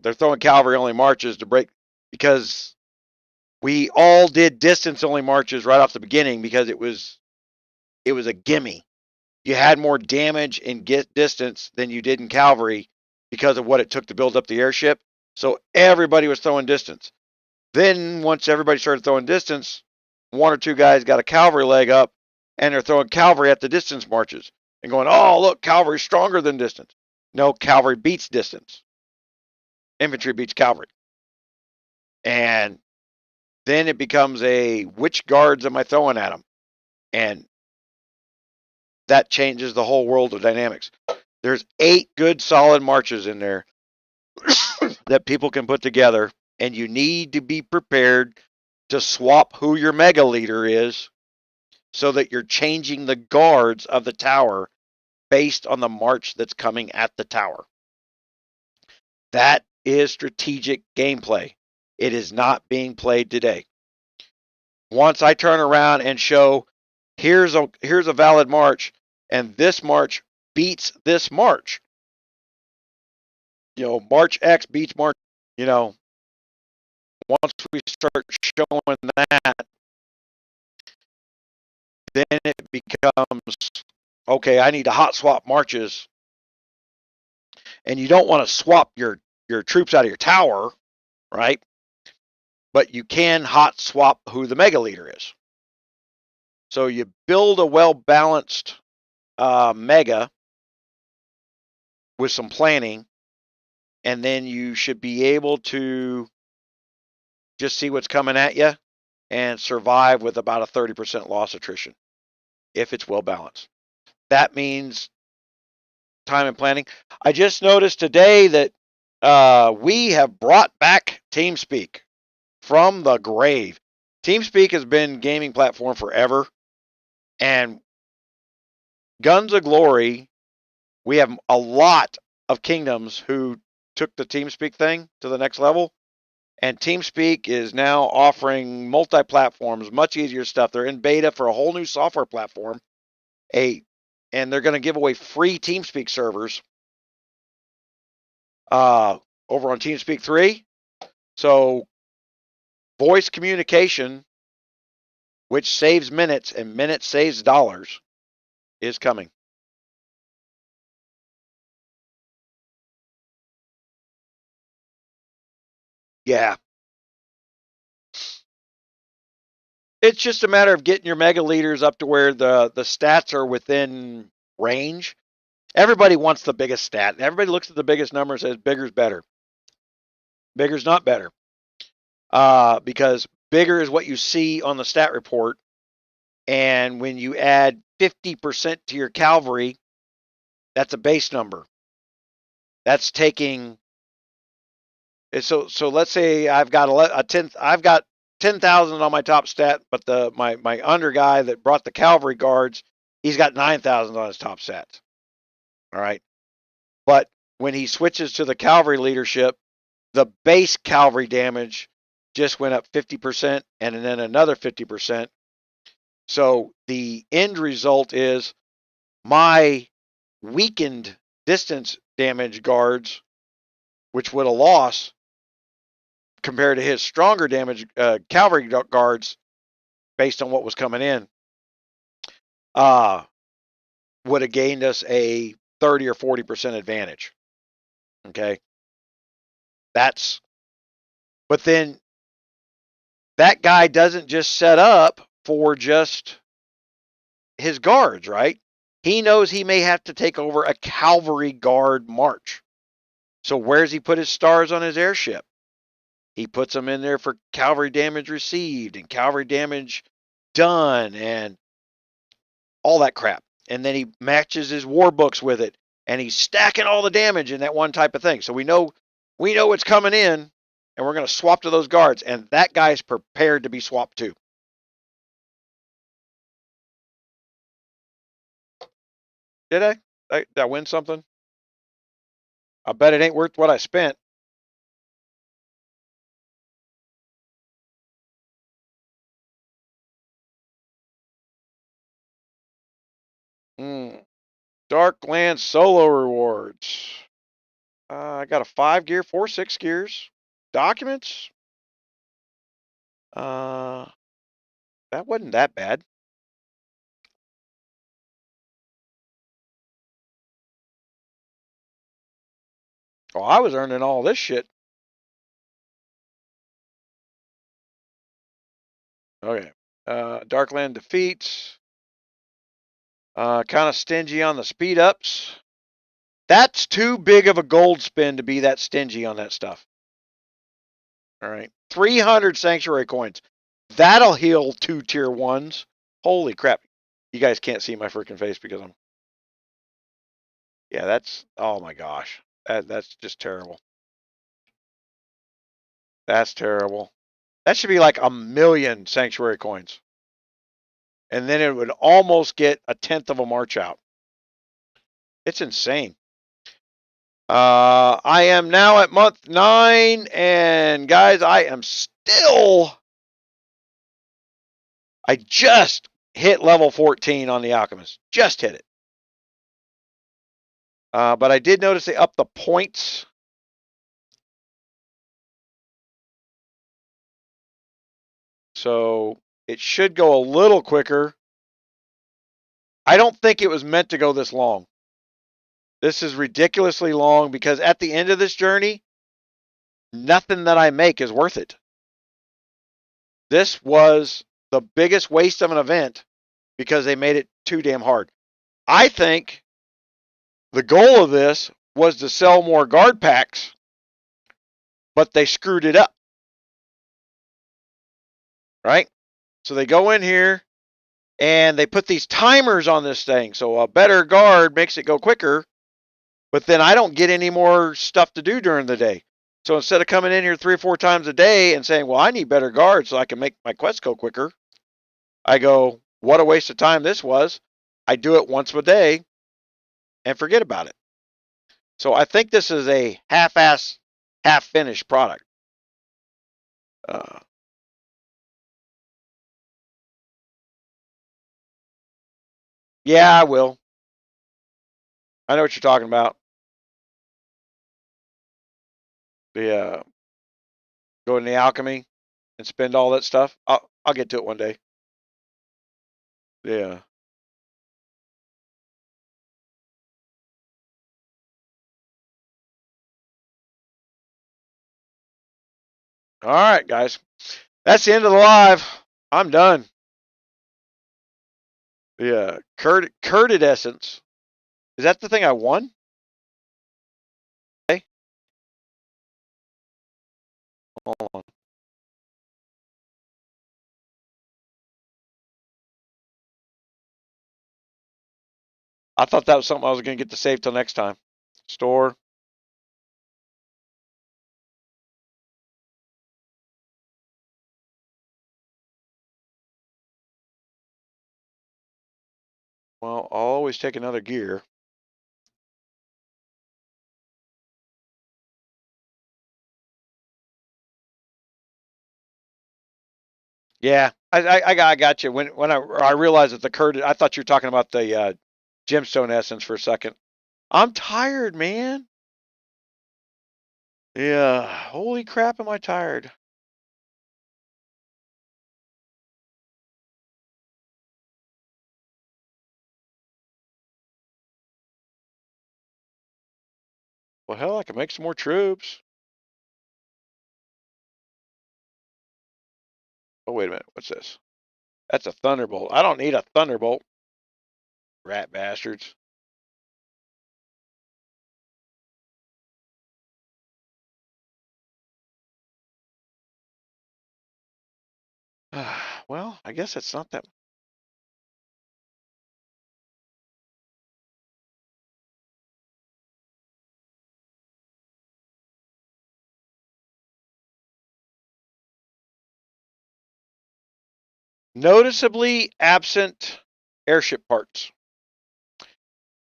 They're throwing cavalry only marches to break, because we all did distance only marches right off the beginning because it was a gimme. You had more damage in distance than you did in cavalry because of what it took to build up the airship. So everybody was throwing distance. Then once everybody started throwing distance, one or two guys got a cavalry leg up, and they're throwing cavalry at the distance marches and going, "Oh, look, cavalry's stronger than distance." No, cavalry beats distance. Infantry beats cavalry. And then it becomes which guards am I throwing at them? And that changes the whole world of dynamics. There's 8 good solid marches in there that people can put together, and you need to be prepared to swap who your mega leader is so that you're changing the guards of the tower based on the march that's coming at the tower. That is strategic gameplay. It is not being played today. Once I turn around and show, here's a valid march, and this march beats this march. March X beats March. Once we start showing that, then it becomes, okay, I need to hot swap marches. And you don't want to swap your troops out of your tower, right? But you can hot swap who the mega leader is. So you build a well-balanced mega with some planning, and then you should be able to just see what's coming at you and survive with about a 30% loss attrition if it's well balanced. That means time and planning. I just noticed today that we have brought back TeamSpeak from the grave. TeamSpeak has been gaming platform forever, and Guns of Glory, we have a lot of kingdoms who took the TeamSpeak thing to the next level, and TeamSpeak is now offering multi-platforms, much easier stuff. They're in beta for a whole new software platform, and they're going to give away free TeamSpeak servers over on TeamSpeak 3. So voice communication, which saves minutes and minutes saves dollars, is coming. Yeah. It's just a matter of getting your mega leaders up to where the stats are within range. Everybody wants the biggest stat. Everybody looks at the biggest number and says bigger's better. Bigger's not better. Because bigger is what you see on the stat report. And when you add 50% to your cavalry, that's a base number. That's taking. So let's say I've got I've got 10,000 on my top stat, but my under guy that brought the cavalry guards, he's got 9,000 on his top stats. All right. But when he switches to the cavalry leadership, the base cavalry damage just went up 50% and then another 50%. So the end result is my weakened distance damage guards, which would have lost compared to his stronger damage cavalry guards based on what was coming in, would have gained us a 30 or 40% advantage. Okay. But then that guy doesn't just set up for just his guards, right? He knows he may have to take over a cavalry guard march. So where's he put his stars on his airship? He puts them in there for cavalry damage received and cavalry damage done and all that crap. And then he matches his war books with it, and he's stacking all the damage in that one type of thing. So we know it's coming in, and we're going to swap to those guards, and that guy's prepared to be swapped to. Did I win something? I bet it ain't worth what I spent. Darkland solo rewards. I got a 5 gear, 4 6 gears. Documents. That wasn't that bad. Oh, I was earning all this shit. Okay. Darkland defeats. Kind of stingy on the speed ups. That's too big of a gold spin to be that stingy on that stuff. All right. 300 sanctuary coins. That'll heal 2 tier 1s. Holy crap. You guys can't see my freaking face because I'm. Yeah, that's. Oh my gosh. That's just terrible. That's terrible. That should be like 1,000,000 sanctuary coins. And then it would almost get a 10th of a march out. It's insane. I am now at month 9, and guys, I just hit level 14 on the Alchemist. Just hit it. But I did notice they upped the points. So it should go a little quicker. I don't think it was meant to go this long. This is ridiculously long because at the end of this journey, nothing that I make is worth it. This was the biggest waste of an event because they made it too damn hard. I think the goal of this was to sell more guard packs, but they screwed it up. Right? So they go in here and they put these timers on this thing. So a better guard makes it go quicker, but then I don't get any more stuff to do during the day. So instead of coming in here 3 or 4 times a day and saying, well, I need better guards so I can make my quest go quicker, I go, what a waste of time this was. I do it once a day and forget about it. So I think this is a half-ass, half-finished product. Yeah, I will. I know what you're talking about. The go in the alchemy and spend all that stuff. I'll get to it one day. Yeah. All right, guys. That's the end of the live. I'm done. Yeah. Curded essence. Is that the thing I won? Okay. Hold on. I thought that was something I was going to get to save till next time. Store. Well, I'll always take another gear. Yeah, I got you. When I realized that the curd, I thought you were talking about the gemstone essence for a second. I'm tired, man. Yeah, holy crap, am I tired? Well, hell, I can make some more troops. Oh, wait a minute. What's this? That's a thunderbolt. I don't need a thunderbolt. Rat bastards. Well, I guess it's not that. Noticeably absent airship parts.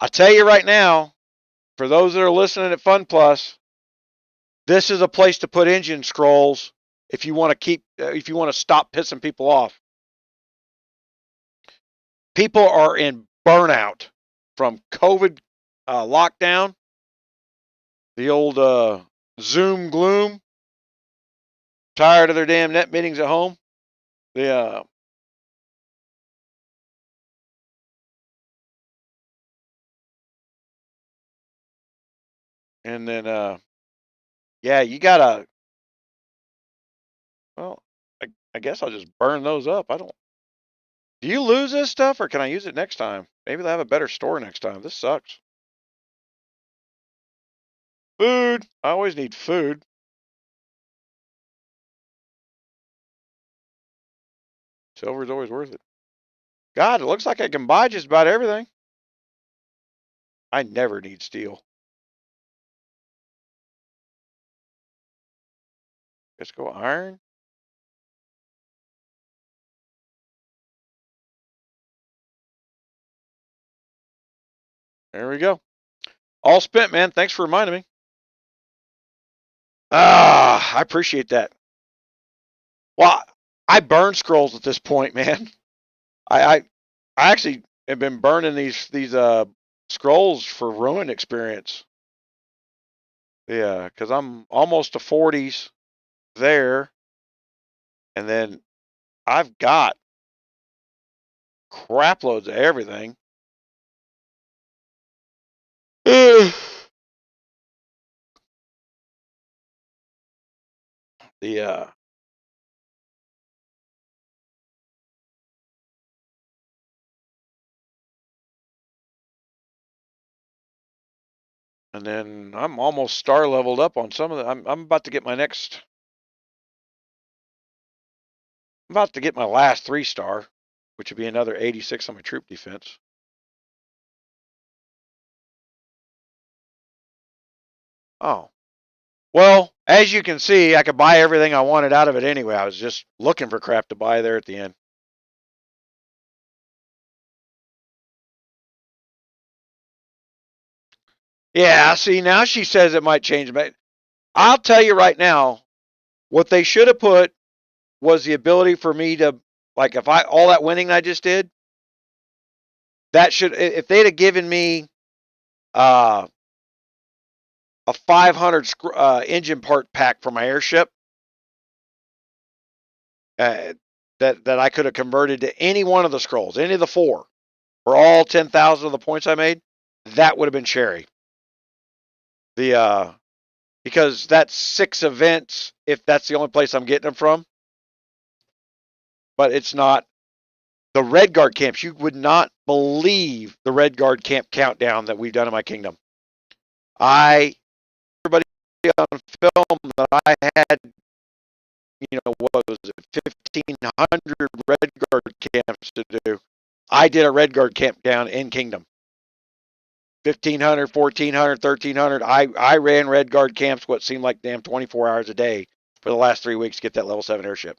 I'll tell you right now, for those that are listening at Fun Plus, this is a place to put engine scrolls if you want to if you want to stop pissing people off. People are in burnout from COVID lockdown, the old Zoom gloom, tired of their damn net meetings at home. The and then yeah, you gotta. Well, I guess I'll just burn those up. I don't. Do you lose this stuff, or can I use it next time? Maybe they'll have a better store next time. This sucks. Food. I always need food. Silver's always worth it. God, it looks like I can buy just about everything. I never need steel. Let's go iron. There we go. All spent, man. Thanks for reminding me. I appreciate that. Well, I burn scrolls at this point, man. I actually have been burning these scrolls for ruin experience. Yeah, because I'm almost to 40s there, and then I've got crap loads of everything. The and then I'm almost star leveled up on some of the. I'm about to get my next. I'm about to get my last 3-star, which would be another 86 on my troop defense. Oh, well, as you can see, I could buy everything I wanted out of it anyway. I was just looking for crap to buy there at the end. Yeah, see, now she says it might change. But I'll tell you right now, what they should have put was the ability for me to, like, if I, all that winning I just did, that should, if they'd have given me a 500 engine part pack for my airship, that I could have converted to any one of the scrolls, any of the 4, for all 10,000 of the points I made, that would have been cherry. Because that's 6 events if that's the only place I'm getting them from. But it's not. The Red Guard camps, you would not believe the Red Guard camp countdown that we've done in my kingdom. Everybody on film that I had, what was it, 1,500 Red Guard camps to do. I did a Red Guard camp down in kingdom. 1,500, 1,400, 1,300. I ran Red Guard camps what seemed like damn 24 hours a day for the last 3 weeks to get that level 7 airship.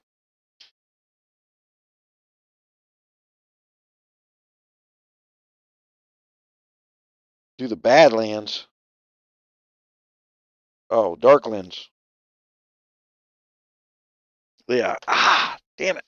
Do the Badlands. Oh, Darklands. Yeah. Damn it.